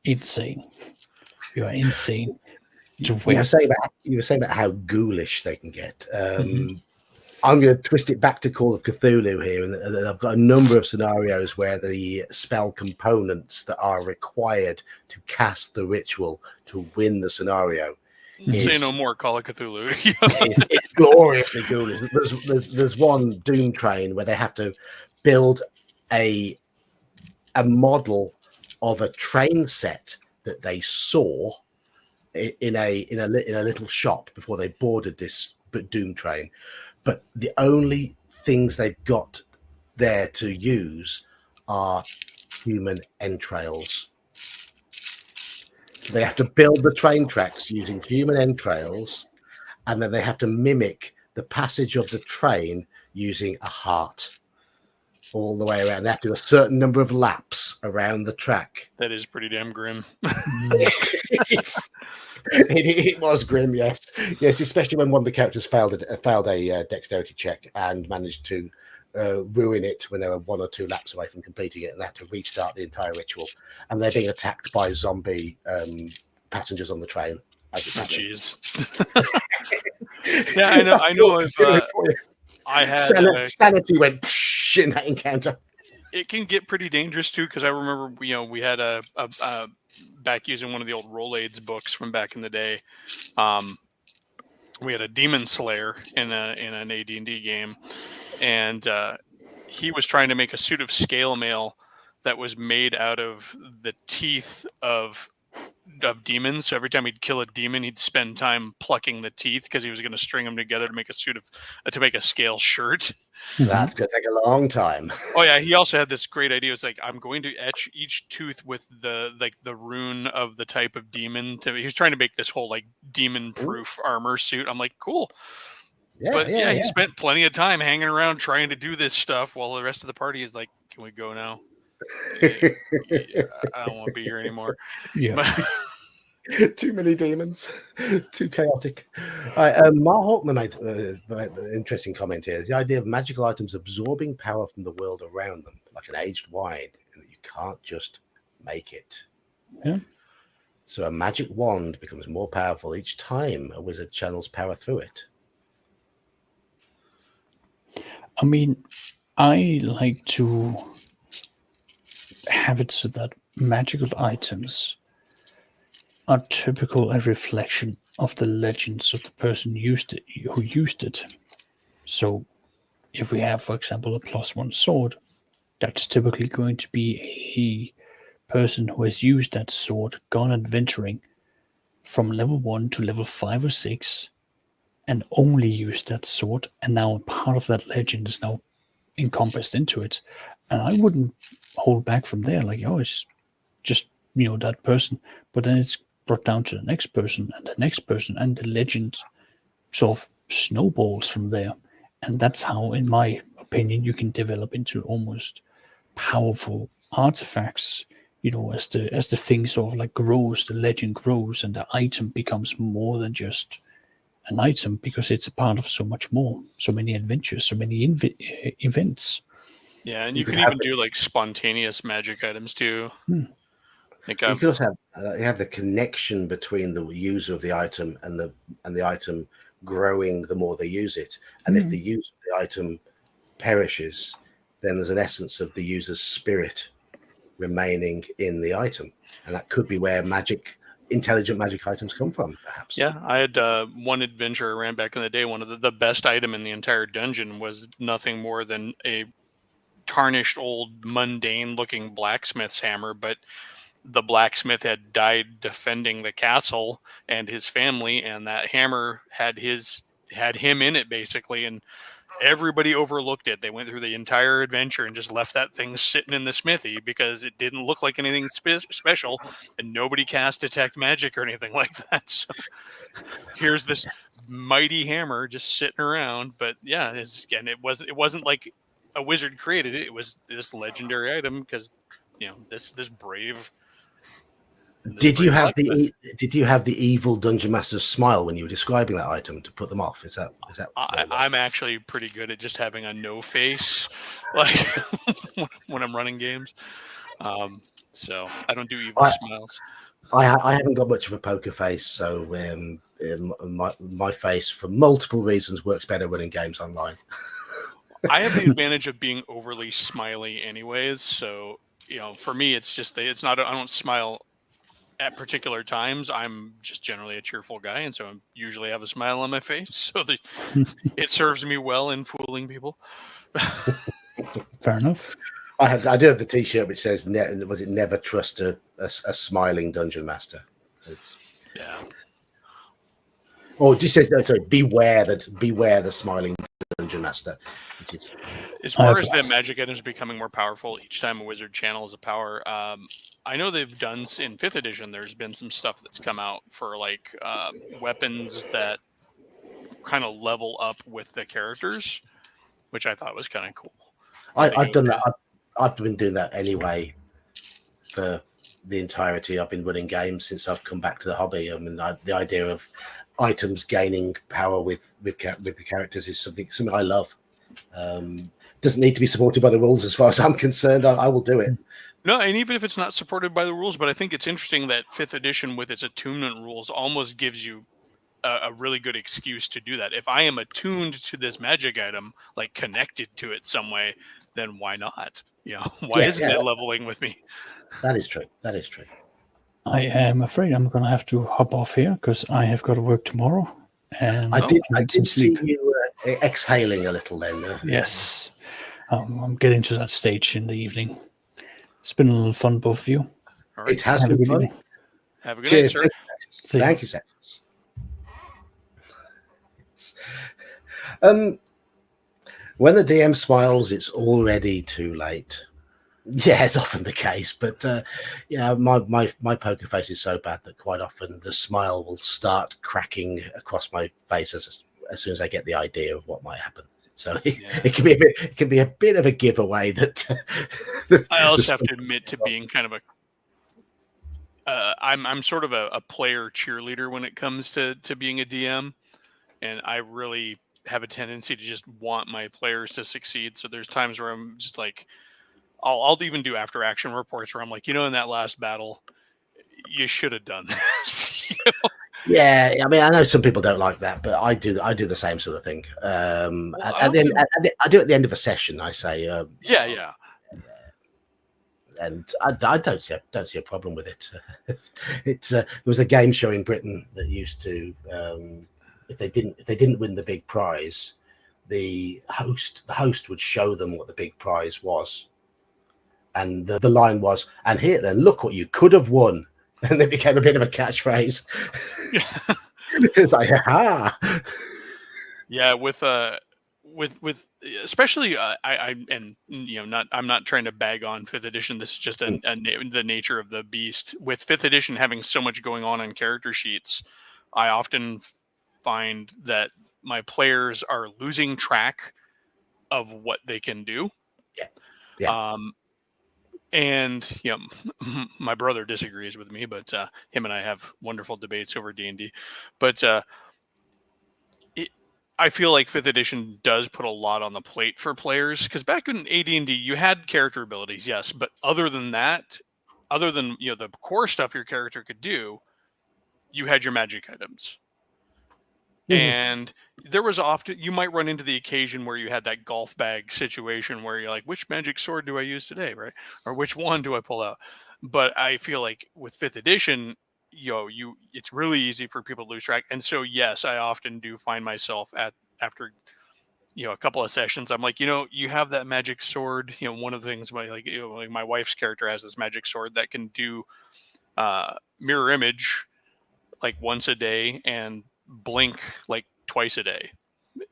insane. You are insane." You were saying about how ghoulish they can get. I'm going to twist it back to Call of Cthulhu here, and I've got a number of scenarios where the spell components that are required to cast the ritual to win the scenario. Say no more, Call of Cthulhu. It's gloriously ghoulish. There's one Doom Train where they have to build a model of a train set that they saw in a little shop before they boarded this Doom Train. But the only things they've got there to use are human entrails. They have to build the train tracks using human entrails, and then they have to mimic the passage of the train using a heart all the way around. They have to do a certain number of laps around the track. That is pretty damn grim. It was grim, yes, especially when one of the characters failed a dexterity check and managed to ruin it when they were 1 or 2 laps away from completing it, and they had to restart the entire ritual. And they're being attacked by zombie passengers on the train. Jeez. Yeah, I know. If I had sanity went in that encounter. It can get pretty dangerous too, because I remember we had a back using one of the old Rolaids books from back in the day. We had a demon slayer in an AD&D game, and he was trying to make a suit of scale mail that was made out of the teeth of demons. So every time he'd kill a demon, he'd spend time plucking the teeth because he was going to string them together to make a suit of to make a scale shirt. That's going to take a long time. Oh yeah, he also had this great idea. It was like, I'm going to etch each tooth with the rune of the type of demon. He was trying to make this whole like demon-proof armor suit. I'm like, cool. Yeah, he spent plenty of time hanging around trying to do this stuff while the rest of the party is like, can we go now? I don't want to be here anymore. Yeah. Too many demons, too chaotic. Mark Hawkman made an interesting comment here. The idea of magical items absorbing power from the world around them, like an aged wine, and that you can't just make it. Yeah. So a magic wand becomes more powerful each time a wizard channels power through it. I mean, I like to have it so that magical items are typical a reflection of the legends of the person who used it. So if we have, for example, a +1 sword, that's typically going to be a person who has used that sword, gone adventuring from level 1 to level 5 or 6, and only used that sword, and now part of that legend is now encompassed into it. And I wouldn't hold back from there, like, oh, it's just, that person. But then it's brought down to the next person and the next person, and the legend sort of snowballs from there. And that's how, in my opinion, you can develop into almost powerful artifacts, as the thing sort of like grows, the legend grows, and the item becomes more than just an item, because it's a part of so much more, so many adventures, so many events. Yeah, and you can even do like spontaneous magic items too. You could also have the connection between the user of the item and the item growing the more they use it. And if the use of the item perishes, then there's an essence of the user's spirit remaining in the item, and that could be where intelligent magic items come from, perhaps. Yeah, I had one adventure I ran back in the day. One of the best item in the entire dungeon was nothing more than a tarnished, old, mundane-looking blacksmith's hammer, but the blacksmith had died defending the castle and his family, and that hammer had him in it, basically, and everybody overlooked it. They went through the entire adventure and just left that thing sitting in the smithy because it didn't look like anything special, and nobody cast detect magic or anything like that. So here's this mighty hammer just sitting around. But yeah, it wasn't like a wizard created it. It was this legendary item because this brave. Did you have the evil dungeon master's smile when you were describing that item to put them off? Is that? I'm actually pretty good at just having a no face, like when I'm running games. So I don't do evil smiles. I haven't got much of a poker face, so my face, for multiple reasons, works better running games online. I have the advantage of being overly smiley, anyways. So for me, it's just it's not. I don't smile at particular times. I'm just generally a cheerful guy, and so I usually have a smile on my face. So it serves me well in fooling people. Fair enough. I do have the T-shirt which says, "Was it never trust a smiling dungeon master?" Yeah. Or just says, sorry, beware the smiling dungeon master. As far as the magic items becoming more powerful each time a wizard channels a power, I know they've done in 5th edition. There's been some stuff that's come out for like weapons that kind of level up with the characters, which I thought was kind of cool. I've done that. I've been doing that anyway for the entirety. I've been running games since I've come back to the hobby. I mean, the idea of items gaining power with the characters is something I love. Doesn't need to be supported by the rules as far as I'm concerned. I will do it. No, and even if it's not supported by the rules, but I think it's interesting that 5th edition with its attunement rules almost gives you a really good excuse to do that. If I am attuned to this magic item, like connected to it some way, then why not? Why isn't it leveling with me? That is true. I am afraid I'm going to have to hop off here because I have got to work tomorrow. And I did see you exhaling a little then. Yes. I'm getting to that stage in the evening. It's been a little fun, both of you. All right. It has been fun. Have a good night, sir. Thank you, Sextus. When the DM smiles, it's already too late. Yeah, it's often the case, but my poker face is so bad that quite often the smile will start cracking across my face as soon as I get the idea of what might happen. So it can be a bit of a giveaway that. I also have to admit to being kind of I'm sort of a player cheerleader when it comes to being a DM, and I really have a tendency to just want my players to succeed. So there's times where I'm just like, I'll even do after action reports where I'm like, in that last battle, you should have done this. Yeah, I mean, I know some people don't like that, but I do the same sort of thing. I do it at the end of a session. I say, yeah. And I don't see a problem with it. There was a game show in Britain that used to, if they didn't win the big prize, the host would show them what the big prize was, and the line was, "And here then, look what you could have won." And it became a bit of a catchphrase. It's like, ha! Yeah, with especially I'm not trying to bag on 5th edition. This is just the nature of the beast. With 5th edition having so much going on character sheets, I often find that my players are losing track of what they can do. Yeah. And my brother disagrees with me, but him and I have wonderful debates over D&D. But I feel like 5th edition does put a lot on the plate for players, because back in AD&D you had character abilities, yes, but other than that, the core stuff your character could do, you had your magic items. And there was often, you might run into the occasion where you had that golf bag situation where you're like, which magic sword do I use today, right? Or which one do I pull out? But I feel like with 5th edition, it's really easy for people to lose track. And so, yes, I often do find myself after a couple of sessions, I'm like, you have that magic sword. One of the things like my wife's character has this magic sword that can do mirror image like once a day and blink like twice a day.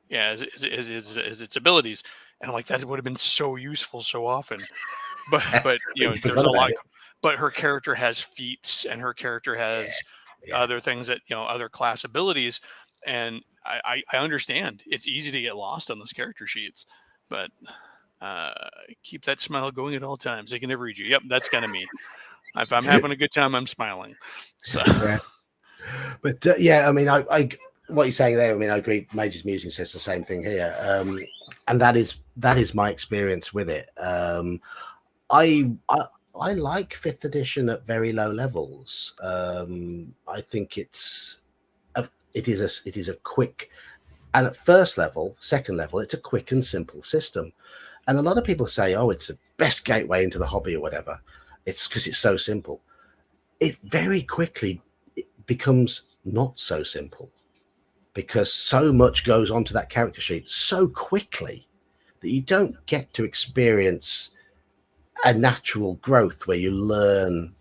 As its abilities. And I'm like, that would have been so useful so often. But there's a lot. But her character has feats, and her character has other things that other class abilities, and I understand it's easy to get lost on those character sheets, but keep that smile going at all times. They can never read you. Yep, that's kind of me. If I'm having a good time, I'm smiling. So, but I mean, I what you're saying there. I mean, I agree. Mage's Musing says the same thing here, and that is my experience with it. I like 5th edition at very low levels. I think it is a quick, and at first level, second level, it's a quick and simple system. And a lot of people say, "Oh, it's the best gateway into the hobby" or whatever. It's because it's so simple. It very quickly becomes not so simple, because so much goes onto that character sheet so quickly that you don't get to experience a natural growth where you learn.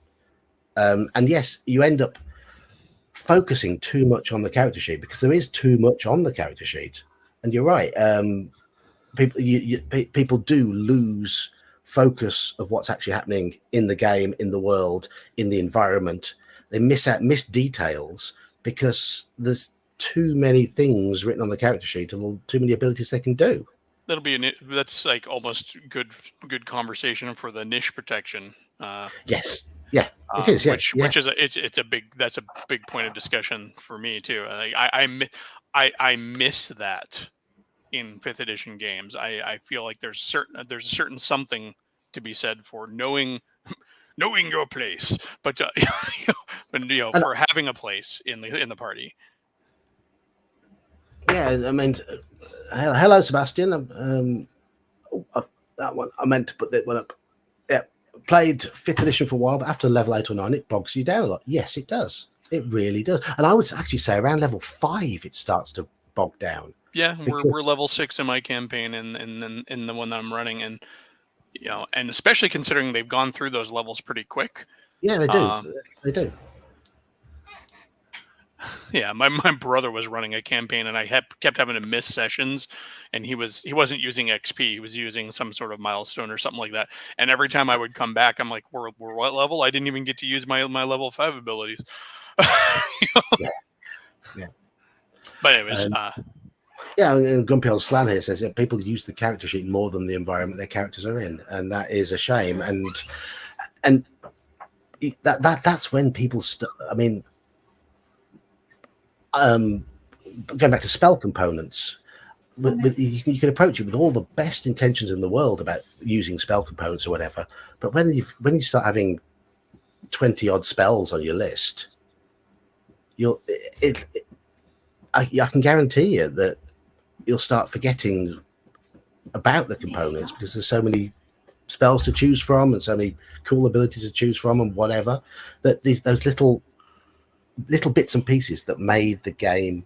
And yes, you end up focusing too much on the character sheet because there is too much on the character sheet. And you're right. People do lose focus of what's actually happening in the game, in the world, in the environment. They miss details because there's too many things written on the character sheet and too many abilities they can do. That's like almost good conversation for the niche protection. Yes, yeah, it is. Yeah, which is it's a big point of discussion for me too. I miss that in 5th edition games. I feel like there's a certain something to be said for knowing your place, but for having a place in the party. Yeah, I mean, hello, Sebastian. That one I meant to put that one up. Yeah, played 5th edition for a while, but after level 8 or 9, it bogs you down a lot. Yes, it does. It really does. And I would actually say around level 5, it starts to bog down. Yeah, we're level 6 in my campaign, and in the one that I'm running, and and especially considering they've gone through those levels pretty quick. Yeah, they do. They do. Yeah, my brother was running a campaign, and I kept having to miss sessions, and he wasn't using XP, he was using some sort of milestone or something like that. And every time I would come back, I'm like, we're what level? I didn't even get to use my level 5 abilities. Yeah. But anyways, yeah, and Grumpy Old Slan here says that people use the character sheet more than the environment their characters are in, and that is a shame. And that's when people I mean, going back to spell components, you can approach it with all the best intentions in the world about using spell components or whatever, but when you start having 20 odd spells on your list, I can guarantee you that you'll start forgetting about the components because there's so many spells to choose from and so many cool abilities to choose from and whatever, that those little bits and pieces that made the game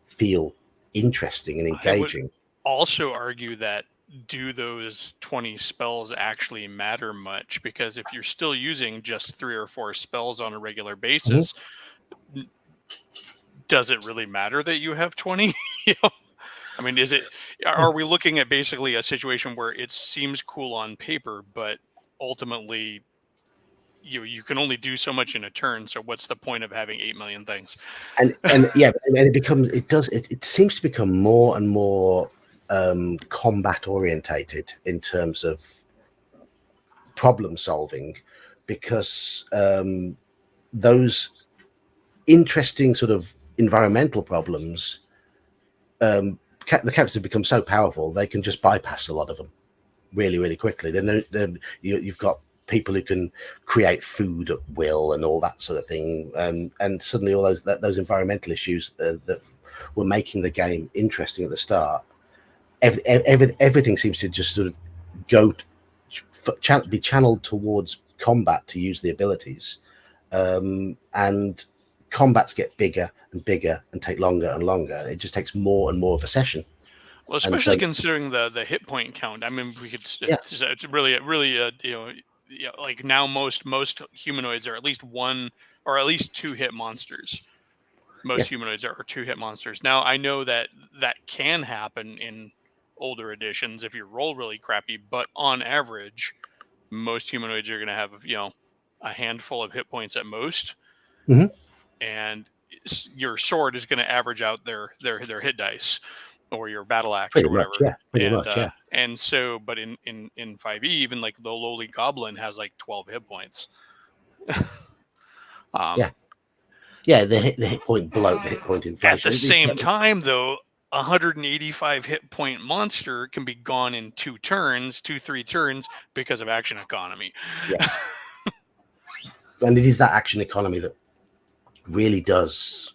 feel interesting and engaging. I would also argue that, do those 20 spells actually matter much? Because if you're still using just 3 or 4 spells on a regular basis, does it really matter that you have 20? I mean, are we looking at basically a situation where it seems cool on paper, but ultimately you can only do so much in a turn, so what's the point of having 8 million things? And yeah, and it seems to become more and more combat orientated in terms of problem solving, because those interesting sort of environmental problems, the characters have become so powerful they can just bypass a lot of them really, really quickly. Then you've got people who can create food at will and all that sort of thing, and suddenly all those environmental issues that were making the game interesting at the start, everything seems to just sort of be channeled towards combat to use the abilities, and combats get bigger and bigger and take longer and longer. It just takes more and more of a session. Well, especially considering the hit point count. I mean, we could. It's really like now most humanoids are at least 1 or at least 2 hit monsters. Most humanoids are 2 hit monsters. Now I know that can happen in older editions if you roll really crappy, but on average, most humanoids are going to have a handful of hit points at most, and your sword is going to average out their hit dice, or your battle axe, pretty or whatever. Much, pretty much. And so, but in 5e, even like the lowly goblin has like 12 hit points. The hit point bloat, the hit point inflation. At the same time, though, 185 hit point monster can be gone in 2 turns, 2-3 turns, because of action economy. Yes. and it is that action economy that really does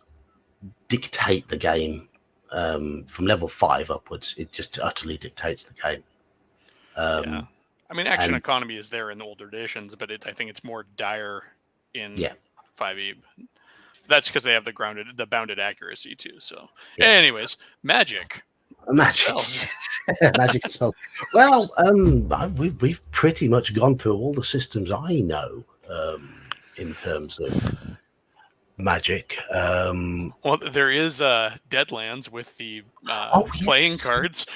dictate the game from level 5 upwards. It just utterly dictates the game. Yeah, I mean, action and- economy is there in the older editions, but I think it's more dire in 5e. That's because they have the bounded accuracy too. So, anyways, magic. Magic, magic and spells. Well, we've pretty much gone through all the systems I know in terms of magic. Well, there is Deadlands with the playing cards.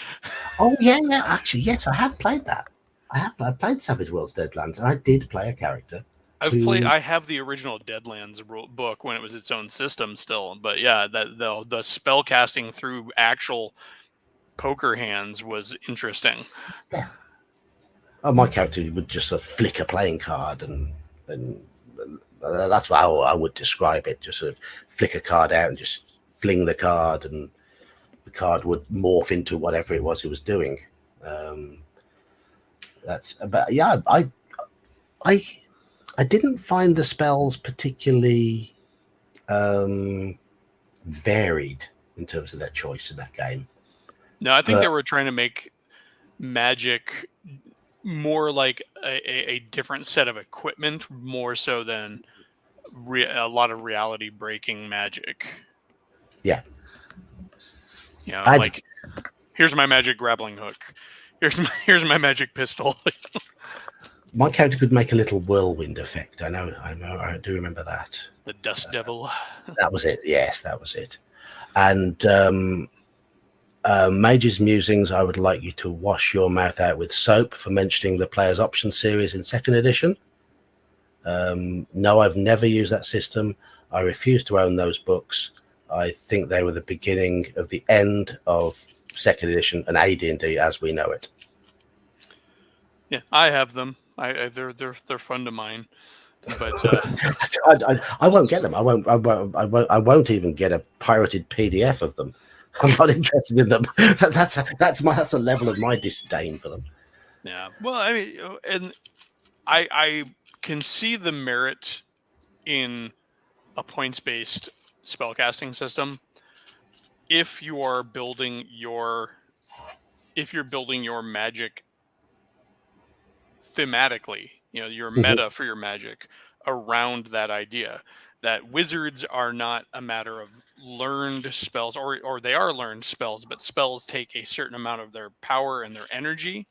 Oh yeah, actually, yes, I have played that. I played Savage Worlds Deadlands, and I did play a character. I have the original Deadlands book when it was its own system still, but yeah, the spell casting through actual poker hands was interesting. Yeah. Oh, my character would just sort of flick a playing card, and that's how I would describe it. Just sort of flick a card out and just fling the card, and the card would morph into whatever it was he was doing. But yeah, I didn't find the spells particularly varied in terms of their choice in that game. No, I think they were trying to make magic more like a different set of equipment, more so than a lot of reality breaking magic. Yeah. You know, like, here's my magic grappling hook. Here's my magic pistol. My character could make a little whirlwind effect. I do remember that. The Dust Devil. That was it. Yes, that was it. And Mage's Musings, I would like you to wash your mouth out with soap for mentioning the Player's Option series in 2nd edition. No, I've never used that system. I refuse to own those books. I think they were the beginning of the end of 2nd edition and AD&D as we know it. Yeah, I have them. They're fun to mine, but I won't get them. I won't even get a pirated PDF of them. I'm not interested in them. That's a level of my disdain for them. Yeah. Well, I mean, and I can see the merit in a points-based spellcasting system if you're building your magic thematically, your meta for your magic around that idea that wizards are not a matter of learned spells, or they are learned spells, but spells take a certain amount of their power and their energy.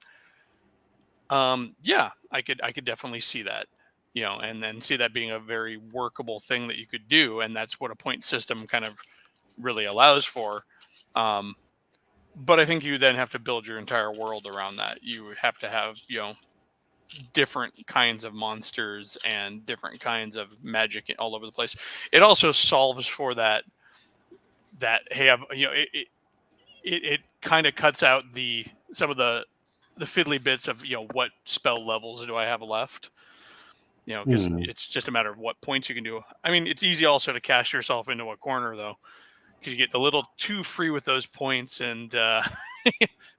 Yeah, I could definitely see that, and then see that being a very workable thing that you could do, and that's what a point system kind of really allows for. But I think you then have to build your entire world around that. You have to have, different kinds of monsters and different kinds of magic all over the place. It also solves for that hey, it kind of cuts out some of the fiddly bits of what spell levels do I have left, because it's just a matter of what points you can do. I mean, it's easy also to cast yourself into a corner though, because you get a little too free with those points, and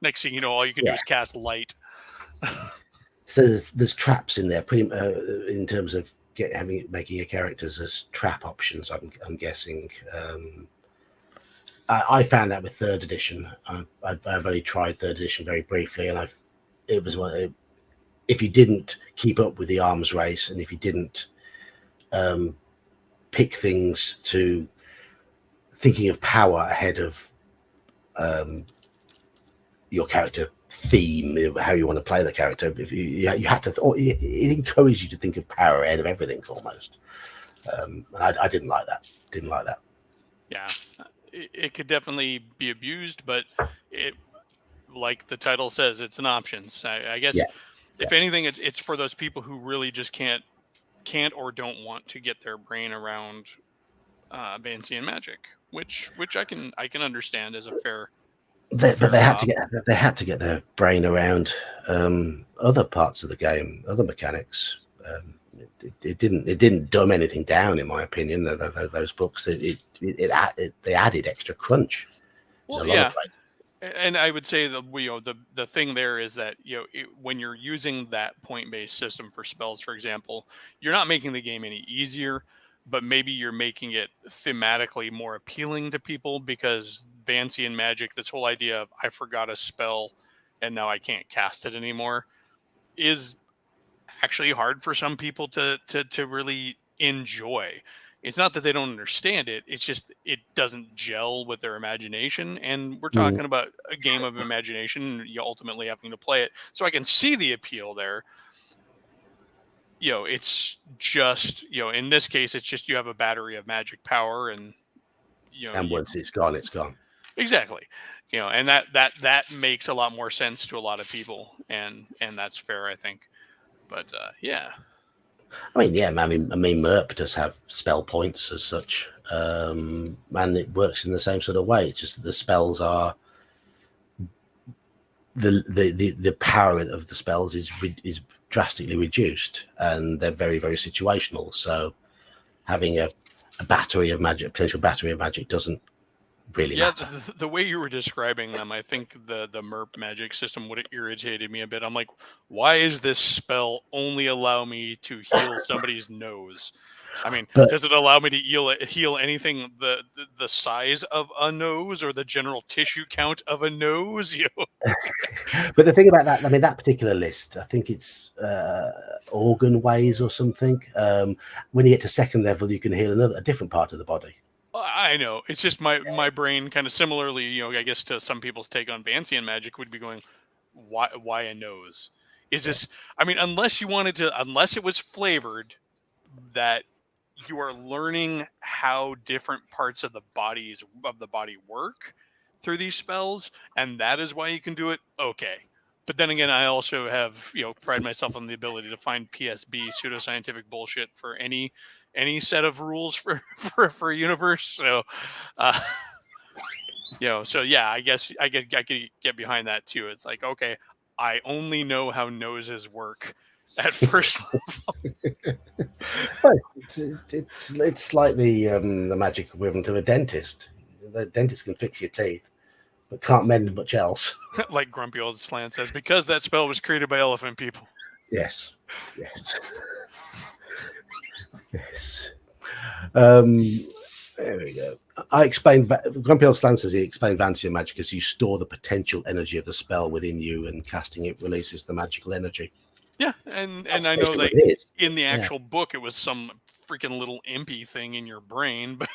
next thing you know, all you can do is cast light. So there's traps in there, pretty in terms of making your characters as trap options. I'm guessing. I found that with 3rd edition. I've only tried 3rd edition very briefly, and it was if you didn't keep up with the arms race, and if you didn't pick things to thinking of power ahead of your character theme, how you want to play the character, if you had to, it encouraged you to think of power ahead of everything almost. And I didn't like that. Yeah, it could definitely be abused, but it, like the title says, it's an option. So I guess if anything, it's for those people who really just can't or don't want to get their brain around Vancium magic, which I can understand as a fair. But they had to get their brain around other parts of the game, other mechanics. It didn't dumb anything down, in my opinion. Those books, they added extra crunch. Well, yeah, And I would say the thing there is that when you're using that point-based system for spells, for example, you're not making the game any easier, but maybe you're making it thematically more appealing to people, because Vancium magic, this whole idea of I forgot a spell and now I can't cast it anymore, is actually hard for some people to really enjoy. It's not that they don't understand it, it's just it doesn't gel with their imagination, and we're Mm. talking about a game of imagination, you ultimately having to play it. So I can see the appeal there. It's just, in this case, it's just you have a battery of magic power, and And you once it's gone, it's gone. exactly. And that makes a lot more sense to a lot of people, and that's fair, I think. But yeah. I mean, yeah, I mean, MERP does have spell points as such, and it works in the same sort of way. It's just that the spells are the power of the spells is drastically reduced, and they're very, very situational. So having a battery of magic, potential battery of magic, doesn't really matter. The way you were describing them, I think the MERP magic system would have irritated me a bit. I'm like, why is this spell only allow me to heal somebody's nose? I mean, But does it allow me to heal anything the size of a nose or the general tissue count of a nose? but the thing about that, I mean, that particular list, I think it's organ ways or something. When you get to second level, you can heal a different part of the body. I know. It's just my brain kind of similarly, I guess to some people's take on Vancium magic would be going, why a nose? Is this, I mean, unless it was flavored that you are learning how different parts of the body work through these spells, and that is why you can do it, okay. But then again, I also have, pride myself on the ability to find PSB, pseudoscientific bullshit, for any set of rules for a universe. So, so yeah, I guess I could get behind that too. It's like, okay, I only know how noses work at first. Well, it's like the magic equivalent of a dentist. The dentist can fix your teeth, but can't mend much else. Like Grumpy Old Slant says, because that spell was created by elephant people. Yes. There we go. I explained, Grumpy Old Slant says he explained Vancium magic as you store the potential energy of the spell within you, and casting it releases the magical energy. Yeah, and That's I know that in the actual Yeah. book it was some freaking little impy thing in your brain, but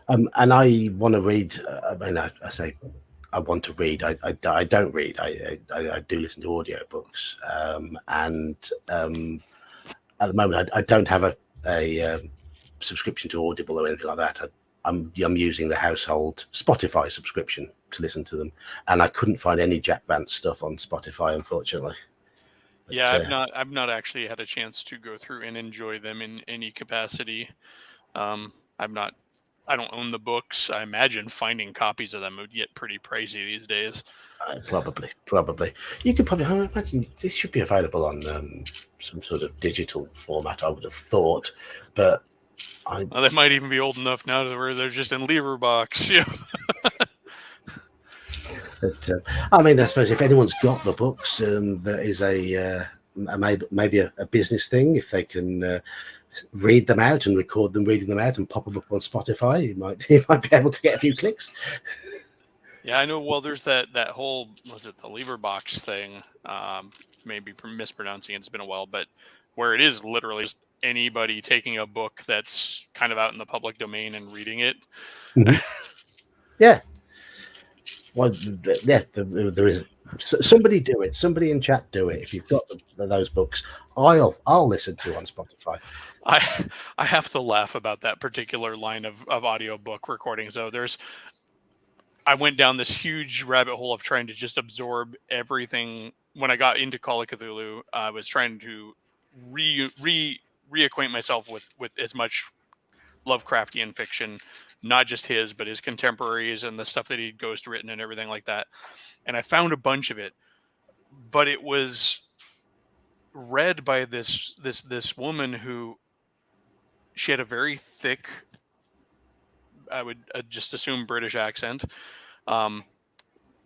And I want to read. I mean, I say I want to read. I don't read. I do listen to audiobooks. And at the moment, I don't have a subscription to Audible or anything like that. I'm using the household Spotify subscription to listen to them, and I couldn't find any Jack Vance stuff on Spotify, unfortunately. But, yeah, I've not actually had a chance to go through and enjoy them in any capacity. I don't own the books. I imagine finding copies of them would get pretty pricey these days. Probably. You could probably, I imagine this should be available on some sort of digital format, I would have thought. But well, they might even be old enough now to where they're just in lever box. Yeah. But, I mean, I suppose if anyone's got the books, there is maybe a business thing. If they can read them out and record them reading them out and pop them up on Spotify, you might be able to get a few clicks. Yeah, I know. Well, there's that whole, was it the lever box thing? Maybe mispronouncing it. It's been a while, but where it is literally just anybody taking a book that's kind of out in the public domain and reading it. Mm-hmm. Yeah. Well, yeah, there is. Somebody do it. Somebody in chat do it. If you've got those books, I'll listen to on Spotify. I have to laugh about that particular line of audiobook recordings. So I went down this huge rabbit hole of trying to just absorb everything. When I got into Call of Cthulhu, I was trying to reacquaint myself with as much Lovecraftian fiction, not just his, but his contemporaries and the stuff that he'd ghost written and everything like that. And I found a bunch of it, but it was read by this woman who, she had a very thick, I would just assume, British accent.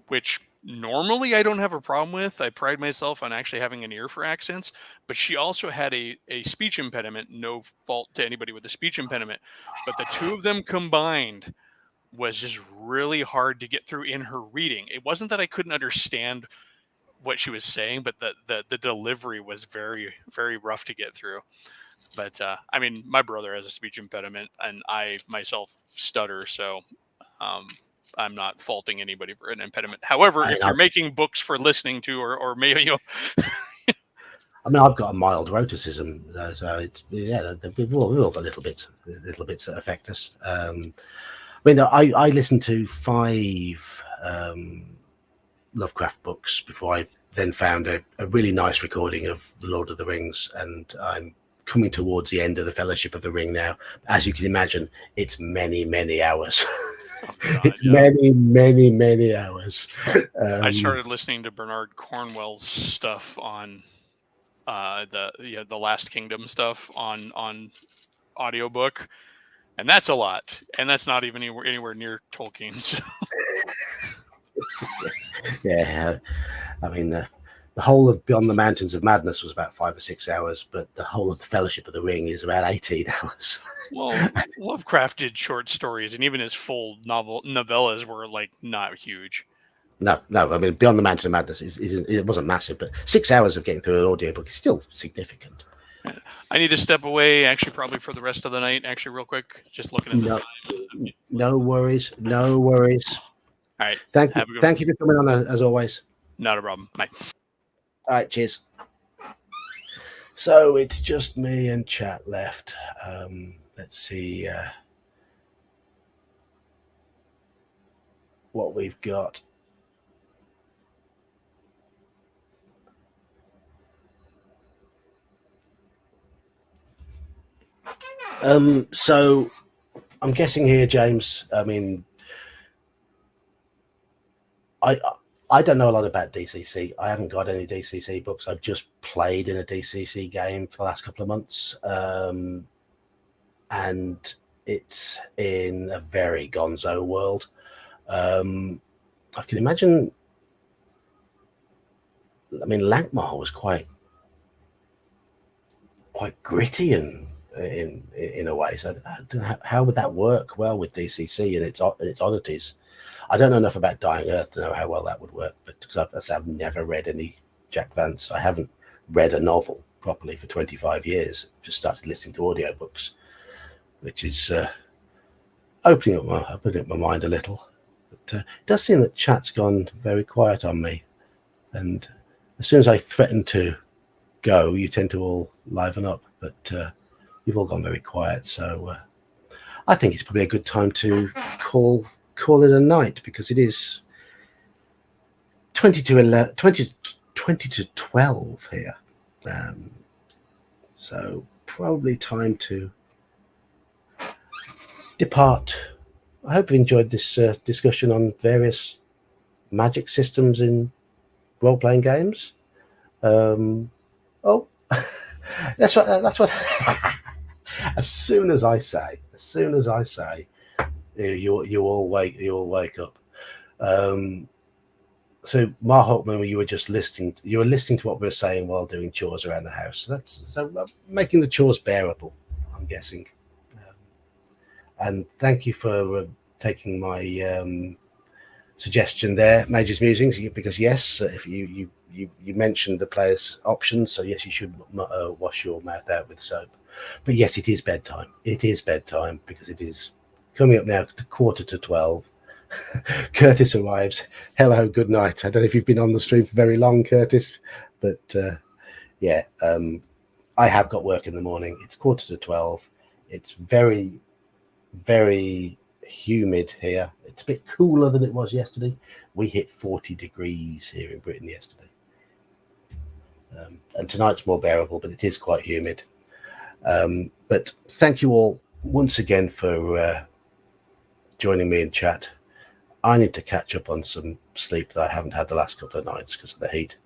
which normally I don't have a problem with. I pride myself on actually having an ear for accents, but she also had a speech impediment. No fault to anybody with a speech impediment, but the two of them combined was just really hard to get through in her reading. It wasn't that I couldn't understand what she was saying, but the delivery was very, very rough to get through. But I mean, my brother has a speech impediment, and I myself stutter, so I'm not faulting anybody for an impediment. However, if you're making books for listening to, or maybe I mean, I've got a mild roticism, so it's we've all got little bits that affect us. I mean, I listened to 5 Lovecraft books before I then found a really nice recording of The Lord of the Rings, and I'm coming towards the end of the Fellowship of the Ring now. As you can imagine, it's many hours. Oh, God, it's many hours. I started listening to Bernard Cornwell's stuff on the Last Kingdom stuff on audiobook, and that's a lot, and that's not even anywhere near Tolkien. So. Yeah, I mean the whole of Beyond the Mountains of Madness was about 5 or 6 hours, but the whole of the Fellowship of the Ring is about 18 hours. Well, Lovecraft did short stories, and even his full novellas were like not huge. No. I mean, Beyond the Mountains of Madness it wasn't massive, but 6 hours of getting through an audiobook is still significant. I need to step away, actually, probably for the rest of the night. Actually, real quick, just looking at the time. No worries. All right. Thank you for coming on, as always. Not a problem. Bye. All right. Cheers. So it's just me and chat left. Let's see what we've got. So I'm guessing here, James, I mean, I don't know a lot about DCC. I haven't got any DCC books. I've just played in a DCC game for the last couple of months. And it's in a very gonzo world. I can imagine, I mean, Lankmar was quite gritty and in a way. So how would that work well with DCC and its oddities? I don't know enough about Dying Earth to know how well that would work, but because I've never read any Jack Vance. I haven't read a novel properly for 25 years. Just started listening to audiobooks, which is opening up my mind a little. But it does seem that chat's gone very quiet on me, and as soon as I threaten to go, you tend to all liven up, but you've all gone very quiet. So I think it's probably a good time to call it a night, because it is 20 to 12 here. So probably time to depart. I hope you enjoyed this discussion on various magic systems in role-playing games. That's what as soon as I say you all wake up. So Marhotman, you were just listening to what we were saying while doing chores around the house. So making the chores bearable, I'm guessing. And thank you for taking my suggestion there, Major's Musings, because yes, if you mentioned the player's options, so yes, you should wash your mouth out with soap. But yes, it is bedtime. It is bedtime, because it is coming up now to 11:45. Curtis arrives. Hello, good night. I don't know if you've been on the stream for very long, Curtis, but I have got work in the morning. It's 11:45. It's very, very humid here. It's a bit cooler than it was yesterday. We hit 40 degrees here in Britain yesterday. And tonight's more bearable, but it is quite humid. But thank you all once again for joining me in chat. I need to catch up on some sleep that I haven't had the last couple of nights because of the heat.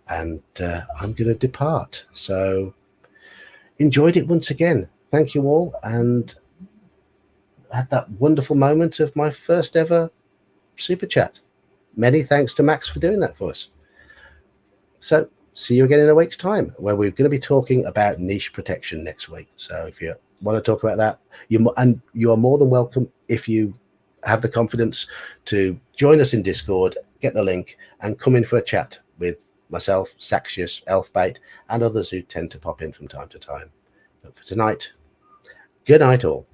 And I'm going to depart. So enjoyed it once again. Thank you all. And had that wonderful moment of my first ever super chat. many thanks to Max for doing that for us. So see you again in a week's time, where we're going to be talking about niche protection next week. So if you want to talk about that, you are more than welcome, if you have the confidence, to join us in Discord, get the link, and come in for a chat with myself, Saxius, Elfbait, and others who tend to pop in from time to time. But for tonight, good night all.